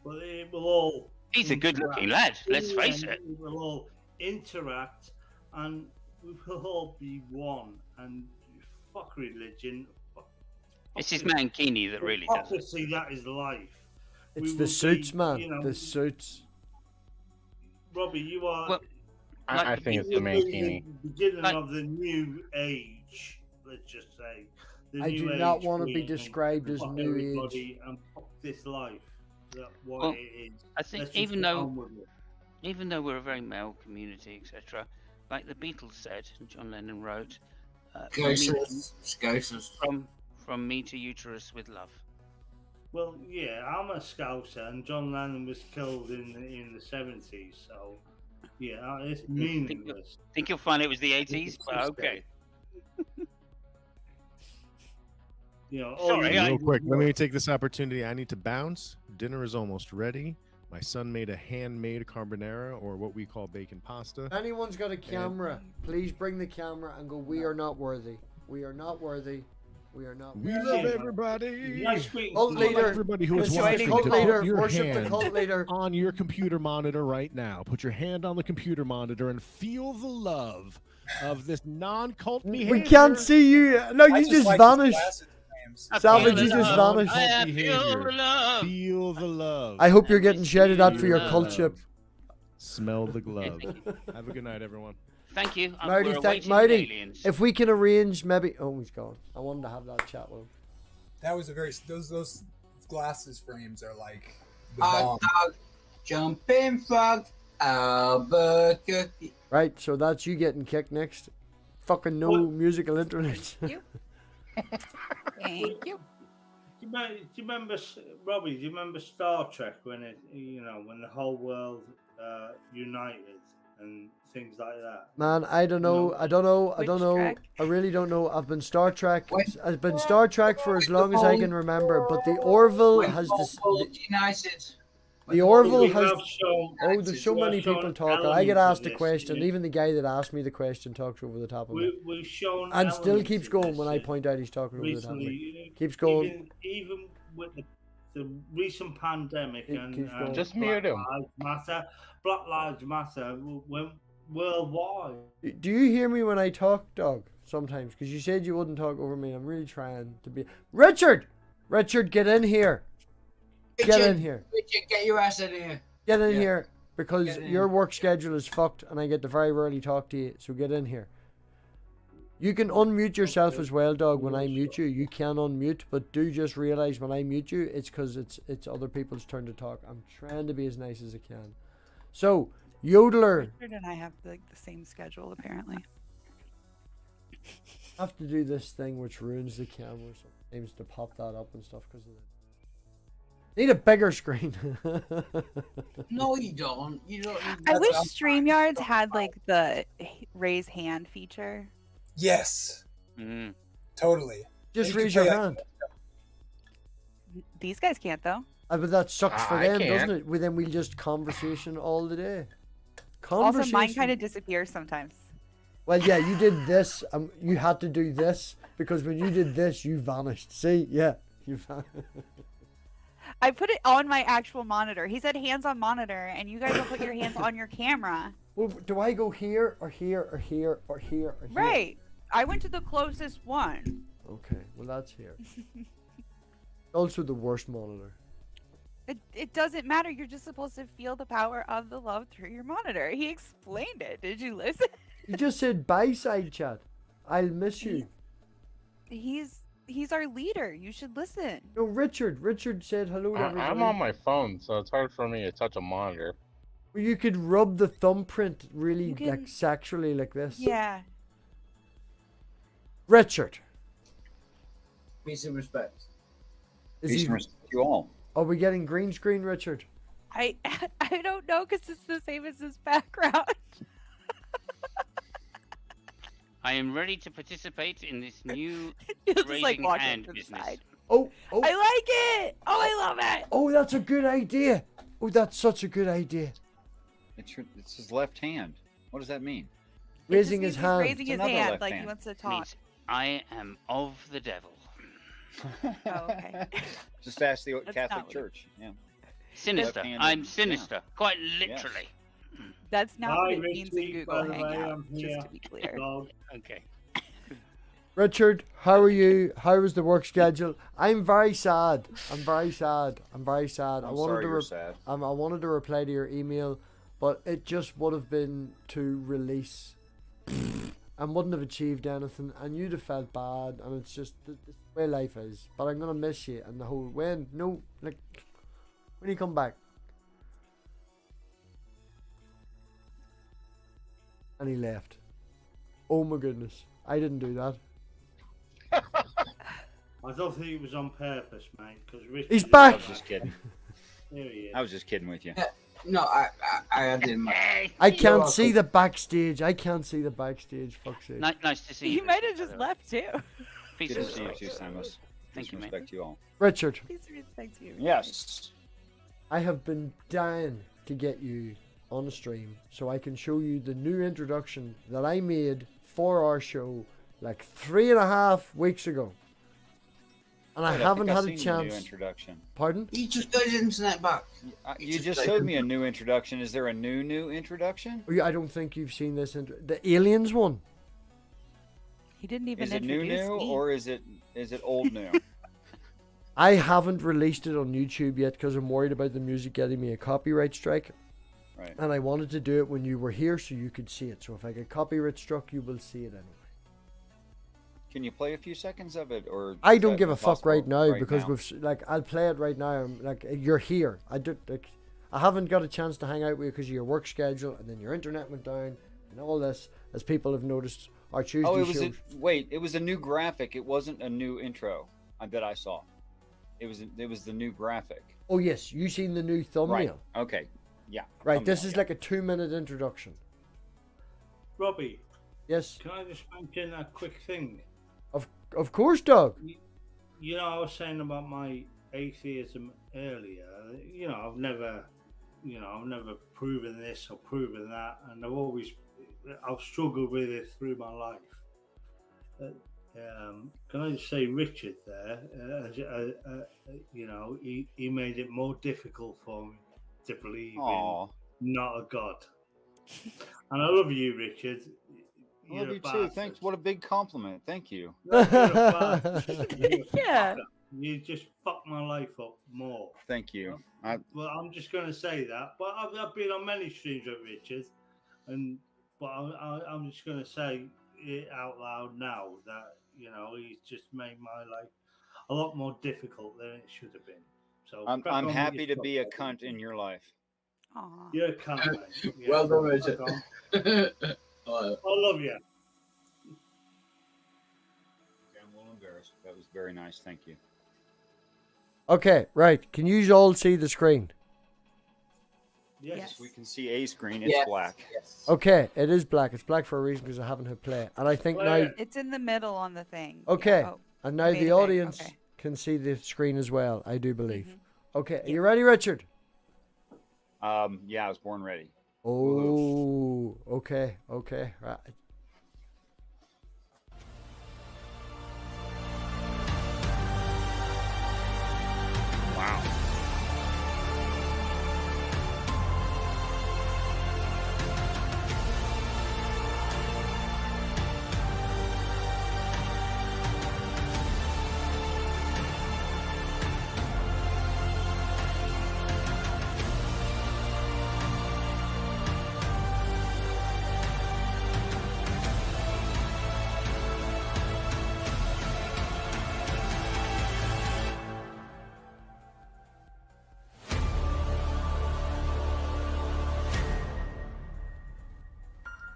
but they will all. He's a good-looking lad. Let's face it. We will all interact, and we will all be one. And fuck religion. It's his mankini that really does it. Obviously, that is life. It's the suits, man. The suits. Robbie, you are. Well, I think it's the mankini. The beginning of the new age, let's just say. I do not want to be described as new age. And fuck this life. Well, it is. I think even though we're a very male community, etc., like the Beatles said, and John Lennon wrote, from me to uterus with love. Well, yeah, I'm a Scouser, and John Lennon was killed in the 70s, so yeah, it's meaningless. Think you'll find it was the 80s, but okay. Sorry, real quick, let me take this opportunity. I need to bounce. Dinner is almost ready. My son made a handmade carbonara, or what we call bacon pasta. If anyone's got a camera, please bring the camera and go, we are not worthy. We are not worthy. We are not. We love everybody. Cult leader. Everybody who is watching, cult to leader, put your worship the hand cult leader on your computer monitor right now. Put your hand on the computer monitor and feel the love of this non-cult behavior. We can't see you. No, you just vanished. Savage, you just vanished. Feel the love. I hope you're getting shouted at for your cultship. Smell the glove. Have a good night, everyone. Thank you. Marty, if we can arrange, maybe. Oh, he's gone. I wanted to have that chat with him. That was a very those glasses frames are like the bomb. Jumping frog, Albuquerque. Right, so that's you getting kicked next. Fucking no musical internet. Thank you. you remember, Robbie? Do you remember Star Trek when when the whole world united and things like that? Man, I don't know. I don't know. I don't know. I really don't know. I've been Star Trek. I've been Star Trek for as long as I can remember. But the Orville has this. United. The Orville has. Shown, there's so many people talking. I get asked a question. Even the guy that asked me the question talks over the top of me. We've shown and still keeps going when I point out he's talking over the top of me. Keeps going. Even with the recent pandemic and just mute him. Black Lives Matter went worldwide. Do you hear me when I talk, dog? Sometimes, because you said you wouldn't talk over me. I'm really trying to be. Richard, get in here. Get in here. Richard, get your ass in here. Get in here because your work schedule is fucked and I get to very rarely talk to you. So get in here. You can unmute yourself as well, dog. When I mute you, you can unmute, but do just realize when I mute you, it's because it's other people's turn to talk. I'm trying to be as nice as I can. So, Yodeler. Richard and I have the same schedule apparently. I have to do this thing which ruins the camera sometimes to pop that up and stuff because of that. Need a bigger screen. No, you don't. You don't. I wish StreamYards had like the raise hand feature. Yes. Totally. Just raise your hand. These guys can't though. But that sucks for them, doesn't it? Then we'll just conversation all the day. Also, mine kind of disappears sometimes. Well, yeah, you did this. You had to do this because when you did this, you vanished. See, yeah, you vanished. I put it on my actual monitor. He said hands on monitor, and you guys will put your hands on your camera. Well, do I go here or here or here or here or here? Right. I went to the closest one. Okay, well that's here. Also the worst monitor. It doesn't matter. You're just supposed to feel the power of the love through your monitor. He explained it. Did you listen? You just said bye, side chat. I'll miss you. He's our leader. You should listen. No, Richard. Richard said hello to everybody. I'm on my phone, so it's hard for me to touch a monitor. Well, you could rub the thumbprint really like sexually like this. Yeah. Richard. Peace and respect. Peace and respect to you all. Are we getting green screen, Richard? I don't know because it's the same as his background. I am ready to participate in this new raising hand business. Oh, I like it. Oh, I love it. Oh, that's a good idea. Oh, that's such a good idea. It's his left hand. What does that mean? Raising his hand. Raising his hand like he wants to talk. Means I am of the devil. Oh, okay. Just ask the Catholic Church. Yeah. Sinister. I'm sinister. Quite literally. That's not what it means in Google Hangout, just to be clear. Okay. Richard, how are you? How was the work schedule? I'm very sad. I'm very sad. I'm very sad. I'm sorry you're sad. I wanted to reply to your email, but it just would have been to release and wouldn't have achieved anything, and you'd have felt bad, and it's just the way life is. But I'm gonna miss you and the whole when you come back. And he left. Oh my goodness. I didn't do that. I don't think it was on purpose, mate. Because he's back. I was just kidding. There he is. I was just kidding with you. No, I didn't. I can't see the backstage. I can't see the backstage. Fuck's sake. Nice to see you. He might have just left too. Peace Good and to see you respect. too, Samus. Thank you, Respect to you all. Richard. Peace and respect to you. Yes. I have been dying to get you on the stream so I can show you the new introduction that I made for our show like 3.5 weeks ago. And I haven't had a chance. New introduction. Pardon? He just got his internet back. You just showed me a new introduction. Is there a new introduction? I don't think you've seen this. The aliens one. He didn't even Is it introduce new me. or is it old new? I haven't released it on YouTube yet because I'm worried about the music getting me a copyright strike. Right. And I wanted to do it when you were here so you could see it. So if I get copyright struck, you will see it anyway. Can you play a few seconds of it, or I is don't that give a fuck right now right because now? we've I'll play it right now. I'm like, you're here. I haven't got a chance to hang out with you because of your work schedule, and then your internet went down, and all this, as people have noticed. Our Tuesday Oh, it was shows. wait, it was a new graphic. It wasn't a new intro that I saw. It was the new graphic. Oh yes, you seen the new thumbnail? Right. Okay. Yeah. Right. This thumbnail, is yeah. like a 2-minute introduction. Robbie, Yes. can I just mention a quick thing? Of course, Doug. You know, I was saying about my atheism earlier. You know, I've never proven this or proven that, and I've struggled with it through my life. Can I just say, Richard there, you know, he made it more difficult for me to believe in not a God. And I love you, Richard. I love you too. Thanks. What a big compliment. Thank you. No, you're a bastard. Yeah. You just fucked my life up more. Thank you. Well, I'm just going to say that. But I've been on many streams with Richard, but I'm just going to say it out loud now that, you know, he's just made my life a lot more difficult than it should have been. So I'm happy to be a cunt in your life. Aww. You're a cunt, mate. Yeah, Well done, Richard. I love you. I'm a little embarrassed. That was very nice. Thank you. Okay, right. Can you all see the screen? Yes. We can see a screen. It's black. Yes. Okay, it is black. It's black for a reason because I haven't hit play. And I think now. It's in the middle on the thing. Okay, Yeah. Oh, and now made it the big. audience Okay. can see the screen as well. I do believe. Mm-hmm. Okay, are you ready, Richard? Yeah, I was born ready. Oh, okay, right. Wow.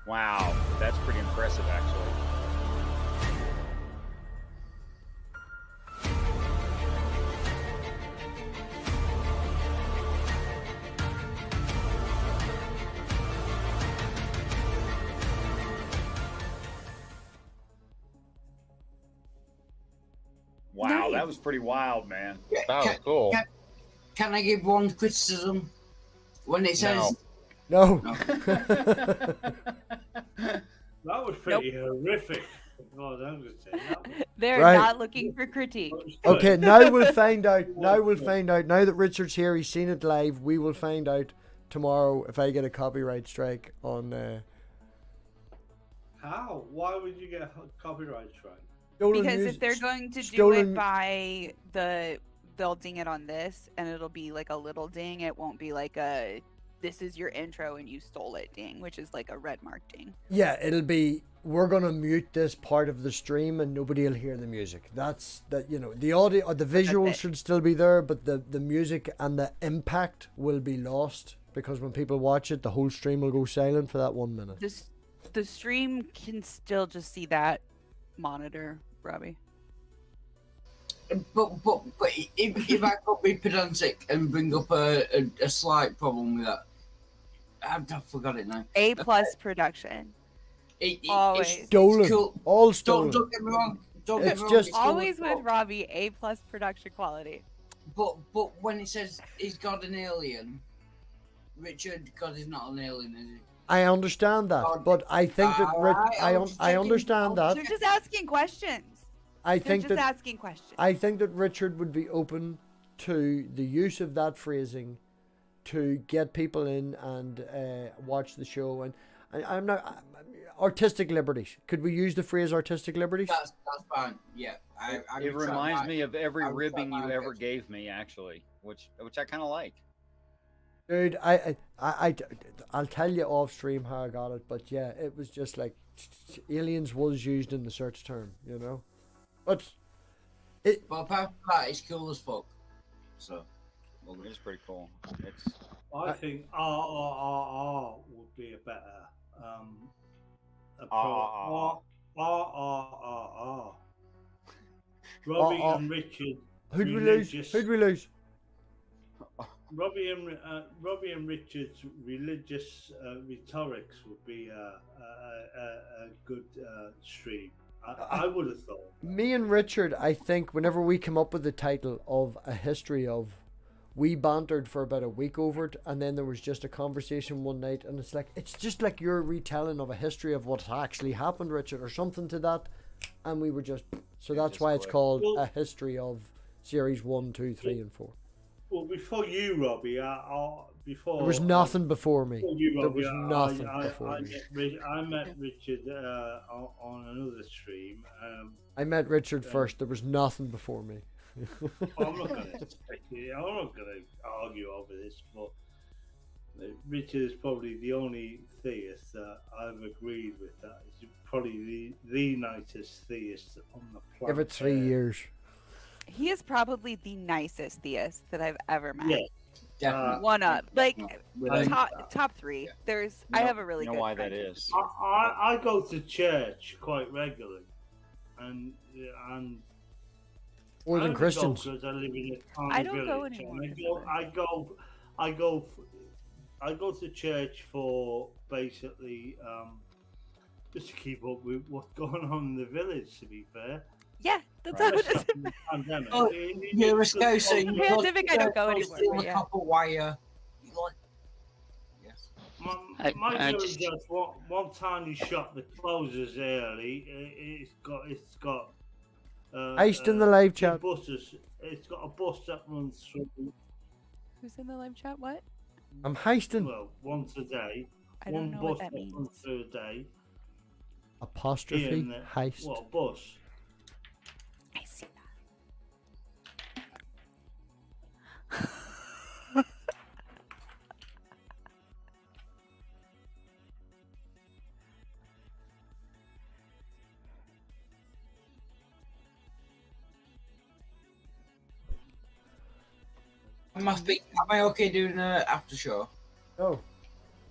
Wow, that's pretty impressive, actually. Wow, that was pretty wild, man. That was cool. Can I give one criticism? When it says No. That was pretty horrific. God, I'm gonna say that. They're Right. not looking for critique. Okay, now we'll find out. Now we'll find out. Now that Richard's here, he's seen it live. We will find out tomorrow if I get a copyright strike on. How? Why would you get a copyright strike? Stolen Because music- if they're going to do stolen- it by they'll ding it on this, and it'll be like a little ding. It won't be like a this is your intro and you stole it ding, which is like a red mark ding. Yeah, it'll be. We're gonna mute this part of the stream and nobody will hear the music. That's that. You know, the audio or the visuals should still be there, but the music and the impact will be lost because when people watch it, the whole stream will go silent for that 1 minute. The stream can still just see that monitor, Robbie. But if I could be pedantic and bring up a slight problem with that, I forgot it now. A+ production. Always. It's Stolen. cool. All stolen. Don't get me wrong. Don't get It's me wrong. just- it's cool Always as with fuck. Robbie, A+ production quality. But when it says is God an alien, Richard, God is not an alien, is he? I understand that, but I think that I understand that. They're just asking questions. I They're think just that asking questions. I think that Richard would be open to the use of that phrasing to get people in and watch the show. And I'm not artistic liberties. Could we use the phrase artistic liberties? That's fine. Yeah. It reminds me of every ribbing you ever gave me, actually, which I kind of like. Dude, I'll tell you off stream how I got it, but yeah, it was just like aliens was used in the search term, you know. But apart from that, it's cool as fuck. So, well, it is pretty cool. I think RRRR would be a better RRRR. RRRR. Robbie and Richard Who'd we lose? religious. Who'd we lose? Robbie and Richard's religious rhetorics would be a good stream. I would have thought. Me and Richard, I think, whenever we came up with the title of A History of, we bantered for about a week over it, and then there was just a conversation one night, and it's just like your retelling of a history of what actually happened, Richard, or something to that, and we were just, so that's why it's called A History of Series 1, 2, 3, and 4. Well, before you, Robbie, before There was nothing before me. before you, There Robbie, was nothing before I me. met Richard on another stream. I met Richard first. There was nothing before me. I'm not going to argue over this, but Richard is probably the only theist that I've agreed with. That is probably the nicest theist on the planet. Give it 3 years. He is probably the nicest theist that I've ever met. Yeah, definitely. One up, like without top three. There's, I have a really good. why that friend. is. I go to church quite regularly, and More than I only Christians. Go 'cause I live in a tiny I don't go village, and anymore. I go to church for basically just to keep up with what's going on in the village. To be fair. Yeah, that's how it is. Pandemic. Oh, you're a scouser. The pandemic, I don't go anymore. Steal but a yeah. copper wire. Yes. My village has one tiny shop that closes early. It's got Iced in the live two chat. buses. It's got a bus that runs through. Who's in the live chat? What? I'm heisting. Well, once a day. I don't One know bus what that runs means. through a day. Apostrophe Here and there. heist. What, a bus? I see Am I okay doing an after show? No.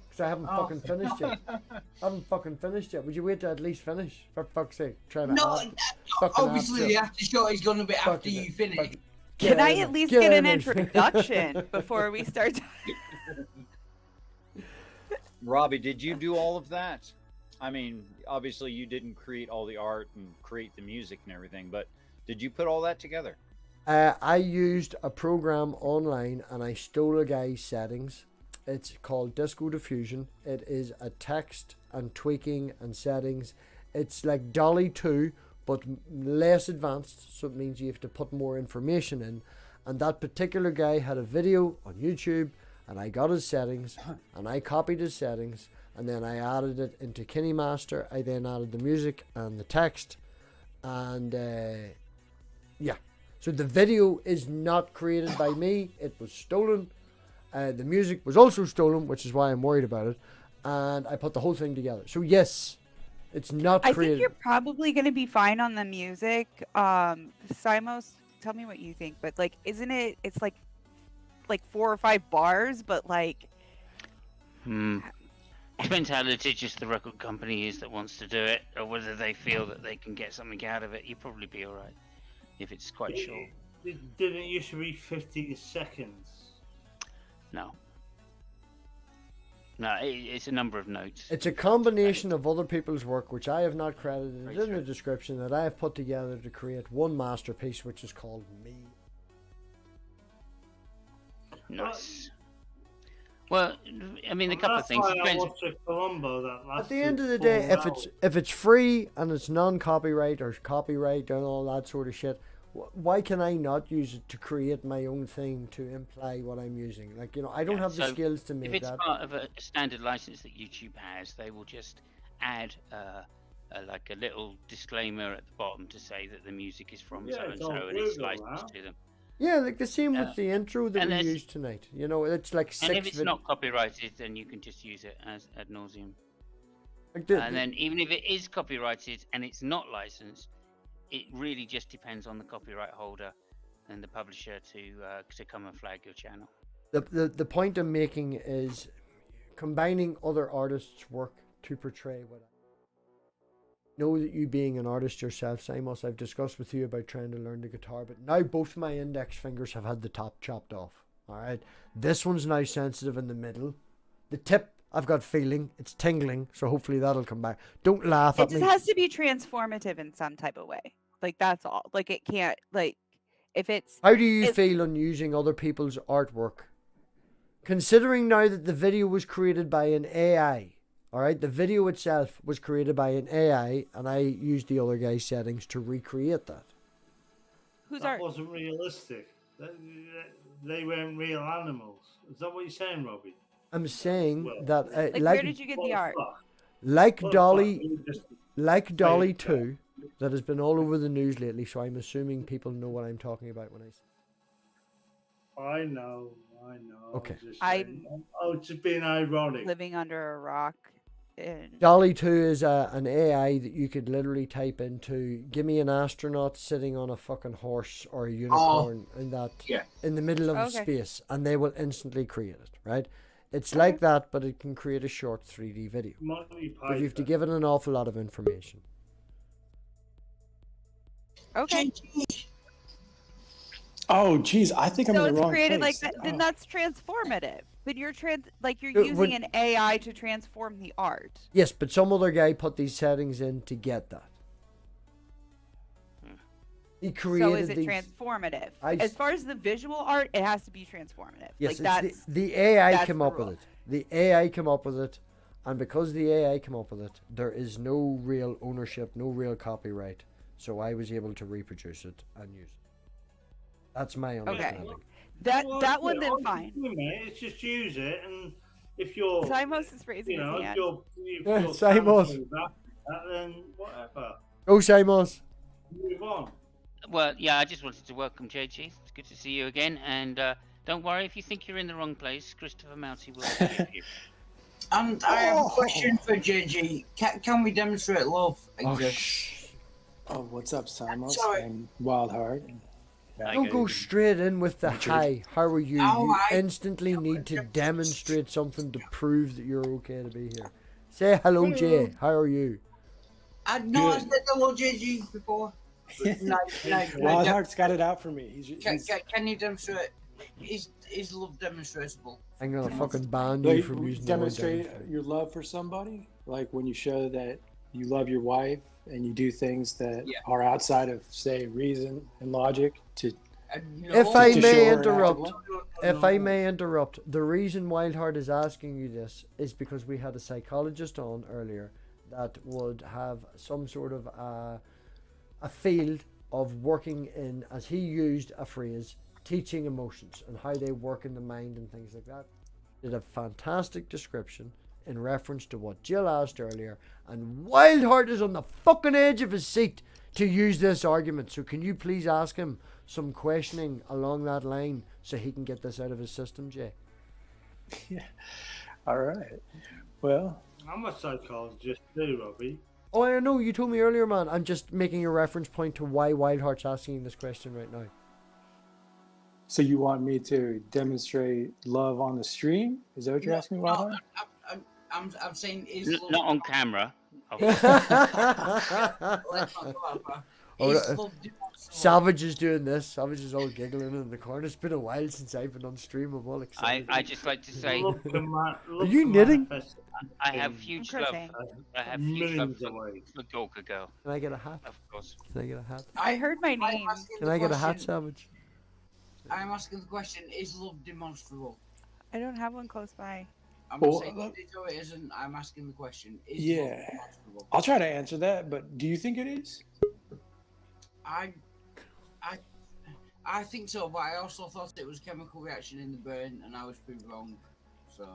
Because I haven't Oh. fucking finished yet. I haven't fucking finished yet. Would you wait to at least finish? For fuck's sake. Try to No, fucking obviously after. the after show is going to be after Fucking you finish. Can I in at it. least Get get an in it. introduction before we start? Robbie, did you do all of that? I mean, obviously you didn't create all the art and create the music and everything, but did you put all that together? I used a program online and I stole a guy's settings. It's called Disco Diffusion. It is a text and tweaking and settings. It's like Dolly 2, but less advanced, so it means you have to put more information in. And that particular guy had a video on YouTube, and I got his settings, and I copied his settings, and then I added it into KineMaster. I then added the music and the text, and yeah. So the video is not created by me. It was stolen. The music was also stolen, which is why I'm worried about it. And I put the whole thing together. So yes, it's not I created. think you're probably going to be fine on the music. Simos, tell me what you think. But like, isn't it? It's like 4 or 5 bars, but like. Depends how litigious the record company is that wants to do it, or whether they feel that they can get something out of it. You'll probably be all right if it's quite short. Didn't it used to be 50 seconds? No. No, it's a number of notes. It's a combination of other people's work, which I have not credited in the description, that I have put together to create one masterpiece, which is called Me. Nice. Well, I mean, a couple of things. That's why I watched a Columbo that At the lasted end of the day, 4 if it's free and it's non-copyright or copyright and all that sort of shit, why can I not use it to create my own thing to imply what I'm using? Like, you know, I don't have the So skills to make if it's that. part of a standard license that YouTube has, they will just add like a little disclaimer at the bottom to say that the music is from Yeah, so and it's so on and it's Google, licensed huh? to them. Yeah, like the same with the intro that and we there's- used tonight. You know, it's like And if 6 it's not copyrighted, then you can just use it as ad nauseum. Like And then even if it is copyrighted and it's not licensed, it really just depends on the copyright holder and the publisher to come and flag your channel. the point I'm making is combining other artists' work to portray what. know that you being an artist yourself, Simos, I've discussed with you about trying to learn the guitar, but now both my index fingers have had the top chopped off. All right, this one's now sensitive in the middle. The tip, I've got feeling, it's tingling, so hopefully that'll come back. Don't laugh It at me. just has to be transformative in some type of way. Like that's all. Like it can't like if it's. How do you feel on using other people's artwork? Considering now that the video was created by an AI, all right, the video itself was created by an AI, and I used the other guy's settings to recreate that. Whose that art? wasn't realistic. They weren't real animals. Is that what you're saying, Robbie? I'm saying that Like where did you get the art? Like What the fuck? Dolly, You just like Dolly fake 2, that has been all over the news lately. So I'm assuming people know what I'm talking about when I say. I know. Okay. Oh, just being ironic. Living under a rock. Dolly 2 is an AI that you could literally type into, give me an astronaut sitting on a fucking horse or a unicorn in the middle of space, and they will instantly create it, right? It's like that, but it can create a short 3D video. But you have to give it an awful lot of information. Okay. Oh, geez, I think I'm So in the it's wrong created place. like that. Then that's transformative. But you're you're It using would- an AI to transform the art. Yes, but some other guy put these settings in to get that. He created So is it these. transformative? I- As far as the visual art, it has to be transformative. Yes, like it's that's the AI that's came the up with rule. it. The AI came up with it, and because the AI came up with it, there is no real ownership, no real copyright. So I was able to reproduce it and use it. That's my understanding. That Well, that one yeah, then all you fine. do, mate, it's just use it, and if you're, Simos is raising you know, his if hand. you're Simos. fancy that, then whatever. Go, Simos. Move on. Well, yeah, I just wanted to welcome JG. It's good to see you again. And don't worry if you think you're in the wrong place. Christopher Maute will forgive you. And I have a question for JG. Can we demonstrate love exists? Oh, what's up, Simos Sorry. and Wildheart? Don't go straight in with the hi. How are you? Oh, You I- instantly need to demonstrate something to prove that you're okay to be here. Say hello, Jay. How are you? I know I said hello, JG, before. Wildheart's got it out for me. Can you demonstrate? Is love demonstrable? I'm gonna fucking ban you Like, from using demonstrate the word your love for somebody, like when you show that you love your wife and you do things that are outside of, say, reason and logic to. If I to may show her an interrupt, act. if I may interrupt, the reason Wildheart is asking you this is because we had a psychologist on earlier that would have some sort of a field of working in, as he used a phrase, teaching emotions and how they work in the mind and things like that. Did a fantastic description in reference to what Jill asked earlier, and Wildheart is on the fucking edge of his seat to use this argument. So can you please ask him some questioning along that line so he can get this out of his system, Jay? Yeah. All right. Well, I'm a psychologist too, Robbie. Oh, I know, you told me earlier, man. I'm just making a reference point to why Wildheart's asking this question right now. so you want me to demonstrate love on the stream? Is that what you're asking, Wildheart? I'm saying is love Not on camera. Let's not go that far. Oh, Is love demonstrable? Savage is doing this. Savage is all giggling in the corner. It's been a while since I've been on stream. I'm all excited. I just like to say, Are you knitting? I have huge love. I have huge love for Gorka Girl. Can I get a hat? Of course. Can I get a hat? I heard my name. Can I get a hat, Savage? I'm asking the question: is love demonstrable? I don't have one close by. I'm Well, saying it is or it isn't. I'm asking the question: is love Yeah. demonstrable? I'll try to answer that, but do you think it is? I think so, but I also thought it was chemical reaction in the brain, and I was pretty wrong. So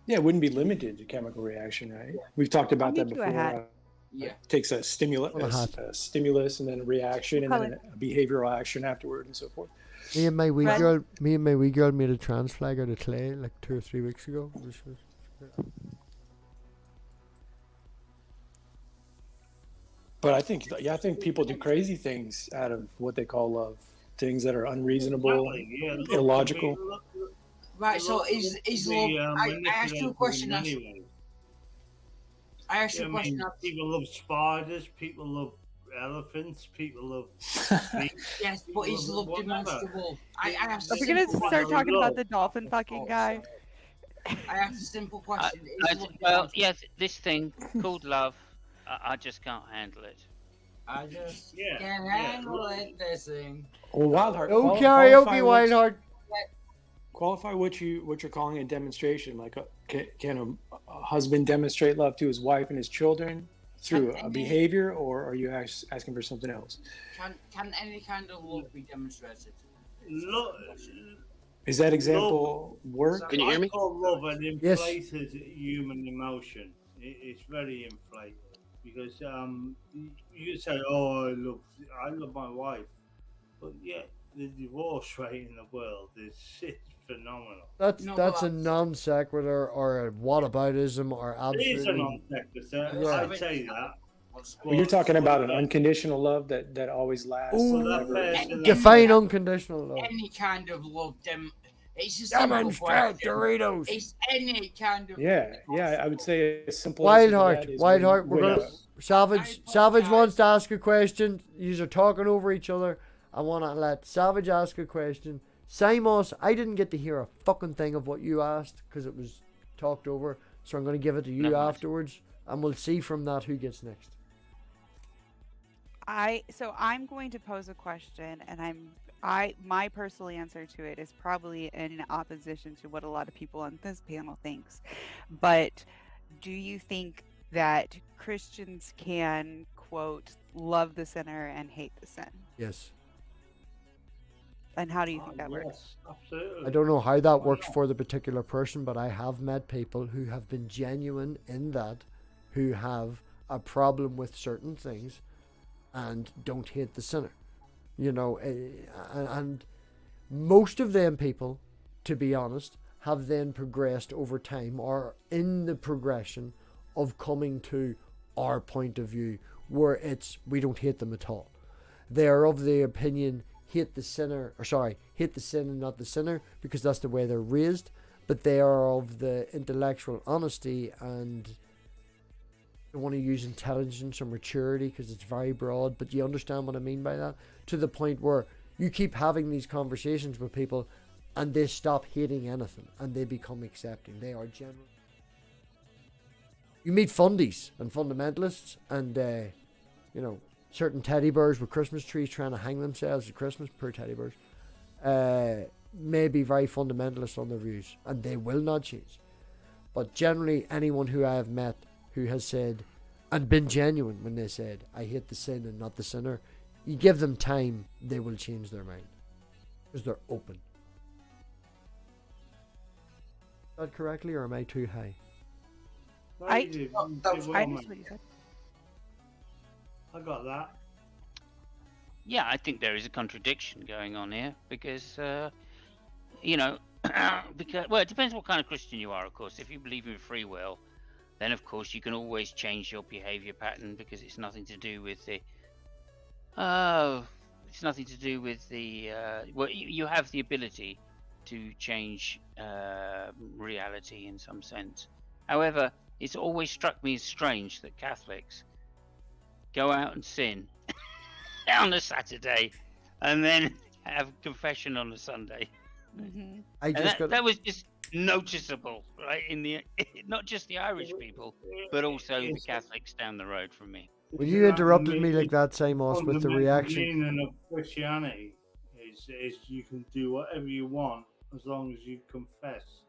Yeah, it wouldn't be limited to chemical reaction, right? We've talked about that make you a before. hat. Yeah. Takes a stimulus, Want a hat. a stimulus, and then a reaction, and Color. then a behavioral action afterward, and so forth. Me and my wee Red. girl made a trans flag out of clay like 2 or 3 weeks ago. But I think people do crazy things out of what they call love, things that are unreasonable, Exactly, yeah, look, illogical. right, so is love? I asked you a question. I asked you a I question. mean, people love spiders, people love elephants, people love feet. Yes, but he's love demonstrable. I asked. Are we gonna start talking about the dolphin fucking guy? I asked a simple question. Is love Well, demonstrable? yes, this thing called love, I just can't handle it. I just can't handle it. This thing. Well, Wildheart. Oh, qualify karaoke, what- Wildheart. Qualify what you're calling a demonstration. Like, can a husband demonstrate love to his wife and his children through a behavior, or are you asking for something else? Can any kind of love be demonstrated? Is that example work? Can you hear me? I call love an inflated human emotion. It's very inflated because you say, "Oh, I love my wife," but yet the divorce rate in the world is phenomenal. That's a non sequitur or a whataboutism or It is a absolutely. non sequitur. Yeah. I'd say that. Well, you're talking about an unconditional love that always lasts. Ooh, forever. define unconditional love. Any kind of love it's just Demonstrate Doritos. It's any kind of Yeah, I would say a simple Wildheart, Wildheart, we're gonna Savage wants to ask a question. Yous are talking over each other. I wanna let Savage ask a question. Simos, I didn't get to hear a fucking thing of what you asked because it was talked over. So I'm gonna give it to you afterwards, and we'll see from that who gets next. I'm going to pose a question, and my personal answer to it is probably in opposition to what a lot of people on this panel thinks. But do you think that Christians can, quote, love the sinner and hate the sin? Yes. And how do you think that works? Absolutely. I don't know how that works for the particular person, but I have met people who have been genuine in that, who have a problem with certain things and don't hate the sinner. You know, and most of them people, to be honest, have then progressed over time or in the progression of coming to our point of view where it's we don't hate them at all. They are of the opinion hate the sin and not the sinner because that's the way they're raised, but they are of the intellectual honesty and they want to use intelligence or maturity because it's very broad, but you understand what I mean by that, to the point where you keep having these conversations with people and they stop hating anything and they become accepting. They are general. You meet fundies and fundamentalists and you know, certain teddy bears with Christmas trees trying to hang themselves at Christmas, poor teddy bears, may be very fundamentalist on their views and they will not change. But generally anyone who I have met who has said and been genuine when they said I hate the sin and not the sinner, you give them time, they will change their mind because they're open. Is that correctly or am I too high? I just what you said. I got that. Yeah, I think there is a contradiction going on here because, you know, well, it depends what kind of Christian you are, of course. If you believe in free will, then of course you can always change your behavior pattern because it's nothing to do with the, well, you have the ability to change reality in some sense. However, it's always struck me as strange that Catholics go out and sin on a Saturday and then have confession on a Sunday. Mm-hmm. That was just noticeable, right? In the not just the Irish people, but also the Catholics down the road from me. When you interrupted me like that, Simos, with the reaction. The meaning of Christianity is you can do whatever you want as long as you confess.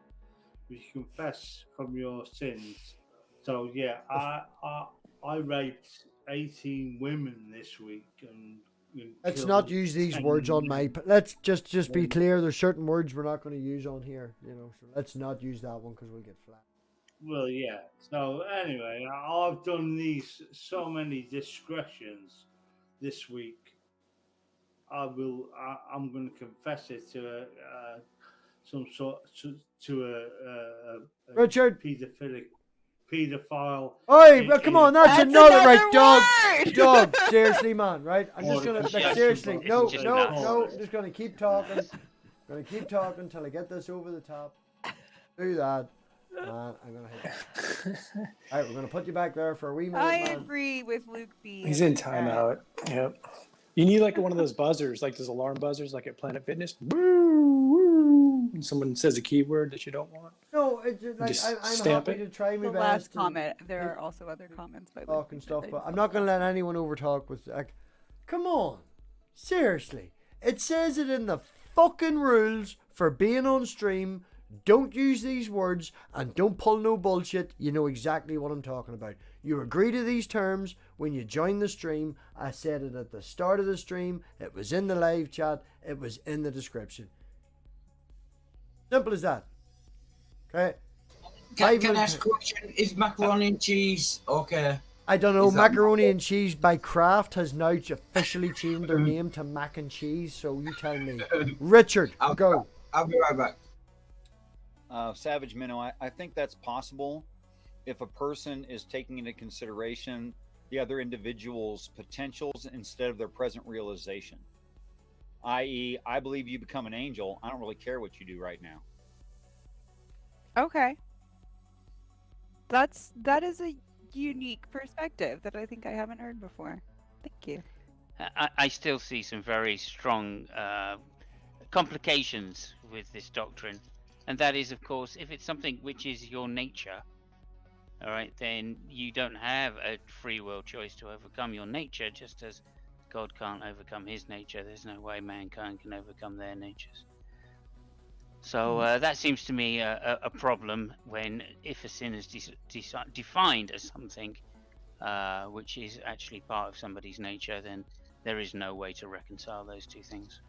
You confess from your sins. So yeah, I raped 18 women this week and Let's not use these words on my. Let's just be clear. There's certain words we're not going to use on here, you know. So let's not use that one because we'll get flat. Well, yeah. So anyway, I've done so many discretions this week. I'm going to confess it to some sort to a Richard pedophile. Oi, well, come on, that's another right, dog. word! Dog, seriously, man, right? I'm just gonna, Yeah, seriously, no, just no, nuts. no, I'm just gonna keep talking. Gonna keep talking until I get this over the top. Do that. I'm gonna hit. All right, we're gonna put you back there for a wee minute. I man. agree with Luke B. He's in timeout. Yep. You need like one of those buzzers, like those alarm buzzers, like at Planet Fitness. Woo, woo. And someone says a keyword that you don't want. No, it's just, like, Just I'm stamp happy it. to try my The best. last and comment. There are also other comments by Luke talk B and that stuff, I but just I'm not gonna thought let anyone overtalk with like. Come on, seriously. It says it in the fucking rules for being on stream. Don't use these words and don't pull no bullshit. You know exactly what I'm talking about. You agree to these terms when you join the stream. I said it at the start of the stream. It was in the live chat. It was in the description. Simple as that. Okay. Can I ask a question? Is macaroni and cheese okay? I don't know. Is that Macaroni and Cheese by Kraft has now officially changed their name to Mac and Cheese. So you tell me, Richard, go. I'll be right back. Savage Minnow, I think that's possible if a person is taking into consideration the other individual's potentials instead of their present realization. I.e., I believe you become an angel. I don't really care what you do right now. Okay. That is a unique perspective that I think I haven't heard before. Thank you. I still see some very strong complications with this doctrine. And that is, of course, if it's something which is your nature, all right, then you don't have a free will choice to overcome your nature, just as God can't overcome his nature. There's no way mankind can overcome their natures. So that seems to me a problem when, if a sin is defined as something which is actually part of somebody's nature, then there is no way to reconcile those two things.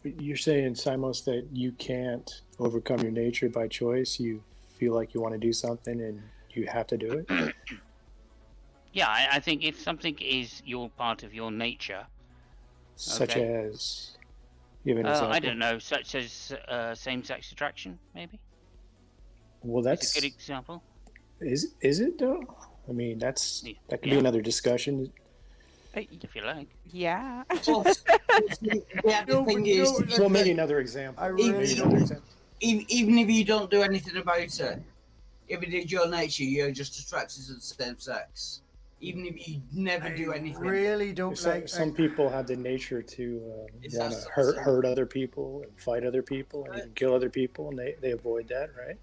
You're saying, Simos, that you can't overcome your nature by choice. You feel like you want to do something and you have to do it? Yeah, I think if something is your part of your nature, Such okay. as, you have an example? I don't know, such as same-sex attraction, maybe. Well, It's that's a good example. Is it though? I mean, that could be another discussion. If you like. Yeah. Well, the thing is, Well, maybe another example. Even if you don't do anything about it, if it is your nature, you're just attracted to the same sex. Even if you never do anything. Really don't Some people have the nature to want to hurt other people and fight other people and even kill other people, and they avoid that, right?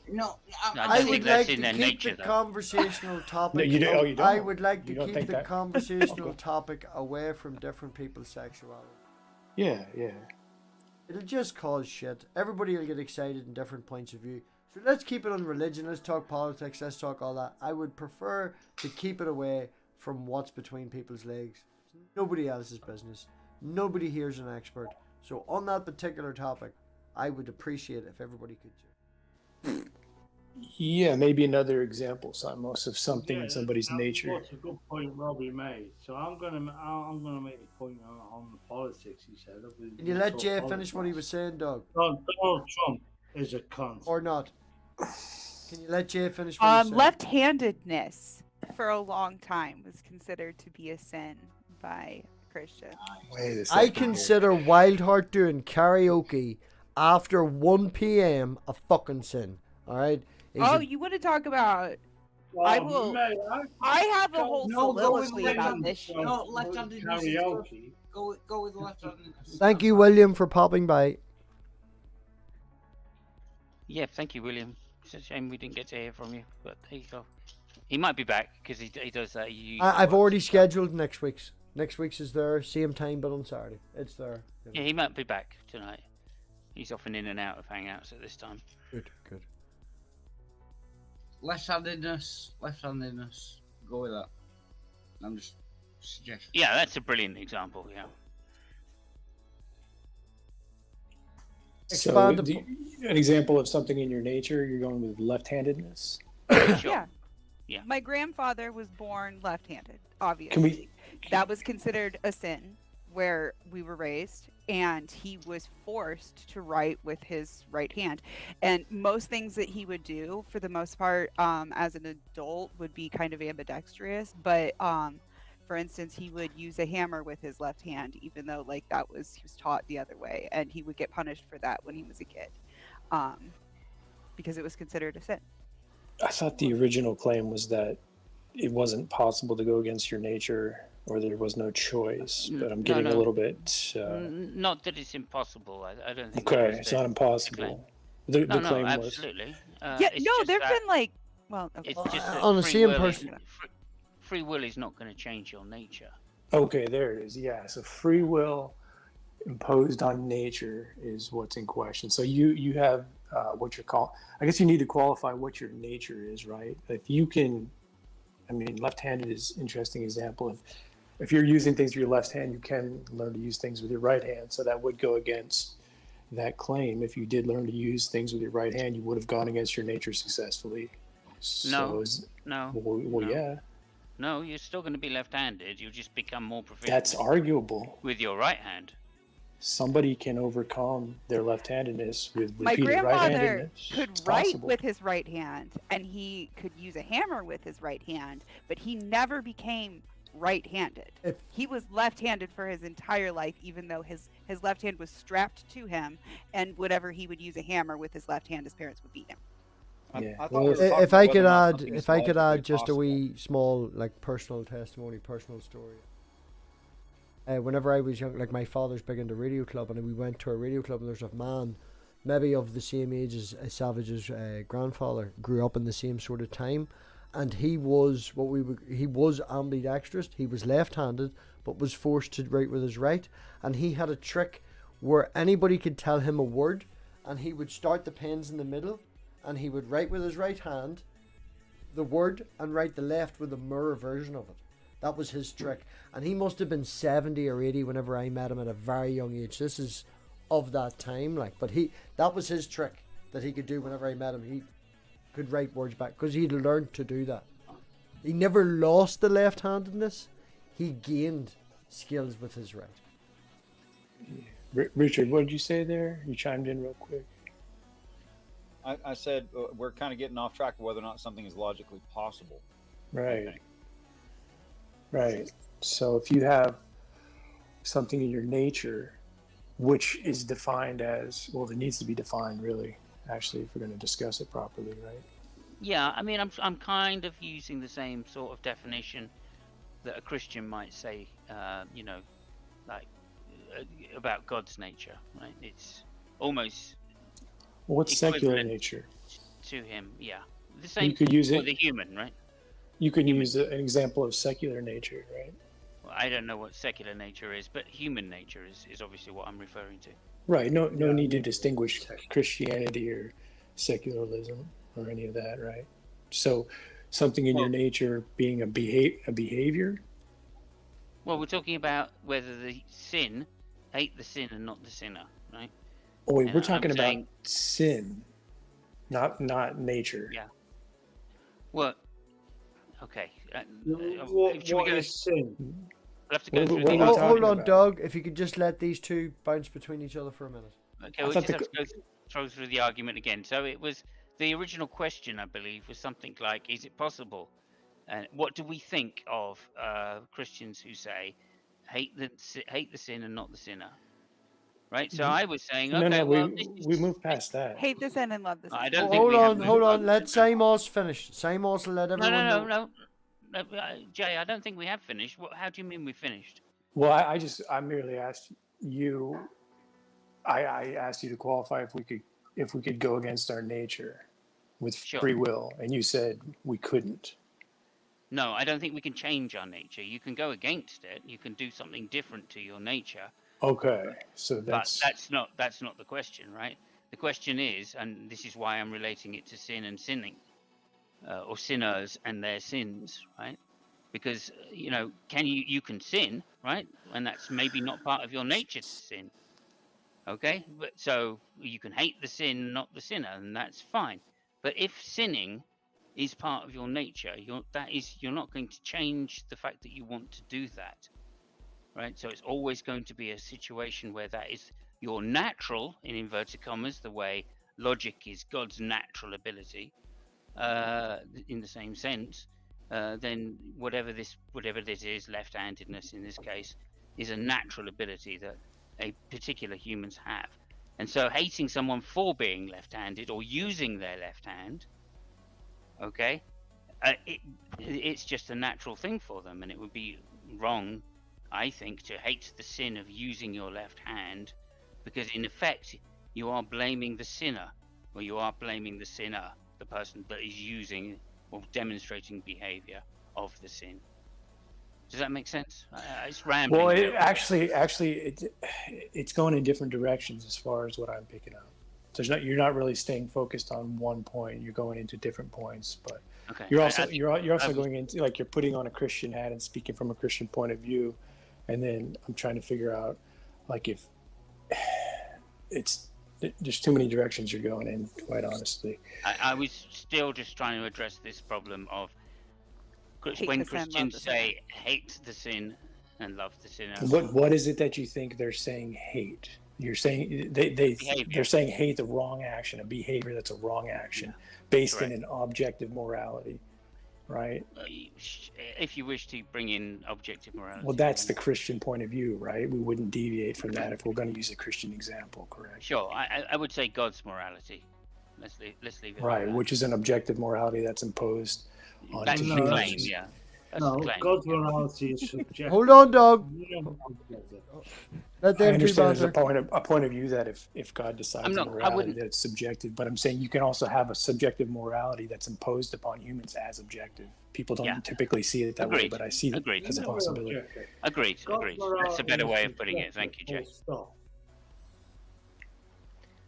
No, I would like to keep the conversational topic. No, you don't. I would like to You don't keep think the that? conversational topic away from different people's sexuality. Yeah. It'll just cause shit. Everybody will get excited in different points of view. So let's keep it on religion. Let's talk politics. Let's talk all that. I would prefer to keep it away from what's between people's legs. It's nobody else's business. Nobody here's an expert. So on that particular topic, I would appreciate if everybody could. Yeah, maybe another example, Simos, of something in somebody's nature. That's a good point Robbie made. So I'm gonna make a point on the politics he said. Can you let Jay finish what he was saying, Doug? Donald Trump is a cunt. Or not? Can you let Jay finish what he said? Left-handedness for a long time was considered to be a sin by Christians. Wait a I second consider Wildheart doing karaoke after 1 p.m. a fucking sin. All right. You want to talk about? I will. I have a whole soliloquy about this shit. No, left-handedness. Go with left-handedness. Thank you, William, for popping by. Yeah, thank you, William. It's a shame we didn't get to hear from you, but there you go. He might be back because he does that. I've already scheduled next week's. Next week's is there, same time, but on Saturday. It's there. Yeah, he might be back tonight. He's often in and out of Hangouts at this time. Good. Left-handedness. Go with that. I'm just suggesting. Yeah, that's a brilliant example. Yeah. So, an example of something in your nature, you're going with left-handedness? Yeah. My grandfather was born left-handed, obviously. That was considered a sin where we were raised, and he was forced to write with his right hand. And most things that he would do, for the most part, as an adult, would be kind of ambidextrous. But for instance, he would use a hammer with his left hand, even though he was taught the other way, and he would get punished for that when he was a kid. because it was considered a sin. I thought the original claim was that it wasn't possible to go against your nature, or there was no choice. But I'm getting a little bit. Not that it's impossible. I don't think. Okay, it's not impossible. The No, claim was. absolutely. Yeah, it's no, just there've that- been like, well, okay. It's just that on the free same will is- person. Free will is not going to change your nature. Okay, there it is. Yeah, so free will imposed on nature is what's in question. So you have what you're called. I guess you need to qualify what your nature is, right? If you can, I mean, left-handed is an interesting example. If you're using things with your left hand, you can learn to use things with your right hand. So that would go against that claim. If you did learn to use things with your right hand, you would have gone against your nature successfully. So No. Well, yeah. No, you're still going to be left-handed. You'll just become more proficient. That's arguable. With your right hand. Somebody can overcome their left-handedness with My repeated grandfather right-handedness. could It's write possible. with his right hand, and he could use a hammer with his right hand, but he never became right-handed. He was left-handed for his entire life, even though his left hand was strapped to him, and whenever he would use a hammer with his left hand, his parents would beat him. Yeah. Well, if I could add just a wee small like personal testimony, personal story. Whenever I was young, like my father's big into radio club, and we went to a radio club, and there's a man, maybe of the same age as Savage's grandfather, grew up in the same sort of time, and he was he was ambidextrous. He was left-handed, but was forced to write with his right, and he had a trick where anybody could tell him a word, and he would start the pens in the middle, and he would write with his right hand the word and write the left with a mirror version of it. That was his trick. And he must have been 70 or 80 whenever I met him at a very young age. This is of that time, like, but that was his trick that he could do whenever I met him. He could write words back because he'd learned to do that. He never lost the left-handedness. He gained skills with his right. Richard, what did you say there? You chimed in real quick. I said we're kind of getting off track of whether or not something is logically possible. Right. Right. So if you have something in your nature, which is defined as, well, it needs to be defined really, actually, if we're going to discuss it properly, right? Yeah, I mean, I'm kind of using the same sort of definition that a Christian might say, you know, like about God's nature, right? It's almost What's secular equivalent nature? to him, yeah. The same You could use for it. the human, right? You could use an example of secular nature, right? Well, I don't know what secular nature is, but human nature is obviously what I'm referring to. Right. No need to distinguish Christianity or secularism or any of that, right? So something in your nature being a behavior. Well, we're talking about whether the sin, hate the sin and not the sinner, right? Oh wait, And we're I'm talking about saying- sin, not nature. Yeah. Well, okay. What should we go? is sin? We'll have to go through what the are we Hold talking on, about? Doug. If you could just let these two bounce between each other for a minute. Okay, I we'll thought just the have to go throw through the argument again. So it was the original question, I believe, was something like, "Is it possible?" And what do we think of Christians who say, "Hate the sin and not the sinner"? Right. So I was saying, okay, No, well, we moved past that. Hate the sin and love the sin. I don't think Hold we have on, moved hold on. on. Let Samos finish. Samos will let No, everyone know. no, Jay, I don't think we have finished. How do you mean we finished? Well, I merely asked you. I asked you to qualify if we could go against our nature with Sure. free will, and you said we couldn't. No, I don't think we can change our nature. You can go against it. You can do something different to your nature. Okay, so But that's not the question, right? The question is, and this is why I'm relating it to sin and sinning, or sinners and their sins, right? Because you know, you can sin, right? And that's maybe not part of your nature to sin. Okay, but so you can hate the sin, not the sinner, and that's fine. But if sinning is part of your nature, you're not going to change the fact that you want to do that. Right, so it's always going to be a situation where that is your natural, in inverted commas, the way logic is God's natural ability, in the same sense. Then whatever this is, left-handedness in this case, is a natural ability that a particular humans have. And so hating someone for being left-handed or using their left hand, okay, it's just a natural thing for them, and it would be wrong, I think, to hate the sin of using your left hand, because in effect you are blaming the sinner, or you are blaming the sinner, the person that is using or demonstrating behavior of the sin. Does that make sense? It's rambling. Well, it's going in different directions as far as what I'm picking up. So you're not really staying focused on one point. You're going into different points, but okay. you're also going into, like, you're putting on a Christian hat and speaking from a Christian point of view, and then I'm trying to figure out, like, if there's too many directions you're going in, quite honestly. I was still just trying to address this problem of when Christians say hate the sin and love the sinner. What is it that you think they're saying hate? You're saying they're saying hate the wrong action, a behavior that's a wrong action, based in an objective morality, right? If you wish to bring in objective morality. Well, that's the Christian point of view, right? We wouldn't deviate from that if we're going to use a Christian example, correct? Sure, I would say God's morality. Let's leave it. Right, which is an objective morality that's imposed on That's the humans. claim, yeah. That's No, the claim. God's morality is subjective. Hold on, dog. Let I them understand there's banter. a point of view that if God decides morality that it's subjective, but I'm saying you can also have a subjective morality that's imposed upon humans as objective. People don't typically see it that way, but I see it as a possibility. Agreed. That's a better way of putting it. Thank you, Jay.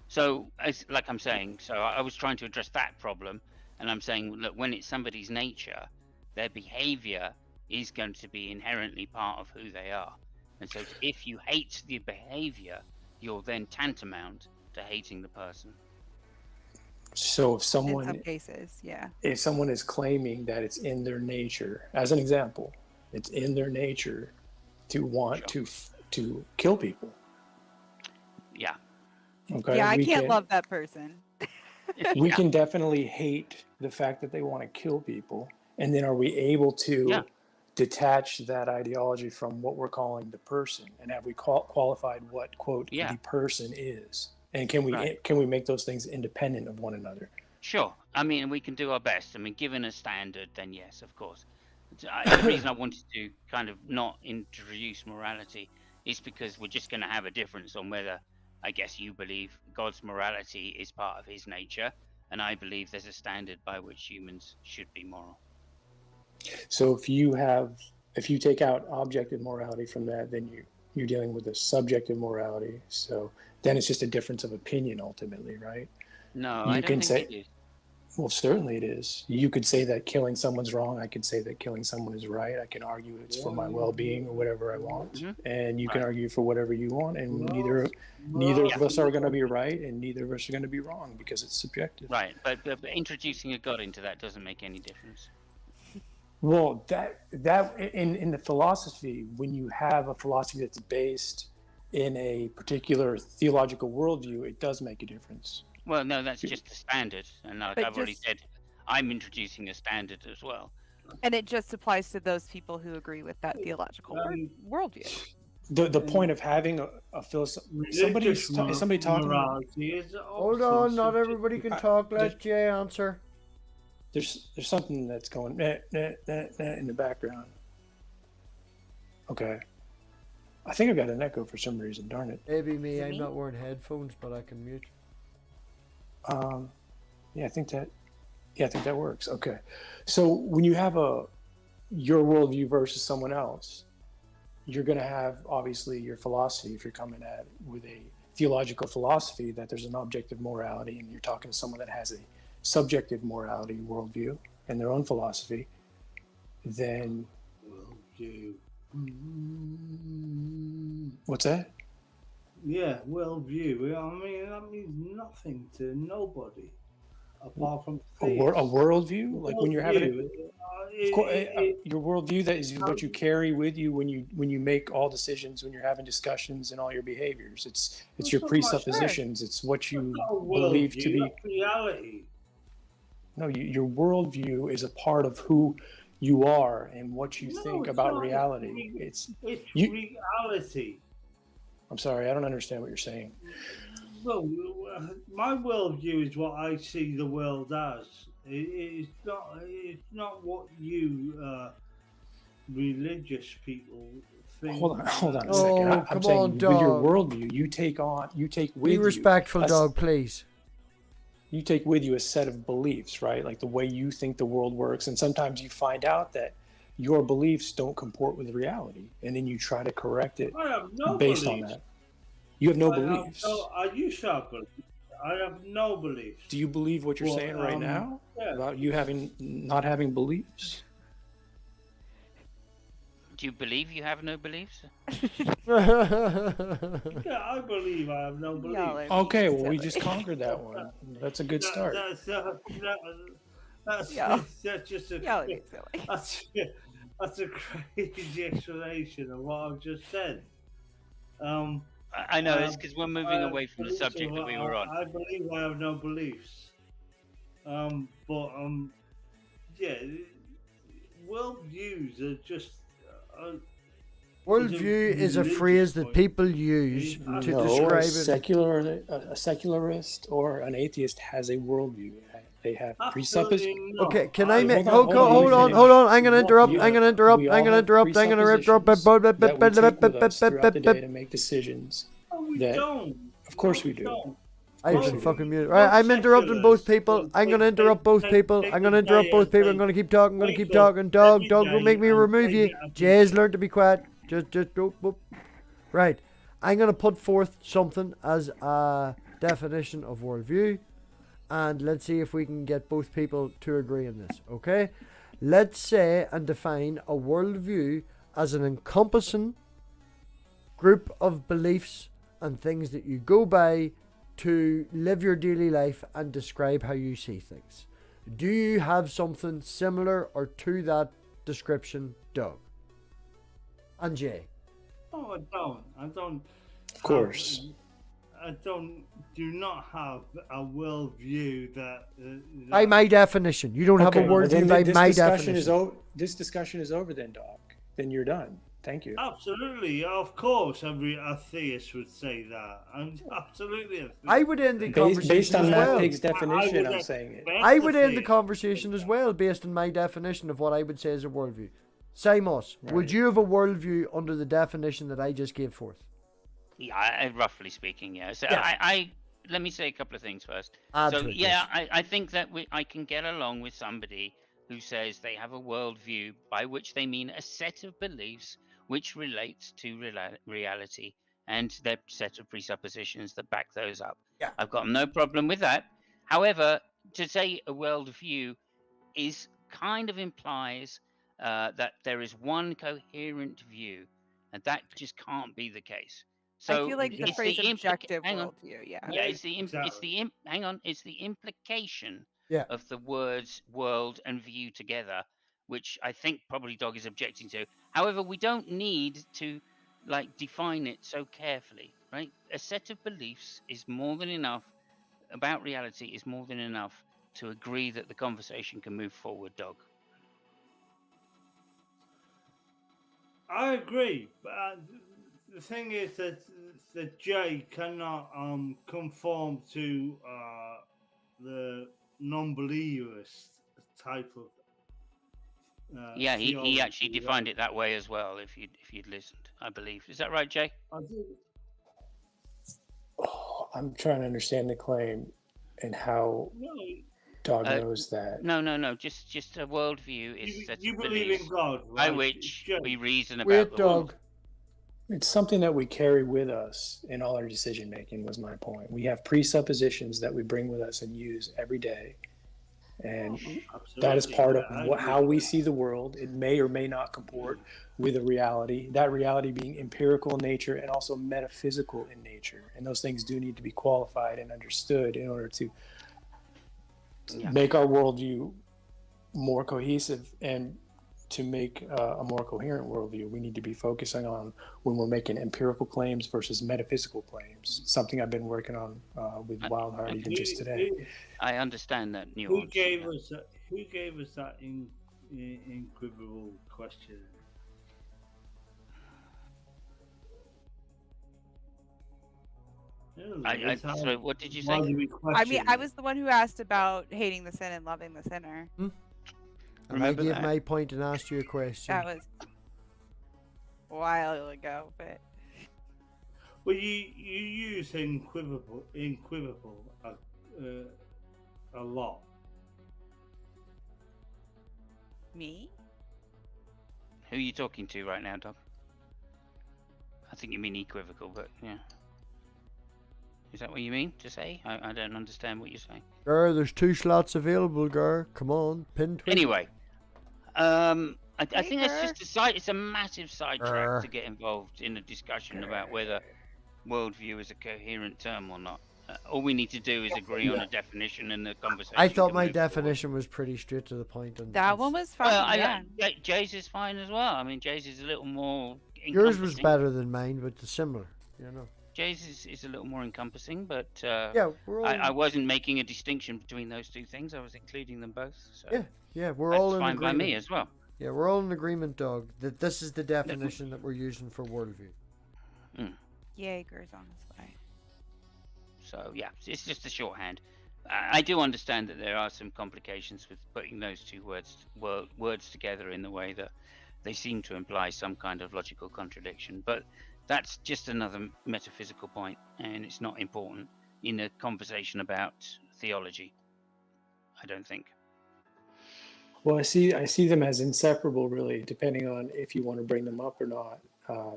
So, like I'm saying, so I was trying to address that problem, and I'm saying, look, when it's somebody's nature, their behavior is going to be inherently part of who they are. And so if you hate the behavior, you're then tantamount to hating the person. So if someone, in some cases, if someone is claiming that it's in their nature, as an example, it's in their nature to want to kill people. Yeah. Okay. Yeah, I can't love that person. We can definitely hate the fact that they want to kill people. And then are we able to detach that ideology from what we're calling the person? And have we qualified what, quote, the person is? And can we make those things independent of one another? Sure. I mean, we can do our best. I mean, given a standard, then yes, of course. The reason I wanted to kind of not introduce morality is because we're just going to have a difference on whether, I guess, you believe God's morality is part of his nature, and I believe there's a standard by which humans should be moral. So if you take out objective morality from that, then you're dealing with a subjective morality. So then it's just a difference of opinion ultimately, right? No, I don't think it is. Well, certainly it is. You could say that killing someone's wrong. I could say that killing someone is right. I can argue it's for my well-being or whatever I want. And you can argue for whatever you want. And neither of us are going to be right, and neither of us are going to be wrong because it's subjective. Right, but introducing a God into that doesn't make any difference. Well, that in the philosophy, when you have a philosophy that's based in a particular theological worldview, it does make a difference. Well, no, that's just a standard, and like I've already said, I'm introducing a standard as well. And it just applies to those people who agree with that theological worldview. The point of having a philosophy. Is somebody talking? Hold on, not everybody can talk. Let Jay answer. There's something that's going in the background. Okay. I think I got an echo for some reason, darn it. Maybe me. I'm not wearing headphones, but I can mute. I think that works. Okay. So when you have your worldview versus someone else, you're going to have obviously your philosophy. If you're coming at it with a theological philosophy that there's an objective morality, and you're talking to someone that has a subjective morality worldview and their own philosophy, then what's that? Yeah, worldview. I mean, that means nothing to nobody apart from a worldview. Like when you're having your worldview, that is what you carry with you when you make all decisions, when you're having discussions and all your behaviors. It's your presuppositions. It's what you believe to be reality. No, your worldview is a part of who you are and what you think about reality. It's reality. I'm sorry, I don't understand what you're saying. Well, my worldview is what I see the world as. It's not. It's not what you religious people think. Hold on a second. Oh, I'm come saying on, with your dog. worldview, you take with Be you respectful, a s- dog, please. you take with you a set of beliefs, right? Like the way you think the world works, and sometimes you find out that your beliefs don't comport with reality, and then you try to correct it I have no based on beliefs. that. You have no I have beliefs. no. I used to have beliefs. I have no beliefs. Do you believe what you're Well, saying right now yeah. about you not having beliefs? Do you believe you have no beliefs? Yeah, I believe I have no beliefs. Okay, well, we just conquered that one. That's a good start. That's Yeah. that's just a Y'all are being silly. that's a crazy explanation of what I've just said. I know, it's because we're moving away from the subject that we were on. I believe I have no beliefs. But yeah, worldviews are just. Worldview is a phrase that people use to No, describe it. a secularist or an atheist has a worldview. They have presuppositions. Okay, can I make? Hold on. I'm gonna interrupt. I'm gonna interrupt. I'm gonna interrupt. I'm gonna interrupt. That we take with us throughout the day to make decisions. We don't. Of course we do. I've been fucking muted. Right, I'm interrupting both people. I'm gonna interrupt both people. I'm gonna interrupt both people. I'm gonna keep talking. I'm gonna keep talking. Dog will make me remove you. Jay's learned to be quiet. Just don't. Right. I'm gonna put forth something as a definition of worldview, and let's see if we can get both people to agree on this. Okay? Let's say and define a worldview as an encompassing group of beliefs and things that you go by to live your daily life and describe how you see things. Do you have something similar or to that description, Doug? And Jay? No, I don't. I don't. Of course. I do not have a worldview that. By my definition. You don't have a worldview by my definition. This discussion is over then, Doc. Then you're done. Thank you. Absolutely, of course, every atheist would say that. I'm absolutely. I would end the conversation based on as well. MathPig's definition. I'm saying it. I would end the conversation as well based on my definition of what I would say is a worldview. Simos, would you have a worldview under the definition that I just gave forth? Yeah, roughly speaking, yeah. So Yeah. I let me say a couple of things first. Add So to it, yeah, I think that I can get along with somebody who says they have a worldview by which they mean a set of beliefs which relates to reality and their set of presuppositions that back those up. Yeah. I've got no problem with that. However, to say a worldview is kind of implies that there is one coherent view, and that just can't be the case. So I feel like the it's phrase objective hang on. worldview, yeah. Yeah, it's the hang on, it's the implication Yeah. of the words world and view together, which I think probably Dog is objecting to. However, we don't need to define it so carefully, right? A set of beliefs is more than enough about reality is more than enough to agree that the conversation can move forward, Dog. I agree, but the thing is that Jay cannot conform to the non-believers type of. Yeah, he theology, actually defined it that way as well. If you'd listened, I believe. Is that right, Jay? I do. I'm trying to understand the claim and how Dog knows that. No. Just a worldview is a set You of believe beliefs in God, by right? which Jay? we reason Wait, about the world. Dog. It's something that we carry with us in all our decision making, was my point. We have presuppositions that we bring with us and use every day. And that is part of how we see the world. It may or may not comport with a reality, that reality being empirical in nature and also metaphysical in nature. And those things do need to be qualified and understood in order to make our worldview more cohesive. And to make a more coherent worldview, we need to be focusing on when we're making empirical claims versus metaphysical claims. Something I've been working on with Wildheart even just today. I understand that nuance. Who gave us that incredible question? So what did you say? Why do we I mean, question I it? was the one who asked about hating the sin and loving the sinner. And Remember I gave that. my point and asked you a question. That was a while ago, but Well, you use equivocal a lot. me? Who are you talking to right now, Doc? I think you mean equivocal, but yeah. Is that what you mean to say? I don't understand what you're saying. Gar, there's 2 slots available, Gar. Come on, pin 20. Anyway, I think that's just a side. It's a massive sidetrack to get involved in a discussion about whether worldview is a coherent term or not. All we need to do is agree on a definition, and the conversation. I thought can my move definition was pretty straight to the point. And That one was fine. Well, yeah. Jay's is fine as well. I mean, Jay's is a little more. Yours was encompassing. better than mine, but it's similar, you know. Jay's is a little more encompassing, but Yeah, we're all. I wasn't making a distinction between those two things. I was including them both. So Yeah, we're that's all in fine agreement. by me as well. Yeah, we're all in agreement, dog, that this is the definition that we're using for worldview. Jaeger's on his way. So yeah, it's just a shorthand. I do understand that there are some complications with putting those two words together in the way that they seem to imply some kind of logical contradiction. But that's just another metaphysical point, and it's not important in a conversation about theology, I don't think. Well, I see them as inseparable, really, depending on if you want to bring them up or not.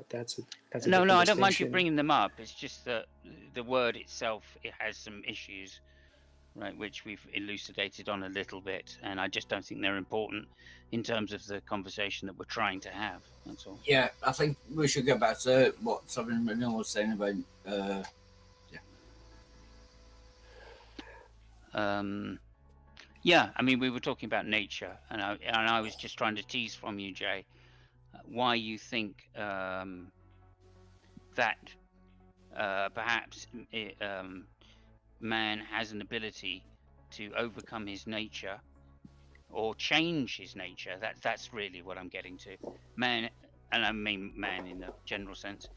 That's a No, different I don't mind you distinction. bringing them up. It's just that the word itself, it has some issues, right, which we've elucidated on a little bit, and I just don't think they're important in terms of the conversation that we're trying to have. That's all. Yeah, I think we should go back to what Simon McNeil was saying about. Yeah, I mean, we were talking about nature, and I was just trying to tease from you, Jay, why you think that perhaps man has an ability to overcome his nature or change his nature. That's really what I'm getting to. Man, and I mean man in the general sense,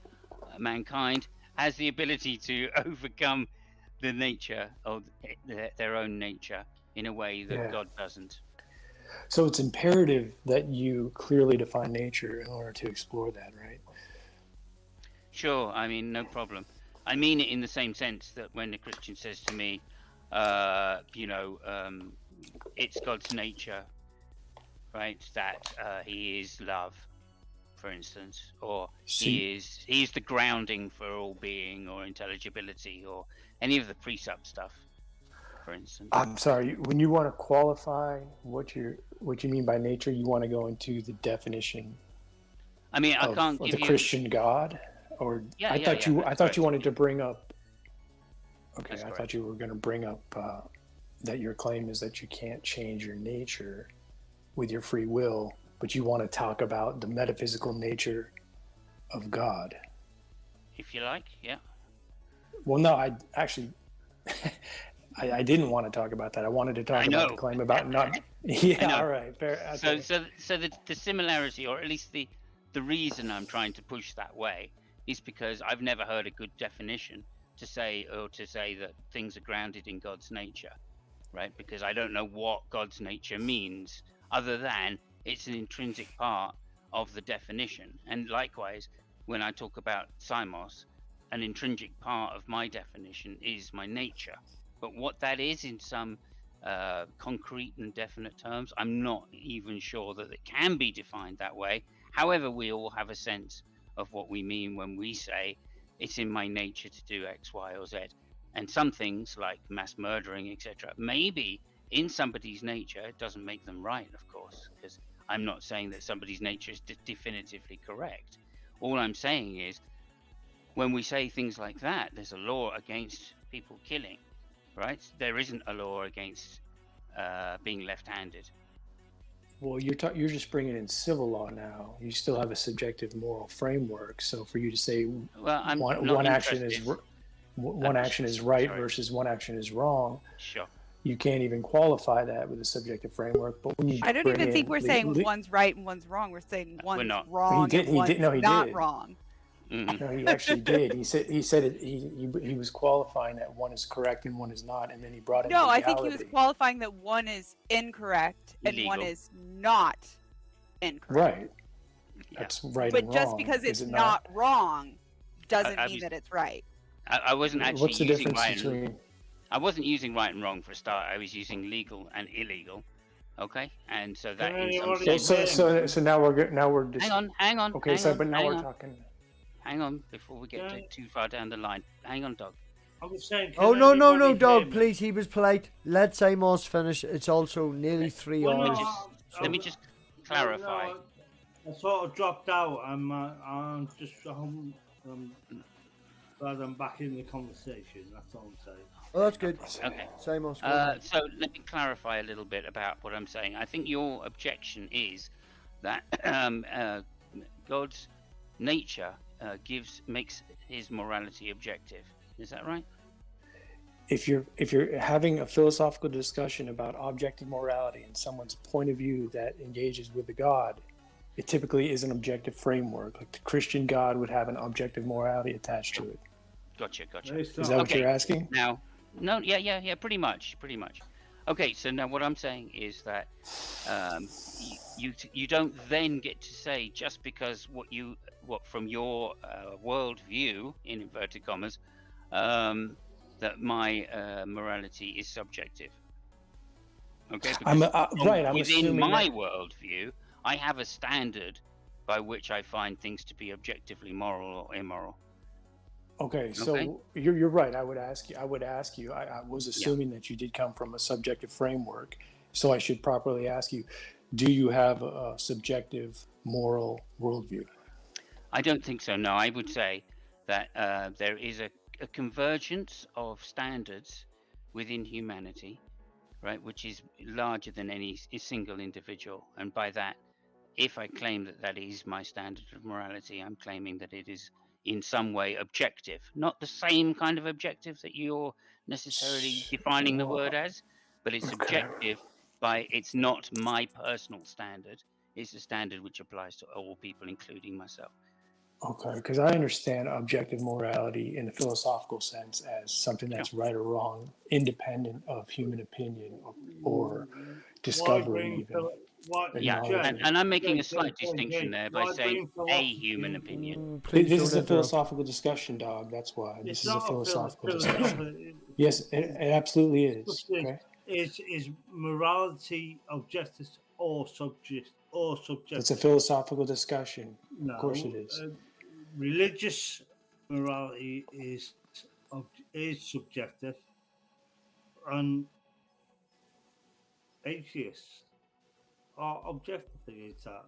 mankind has the ability to overcome the nature of their own nature in a way that Yeah. God doesn't. So it's imperative that you clearly define nature in order to explore that, right? Sure, I mean, no problem. I mean it in the same sense that when a Christian says to me, it's God's nature, right, that he is love, for instance, or he's the grounding for all being or intelligibility or any of the precept stuff, for instance. I'm sorry. When you want to qualify what you mean by nature, you want to go into the definition. I mean, I of, can't of give the you Christian God, or Yeah, I yeah, thought yeah, you that's thought you wanted to bring up. Okay, That's I correct. thought you were going to bring up that your claim is that you can't change your nature with your free will, but you want to talk about the metaphysical nature of God. if you like, yeah. Well, no, I actually, I didn't want to talk about that. I wanted to talk I about know. the claim about not. I Yeah, know. all right, fair. Okay. So the similarity, or at least the reason I'm trying to push that way, is because I've never heard a good definition to say that things are grounded in God's nature, right? Because I don't know what God's nature means, other than it's an intrinsic part of the definition. And likewise, when I talk about Simos, an intrinsic part of my definition is my nature. But what that is in some concrete and definite terms, I'm not even sure that it can be defined that way. However, we all have a sense of what we mean when we say it's in my nature to do X, Y, or Z. And some things like mass murdering, etc., maybe in somebody's nature. It doesn't make them right, of course, because I'm not saying that somebody's nature is definitively correct. All I'm saying is, when we say things like that, there's a law against people killing, right? There isn't a law against being left-handed. Well, you're just bringing in civil law now. You still have a subjective moral framework. So for you to say Well, I'm not one action is interested. one action is right Sorry. versus one action is wrong, Sure. you can't even qualify that with a subjective framework. But when you I don't bring even think in we're saying one's right and one's wrong. We're saying one's not. wrong He did- and one's he not did. wrong. No, he actually did. He said he was qualifying that one is correct and one is not, and then he brought in No, I legality. think he was qualifying that one is incorrect and one Illegal. is not incorrect. Right. That's right But and just wrong. because is it's it not wrong doesn't I mean was- that it's right. I wasn't actually What's the using difference right between? and I wasn't using right and wrong for a start. I was using legal and illegal. Okay, and so that in some sense. So now we're just. Hang on. Okay, hang so on, but now hang we're on. talking. Hang on before we get too far down the line. Hang on, Doug. I was saying. Oh, can no, anybody hear dog, me? please. He was polite. Let Samos finish. It's also nearly 3 Well, no, hours. Let me just clarify. No, I sort of dropped out. I'm glad I'm back in the conversation. That's all I'm saying. Oh, that's good. Okay. Samos. go ahead. So let me clarify a little bit about what I'm saying. I think your objection is that God's nature makes his morality objective. Is that right? If you're having a philosophical discussion about objective morality and someone's point of view that engages with the God, it typically is an objective framework. Like the Christian God would have an objective morality attached to it. Gotcha. Is that what you're asking? Now, no, yeah, pretty much. Okay, so now what I'm saying is that you don't then get to say just because what from your worldview in inverted commas that my morality is subjective. Okay, I'm within assuming my that- worldview, I have a standard by which I find things to be objectively moral or immoral. Okay, so Okay. you're right. I would ask you. I was assuming that you did come from a subjective framework, so I should properly ask you: do you have a subjective moral worldview? I don't think so. No, I would say that there is a convergence of standards within humanity, right, which is larger than any single individual. And by that, if I claim that that is my standard of morality, I'm claiming that it is in some way objective, not the same kind of objective that you're necessarily defining the word as, but it's objective by it's not my personal standard. It's a standard which applies to all people, including myself. Okay, because I understand objective morality in the philosophical sense as something that's right or wrong, independent of human opinion or discovery. Yeah, and I'm making a slight distinction there by saying a human opinion. This is a philosophical discussion, dog. That's why. This is a philosophical discussion. Yes, it absolutely is. Okay. Is morality objective or subjective? It's a philosophical discussion. No, Of course it is. Religious morality is subjective, and atheists are objective against that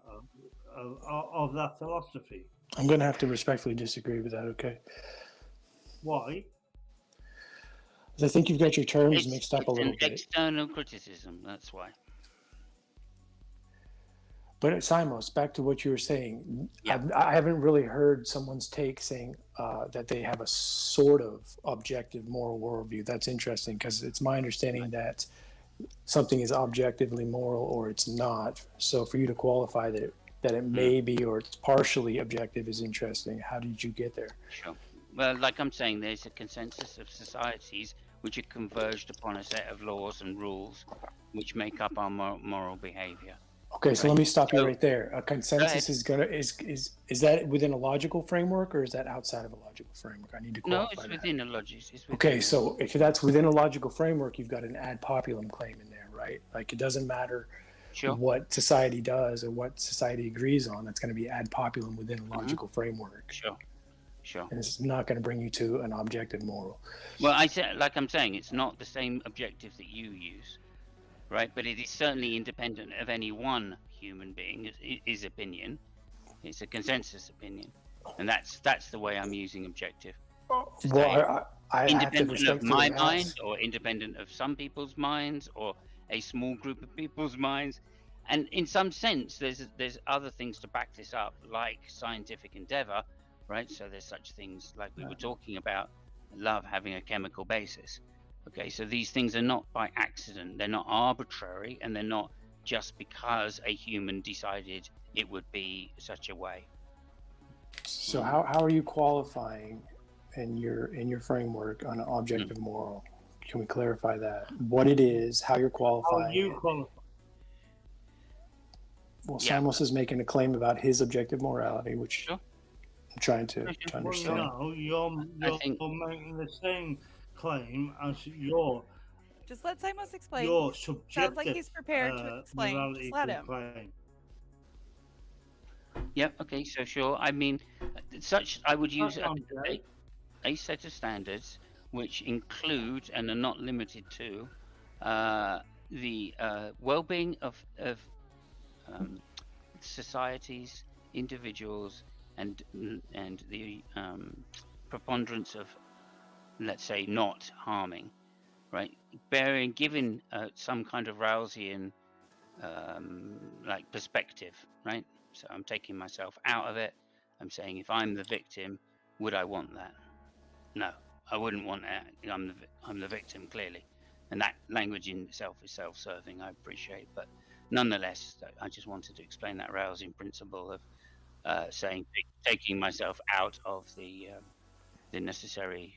of that philosophy. I'm going to have to respectfully disagree with that, okay? Why? 'Cause I think you've got your terms mixed up a little It's an bit. external criticism, that's why. But Simos, back to what you were saying, I haven't really heard someone's take saying that they have a sort of objective moral worldview. That's interesting because it's my understanding that something is objectively moral or it's not. So for you to qualify that it may be or it's partially objective is interesting. How did you get there? Sure. Well, like I'm saying, there's a consensus of societies which are converged upon a set of laws and rules which make up our moral behavior. Okay, so Right. let me stop you So- right there. A consensus is that within a logical framework or is that outside of a logical framework? I need to No, qualify it's that. within a logic. It's within Okay, so if that's within a logical framework, you've got an ad populum claim in there, right? Like it doesn't matter Sure. what society does or what society agrees on. That's going to be ad populum within a logical framework. Sure. And it's not going to bring you to an objective moral. Well, I said, like I'm saying, it's not the same objective that you use, right? But it is certainly independent of any one human being. His opinion, it's a consensus opinion, and that's the way I'm using objective. To say Well, I have to independent of my respectfully mind, ask. or independent of some people's minds, or a small group of people's minds. And in some sense, there's other things to back this up, like scientific endeavor, right? So there's such things like we were talking about, love having a chemical basis. Okay, so these things are not by accident, they're not arbitrary, and they're not just because a human decided it would be such a way. So how are you qualifying in your framework on an objective moral? Can we clarify that? What it is, how you're qualifying it? Well, Samuels is making a claim about his objective morality, which I'm trying to understand. No, you're making the same claim as your. Just let Simos explain. Your Sounds like he's prepared to explain. Just let him. Claim. Yep. Okay. So sure. I mean, I would use a set of standards which include and are not limited to the well-being of societies, individuals, and the preponderance of, let's say, not harming, right? Given some kind of Rawlsian like perspective, right? So I'm taking myself out of it. I'm saying, if I'm the victim, would I want that? No, I wouldn't want that. I'm the victim, clearly, and that language in itself is self-serving. I appreciate, but nonetheless, I just wanted to explain that Rawlsian principle of saying, taking myself out of the necessary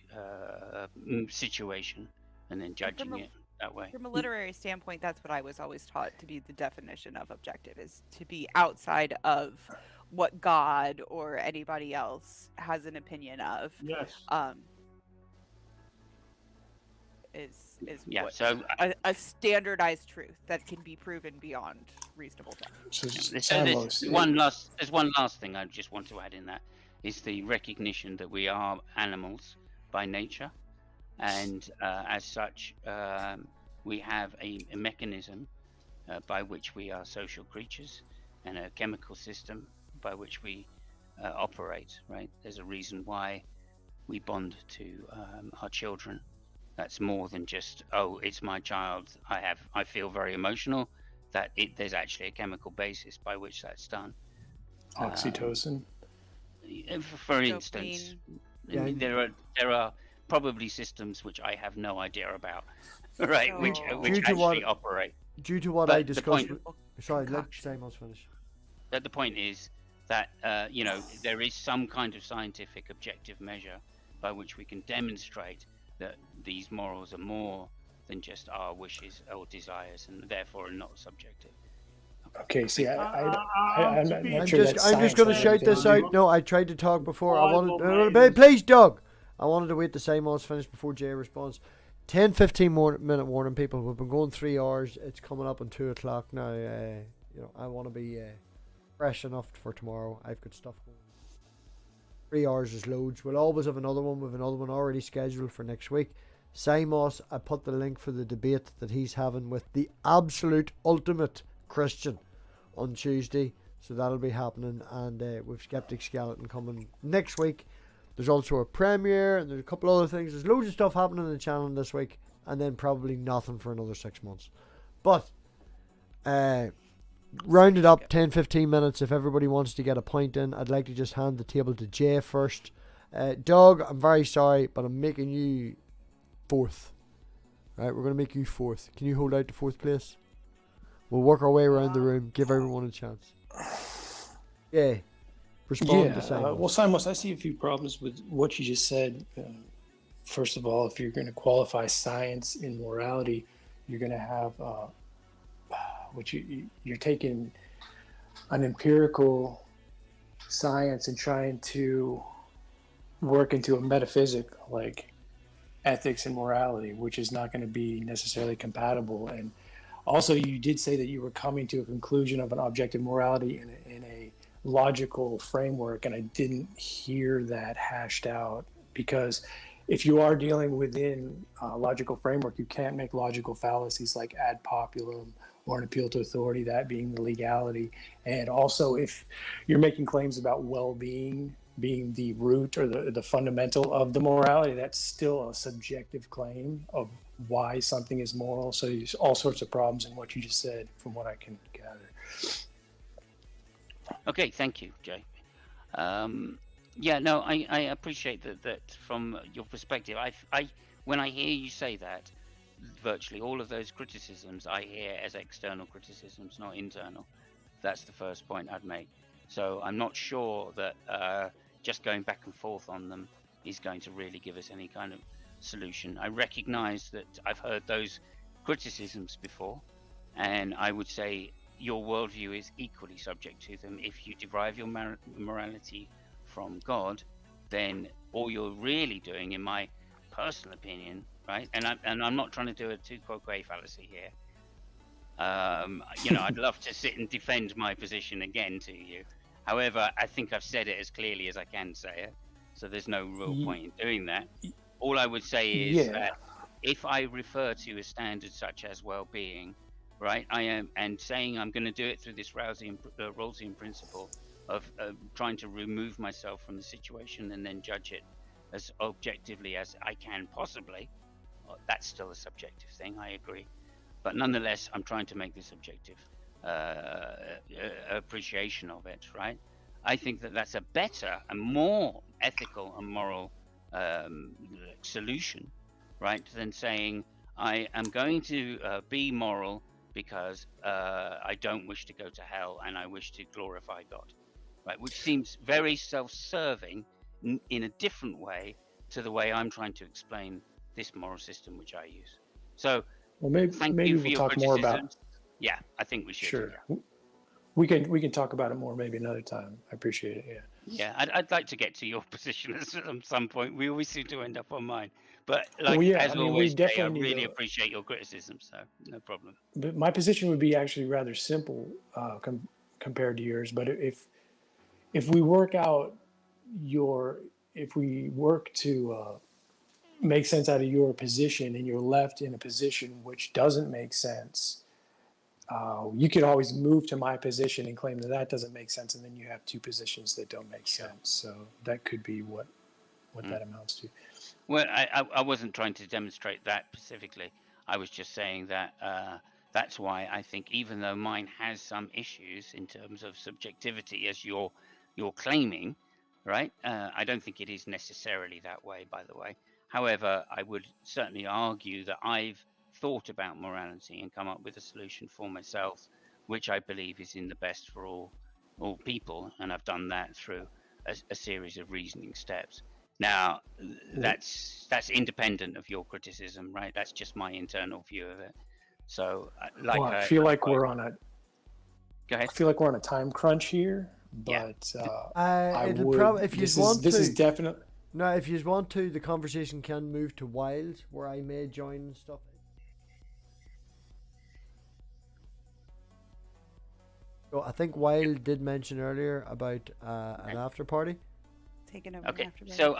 situation and then judging it that way. From a literary standpoint, that's what I was always taught to be the definition of objective, is to be outside of what God or anybody else has an opinion of. Yes. So a standardized truth that can be proven beyond reasonable doubt. There's one last thing I just want to add in that is the recognition that we are animals by nature, and as such, we have a mechanism by which we are social creatures, and a chemical system by which we operate. Right? There's a reason why we bond to our children. That's more than just, oh, it's my child, I feel very emotional. There's actually a chemical basis by which that's done. Oxytocin. For instance, there are probably systems which I have no idea about, right? Which actually operate. Due to what I discussed. Sorry, let Samos finish. But the point is that there is some kind of scientific objective measure by which we can demonstrate that these morals are more than just our wishes or desires, and therefore are not subjective. Okay, see, I'm not sure I'm just going to shout this out. No, I tried to talk before. Please, Doug. I wanted to wait the Simons finish before Jay responds. 10-15 minute warning, people. We've been going 3 hours. It's coming up on 2 o'clock now. I want to be fresh enough for tomorrow. I've got stuff going. 3 hours is loads. We'll always have another one. We've another one already scheduled for next week. Simos, I put the link for the debate that he's having with the absolute ultimate Christian on Tuesday. So that'll be happening. And we've Skeptic Skeleton coming next week. There's also a premiere and there's a couple other things. There's loads of stuff happening on the channel this week. And then probably nothing for another 6 months. But round it up 10-15 minutes if everybody wants to get a point in. I'd like to just hand the table to Jay first. Doug, I'm very sorry, but I'm making you 4th. Right, we're going to make you 4th. Can you hold out to 4th place? We'll work our way around the room, give everyone a chance. Yeah. Respond to Simon. Well, Simon, I see a few problems with what you just said. First of all, if you're going to qualify science in morality, you're going to have you're taking an empirical science and trying to work into a metaphysic like ethics and morality, which is not going to be necessarily compatible. And also, you did say that you were coming to a conclusion of an objective morality in a logical framework, and I didn't hear that hashed out, because if you are dealing within a logical framework, you can't make logical fallacies like ad populum or an appeal to authority, that being the legality. And also, if you're making claims about well-being being the root or the fundamental of the morality, that's still a subjective claim of why something is moral. So there's all sorts of problems in what you just said, from what I can gather. Okay, thank you, Jay. Yeah, no, I appreciate that from your perspective. When I hear you say that, virtually all of those criticisms I hear as external criticisms, not internal. That's the first point I'd make. So I'm not sure that just going back and forth on them is going to really give us any kind of solution. I recognize that I've heard those criticisms before, and I would say your worldview is equally subject to them. If you derive your morality from God, then all you're really doing, in my personal opinion, right? And I'm not trying to do a tu quoque fallacy here. I'd love to sit and defend my position again to you. However, I think I've said it as clearly as I can say it, so there's no real point in doing that. All I would say is that if I refer to a standard such as well-being, right, I am, and saying I'm going to do it through this Rawlsian principle of trying to remove myself from the situation and then judge it as objectively as I can possibly, well, that's still a subjective thing, I agree. But nonetheless, I'm trying to make this objective appreciation of it, right? I think that that's a better and more ethical and moral solution, right, than saying I am going to be moral because I don't wish to go to hell and I wish to glorify God, right? Which seems very self-serving in a different way to the way I'm trying to explain this moral system which I use. So, well, maybe we'll talk more about. Yeah, I think we should. Sure, we can talk about it more maybe another time. I appreciate it. Yeah. Yeah, I'd like to get to your position at some point. We always seem to end up on mine, but like always, Jay, I really appreciate your criticism. So no problem. But my position would be actually rather simple compared to yours. But if we work to make sense out of your position and you're left in a position which doesn't make sense, you could always move to my position and claim that doesn't make sense, and then you have two positions that don't make sense. So that could be what that amounts to. Well, I wasn't trying to demonstrate that specifically. I was just saying that that's why I think even though mine has some issues in terms of subjectivity, as you're claiming, right? I don't think it is necessarily that way, by the way. However, I would certainly argue that I've thought about morality and come up with a solution for myself, which I believe is in the best for all people, and I've done that through a series of reasoning steps. Now, that's independent of your criticism, right? That's just my internal view of it. So, I feel like we're on a. Go ahead. I feel like we're on a time crunch here, but it'll probably, if you want to. This is definitely. No, if you want to, the conversation can move to Wild, where I may join and stuff. So I think Wild did mention earlier about an after party. Taking over. Okay, after so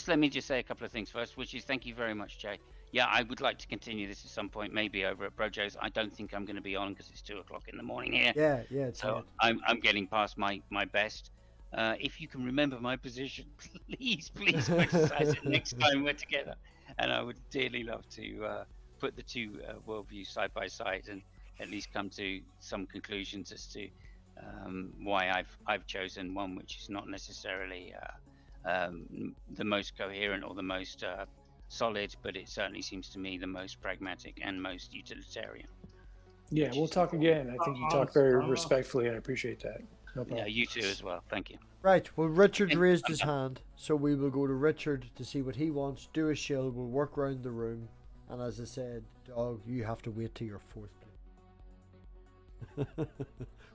let me just say a couple of things first, which is thank you very much, Jay. Yeah, I would like to continue this at some point, maybe over at Brojo's. I don't think I'm going to be on because it's 2 o'clock in the morning here. Yeah. So I'm getting past my best. If you can remember my position, please criticize it next time we're together. And I would dearly love to put the two worldviews side by side and at least come to some conclusions as to why I've chosen one which is not necessarily the most coherent or the most solid, but it certainly seems to me the most pragmatic and most utilitarian. Yeah, we'll talk again. I think you talk very respectfully, and I appreciate that. No problem. Yeah, you too as well. Thank you. Right, well, Richard raised his hand, so we will go to Richard to see what he wants, do a shill, we'll work around the room, and as I said, dog, you have to wait till your 4th play.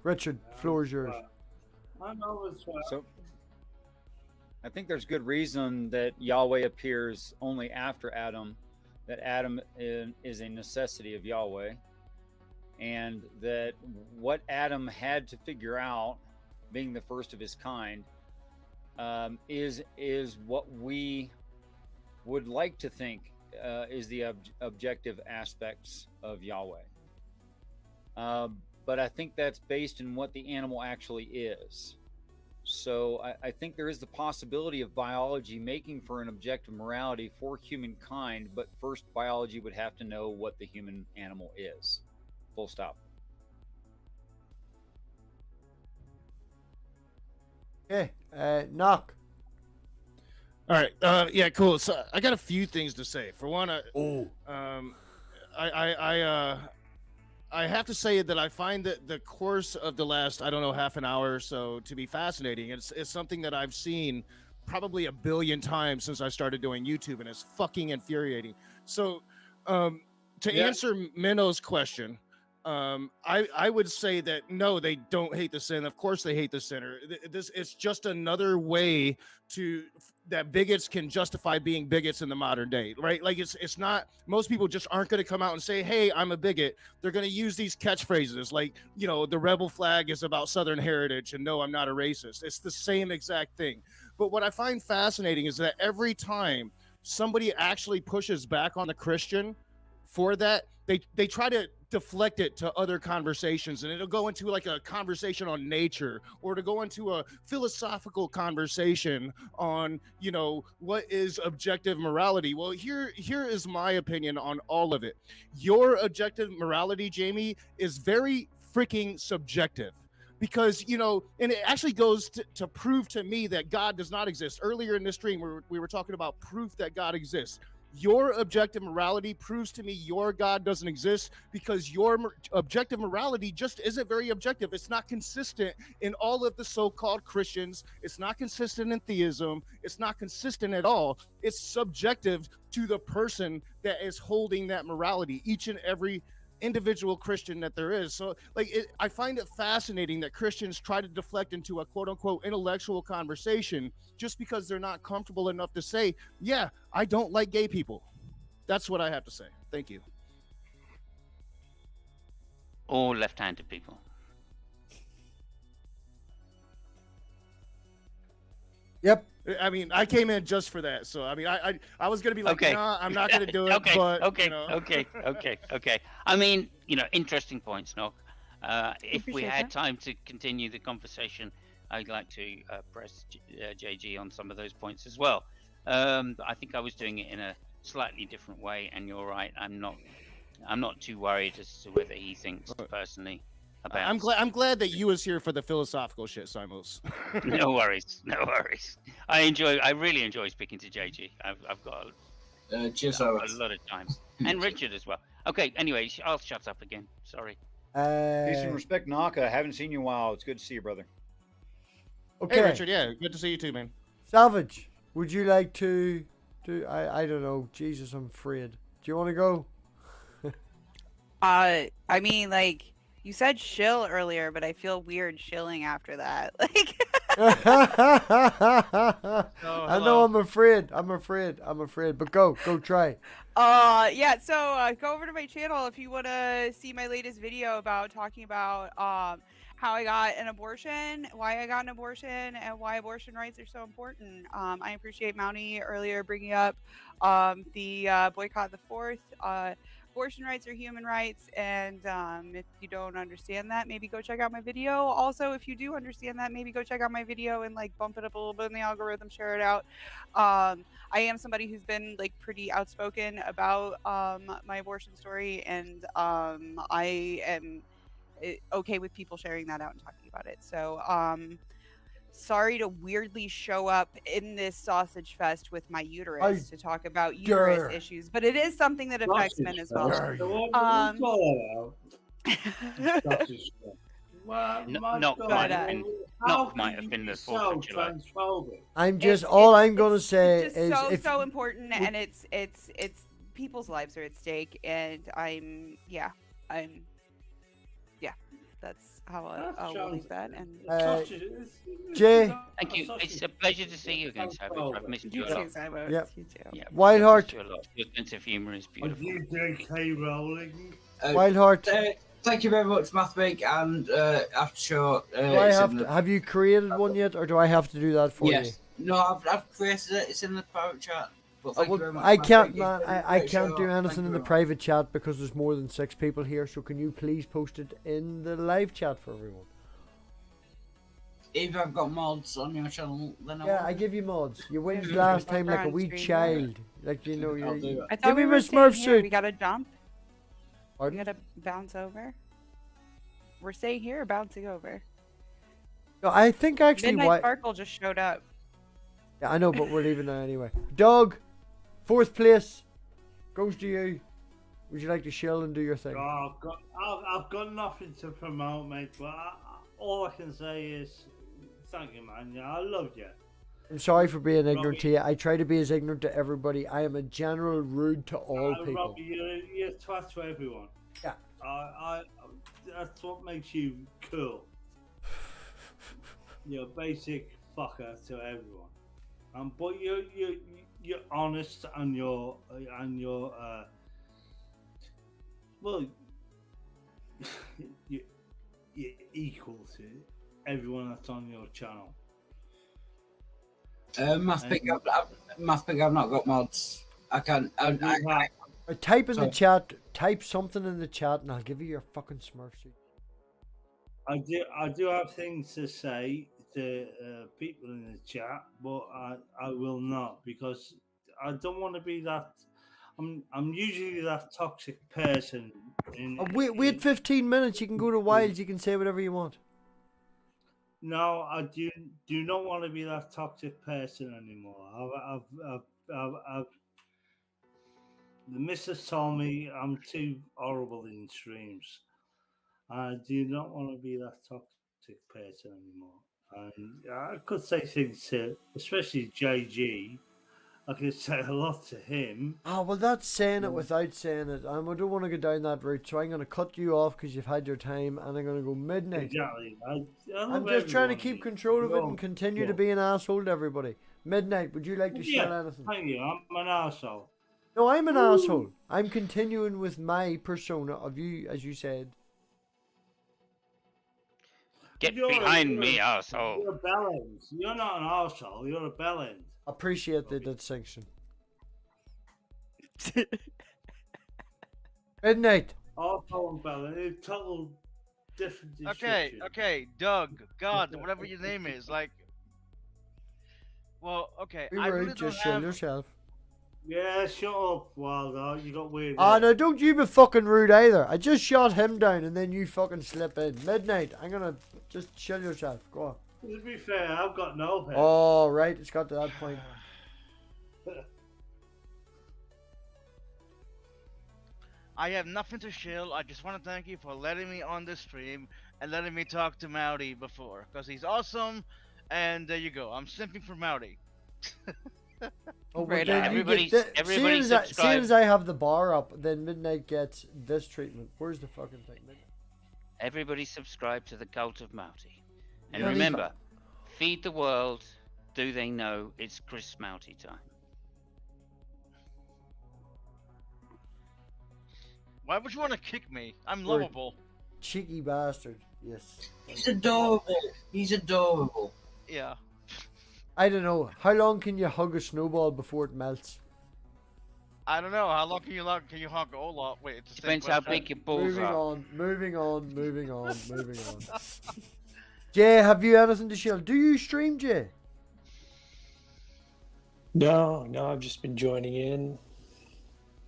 Richard, floor is yours. So, I think there's good reason that Yahweh appears only after Adam, that Adam is a necessity of Yahweh, and that what Adam had to figure out, being the first of his kind, is what we would like to think is the objective aspects of Yahweh. But I think that's based in what the animal actually is. So I think there is the possibility of biology making for an objective morality for humankind, but first biology would have to know what the human animal is. Full stop. Okay, Knock. All right. Yeah, cool. So I got a few things to say. For one, I have to say that I find that the course of the last, I don't know, half an hour or so to be fascinating. It's something that I've seen probably a billion times since I started doing YouTube, and it's fucking infuriating. So, to answer Minno's question, I would say that no, they don't hate the sin. Of course, they hate the sinner. It's just another way that bigots can justify being bigots in the modern day, right? Like it's not. Most people just aren't going to come out and say, "Hey, I'm a bigot." They're going to use these catchphrases like, the rebel flag is about Southern heritage, and no, I'm not a racist. It's the same exact thing. But what I find fascinating is that every time somebody actually pushes back on the Christian for that, they try to deflect it to other conversations, and it'll go into like a conversation on nature, or to go into a philosophical conversation on what is objective morality. Well, here is my opinion on all of it. Your objective morality, Jamie, is very freaking subjective, because and it actually goes to prove to me that God does not exist. Earlier in this stream we were talking about proof that God exists. Your objective morality proves to me your God doesn't exist, because your objective morality just isn't very objective. It's not consistent in all of the so-called Christians. It's not consistent in theism. It's not consistent at all. It's subjective to the person that is holding that morality, each and every individual Christian that there is. So I find it fascinating that Christians try to deflect into a quote unquote intellectual conversation just because they're not comfortable enough to say, yeah, I don't like gay people. That's what I have to say. Thank you. Or left-handed people. Yep. I mean, I came in just for that. So, I mean, I was going to be like, okay. nah, I'm not going to do it. Okay, but, okay. I mean, interesting points, Nock. If we had time to continue the conversation, I'd like to press JG on some of those points as well. I think I was doing it in a slightly different way, and you're right. I'm not too worried as to whether he thinks personally about. I'm glad that you was here for the philosophical shit, Simos. No worries. I really enjoy speaking to JG. I've got a lot of time, and Richard as well. Okay, anyway, I'll shut up again. Sorry. Peace and respect, Naka. Haven't seen you in a while. It's good to see you, brother. Okay. Hey, Richard. Yeah, good to see you too, man. Savage, would you like to do? I don't know. Jesus, I'm afraid. Do you want to go? I mean, like, you said shill earlier, but I feel weird shilling after that. Like, I know. I'm afraid. But go try. Yeah. So go over to my channel if you want to see my latest video about talking about how I got an abortion, why I got an abortion, and why abortion rights are so important. I appreciate Mountie earlier bringing up the boycott the 4th. Abortion rights are human rights, and if you don't understand that, maybe go check out my video. Also, if you do understand that, maybe go check out my video and like bump it up a little bit in the algorithm, share it out. I am somebody who's been like pretty outspoken about my abortion story, and I am okay with people sharing that out and talking about it. So sorry to weirdly show up in this sausage fest with my uterus to talk about uterus issues, but it is something that affects men as well. Nock might have been the 4th of July. I'm just all I'm gonna say is so important, and it's people's lives are at stake, and that's how I'll leave that. And Jay, thank you. It's a pleasure to see you again, Savage. I've missed you a lot. Yep. You too. Yeah, Wildheart. Your sense of humor is beautiful. Wildheart. Thank you very much, MathPig, and after show. Have you created one yet, or do I have to do that for you? No, I've created it. It's in the private chat. But thank you very much, I can't, MathPig. man. I can't do anything in the private chat because there's more than 6 people here. So can you please post it in the live chat for everyone? If I've got mods on your channel, then I give you mods. You went last time like a wee child, like I'll do it. I thought give me we my were Smurf staying here. suit. We gotta jump. Pardon? We gotta bounce over. We're staying here or bouncing over? No, I think actually Midnight Sparkle just showed up. Yeah, I know, but we're leaving now anyway. Doug, 4th place goes to you. Would you like to chill and do your thing? Oh, I've got nothing to promote, mate. But all I can say is thank you, man. Yeah, I love you. I'm sorry for being ignorant to you. I try to be as ignorant to everybody. I am a general rude to all people. Robbie, you're a twat to everyone. Yeah. That's what makes you cool. You're a basic fucker to everyone. But you're honest and you're well, you're equal to everyone that's on your channel. MathPig, I've not got mods. I can't. Type in the chat. Type something in the chat, and I'll give you your fucking Smurf suit. I do have things to say to people in the chat, but I will not because I don't want to be that. I'm usually that toxic person. Wait 15 minutes. You can go to Wilds. You can say whatever you want. No, I do not want to be that toxic person anymore. The missus told me I'm too horrible in streams. I do not want to be that toxic person anymore. And I could say things to, especially JG. I could say a lot to him. Oh, well, that's saying it without saying it. I don't want to go down that route, so I'm going to cut you off because you've had your time, and I'm going to go midnight. Exactly. I'm just trying to keep control of it and continue to be an asshole to everybody. Midnight, would you like to share anything? Thank you. I'm an asshole. No, I'm an asshole. I'm continuing with my persona of you, as you said. Get behind me, asshole. You're a bellend. You're not an asshole. You're a bellend. Appreciate the distinction. Midnight. Asshole and bellend. Total different Okay, description. okay, Doug, God, whatever your name is, like. Well, okay. Be I really rude, don't just chill have. yourself. Yeah, shut up, Wilder. You got weird. Ah, no, don't you be fucking rude either. I just shot him down and then you fucking slip in. Midnight, I'm gonna just chill yourself. Go on. To be fair, I've got no hair. Oh, right, it's got to that point. I have nothing to shill. I just want to thank you for letting me on this stream and letting me talk to Maute before, because he's awesome. And there you go. I'm simping for Maute. Oh, well, Right, then everybody seeing subscribe. as I have the bar up, then Midnight gets this treatment. Where's the fucking thing? Everybody subscribe to the cult of Maute. And Yeah. remember, feed the world. Do they know it's Chris Maute time? Why would you want to kick me? I'm Word. lovable. Cheeky bastard. Yes. He's adorable. He's adorable. Yeah. I don't know. How long can you hug a snowball before it melts? I don't know. How long can you hug Olaf? Wait, it's the same Depends how question. big your balls Moving are. on, moving on, moving on, moving on. Jay, have you anything to share? Do you stream, Jay? No, I've just been joining in.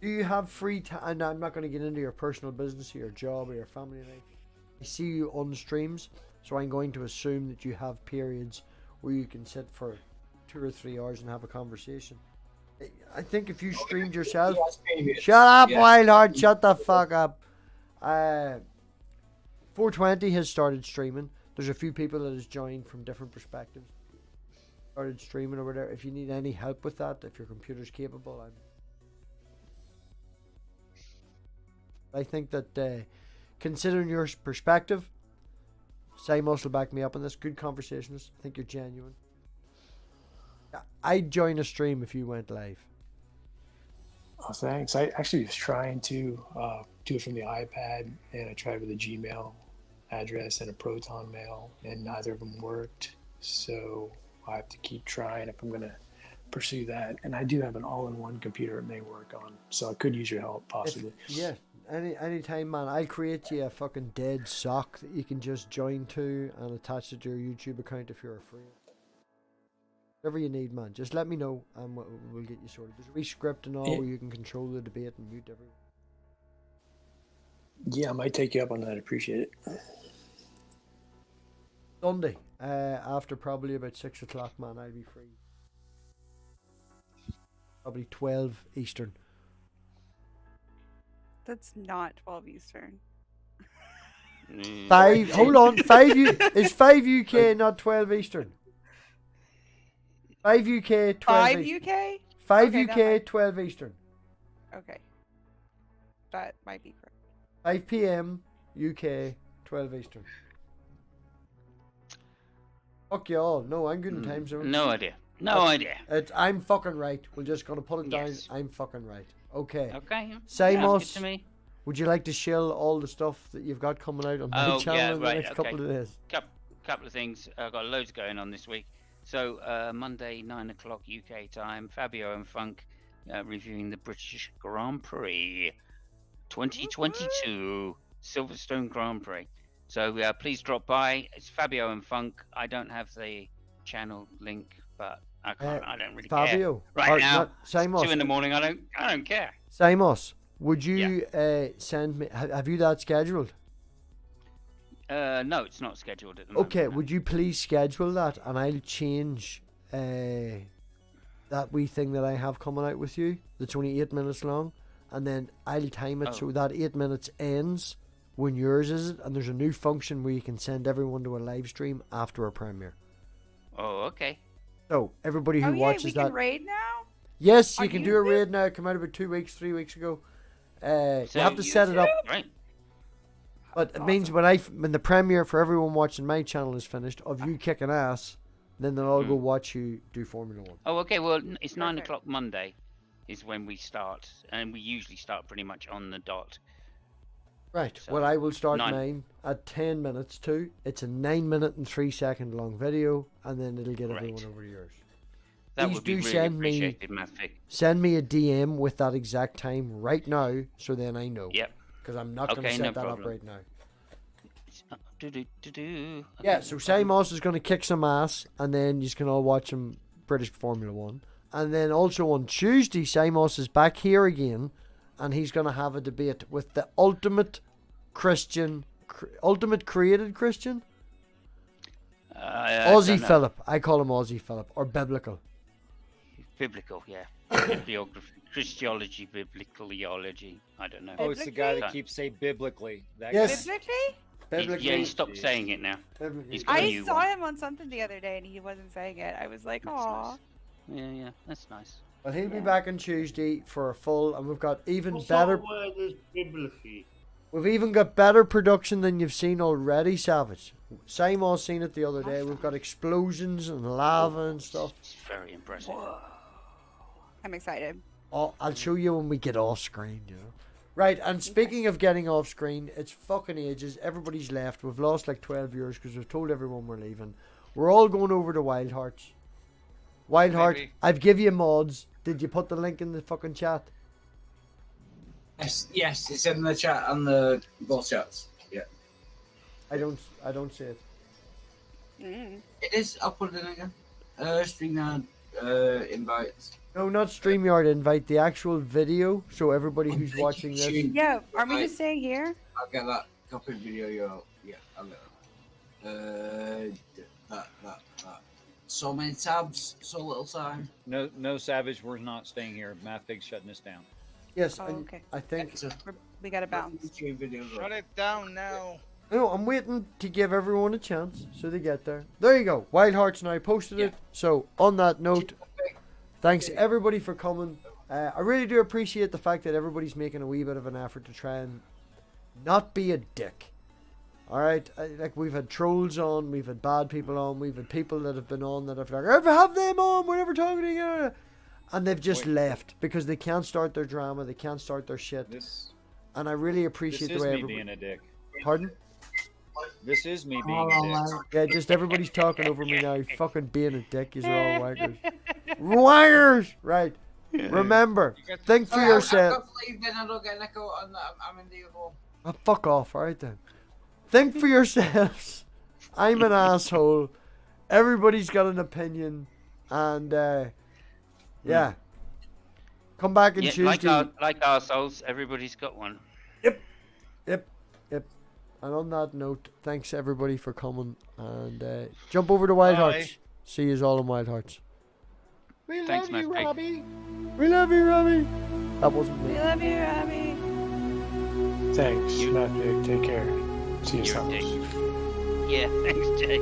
Do you have free time? And I'm not going to get into your personal business or your job or your family life. I see you on streams, so I'm going to assume that you have periods where you can sit for 2 or 3 hours and have a conversation. I think if you streamed yourself... Shut up, Wildheart! Shut the fuck up! 420 has started streaming. There's a few people that has joined from different perspectives. Started streaming or whatever. If you need any help with that, if your computer's capable, I think that considering your perspective, Simos will back me up on this. Good conversationist. I think you're genuine. I'd join a stream if you went live. Oh, thanks. I actually was trying to do it from the iPad, and I tried with a Gmail address and a Proton mail, and neither of them worked. So I have to keep trying if I'm going to pursue that. And I do have an all-in-one computer it may work on, so I could use your help possibly. Yeah, anytime, man. I'll create you a fucking dead sock that you can just join to and attach it to your YouTube account if you're afraid. Whatever you need, man. Just let me know and we'll get you sorted. There's a wee script and all where you can control the debate and mute everyone. Yeah, I might take you up on that. I appreciate it. Sunday, after probably about 6 o'clock, man, I'll be free. Probably 12 Eastern. That's not 12 Eastern. 5, hold on, 5 is 5 UK, not 12 Eastern. 5 UK, 12 5 Eastern. UK? 5 Okay, that UK, might- 12 Eastern. Okay. That might be correct. 5 p.m. UK, 12 Eastern. Fuck y'all. No, I'm good in time zones. No idea. No idea. I'm fucking right. We're just gonna put it Yes. down. I'm fucking right. Okay. Okay. Samos, Good to me. would you like to shill all the stuff that you've got coming out on my Oh, channel yeah, in the right, next couple of days? Couple of things. I've got loads going on this week. So Monday, 9 o'clock UK time, Fabio and Funk reviewing the British Grand Prix 2022 Silverstone Grand Prix. So please drop by. It's Fabio and Funk. I don't have the channel link, but I don't really Fabio, care. Right or now, not, Samos. 2 in the morning. I don't care. Samos, would you send me? Have you that scheduled? No, it's not scheduled at the moment. Okay, would you please schedule that, and I'll change that wee thing that I have coming out with you. That's only 8 minutes long, and then I'll time it so that 8 minutes ends when yours is, and there's a new function where you can send everyone to a live stream after a premiere. Oh, okay. So everybody who watches we that, can raid now? yes, you On can do a YouTube? raid now. It came out about 2 weeks, 3 weeks ago. You So have to set it up. Right. But it means when the premiere for everyone watching my channel is finished of you kicking ass, then they'll all go watch you do Formula 1. Oh, okay. Well, it's 9 o'clock Monday is when we start, and we usually start pretty much on the dot. Right. So, Well, I will start 9. 9 at 10 minutes too. It's a 9-minute and 3-second long video, and then it'll get everyone over to yours. That Please would be do really send me appreciated, MathPig. send me a DM with that exact time right now, so then I know. Yep. Because I'm not going to Okay, set no that problem. up right now. Do-do-do-do. Yeah. So Simos is going to kick some ass, and then you can all watch him British Formula 1. And then also on Tuesday, Simos is back here again, and he's going to have a debate with the ultimate Christian, ultimate created Christian, Aussie Philip. I call him Aussie Philip, or biblical. Biblical, yeah. Bibliography, Christology, biblicalology. I don't know. Oh, it's the guy that keeps saying biblically. That Yes. guy. Biblically? Yeah, he stopped saying it now. He's got a I new saw one. him on something the other day and he wasn't saying it. I was like, aw. Yeah, that's nice. Well, he'll be back on Tuesday for a full, and we've got even What better. sort of word is biblically? We've even got better production than you've seen already, Savage. Simon's seen it the other day. We've got explosions and lava and stuff. It's very impressive. I'm excited. Oh, I'll show you when we get off screen, you know. Right, and speaking of getting off screen, it's fucking ages. Everybody's left. We've lost like 12 viewers because we've told everyone we're leaving. We're all going over to Wild Hearts. Wild Heart, Maybe. I've give you mods. Did you put the link in the fucking chat? Yes, it's in the chat on the both chats. Yeah. I don't see it. It is. I'll put it in again. StreamYard invites. No, not StreamYard invite, the actual video, so everybody who's watching this. Yeah, aren't we just staying here? I'll get that copy video. Yeah, I'll get that. That. So many tabs, so little time. No, Savage, we're not staying here. MathPig's shutting this down. Yes, Oh, and okay. I think. We gotta bounce. Shut it down now. No, I'm waiting to give everyone a chance so they get there. There you go. Wild Hearts now posted it. So on that note, thanks everybody for coming. I really do appreciate the fact that everybody's making a wee bit of an effort to try and not be a dick. All right, like we've had trolls on, we've had bad people on, we've had people that have been on that have like, ever have them on, we're never talking to you, and they've just left because they can't start their drama, they can't start their shit. And I really appreciate This the way is me everybody. being a dick. Pardon? This is me being a dick. Yeah, just everybody's talking over me now. Fucking being a dick, you're all waggers. Wangers! Right. Remember, think for yourself. Then I don't get an echo on that. I'm in the other one. Oh, fuck off, alright then. Think for yourselves. I'm an asshole. Everybody's got an opinion. And, yeah. Come back on Tuesday. Like ourselves, everybody's got one. Yep. And on that note, thanks everybody for coming. And jump over to Wild Hearts. See you all in Wild Hearts. We love you, Robbie. We love you, Robbie. That wasn't me. We love you, Robbie. Thanks, MathPig. Take care. See you, You're a Savage. dick. Yeah, thanks, Jay.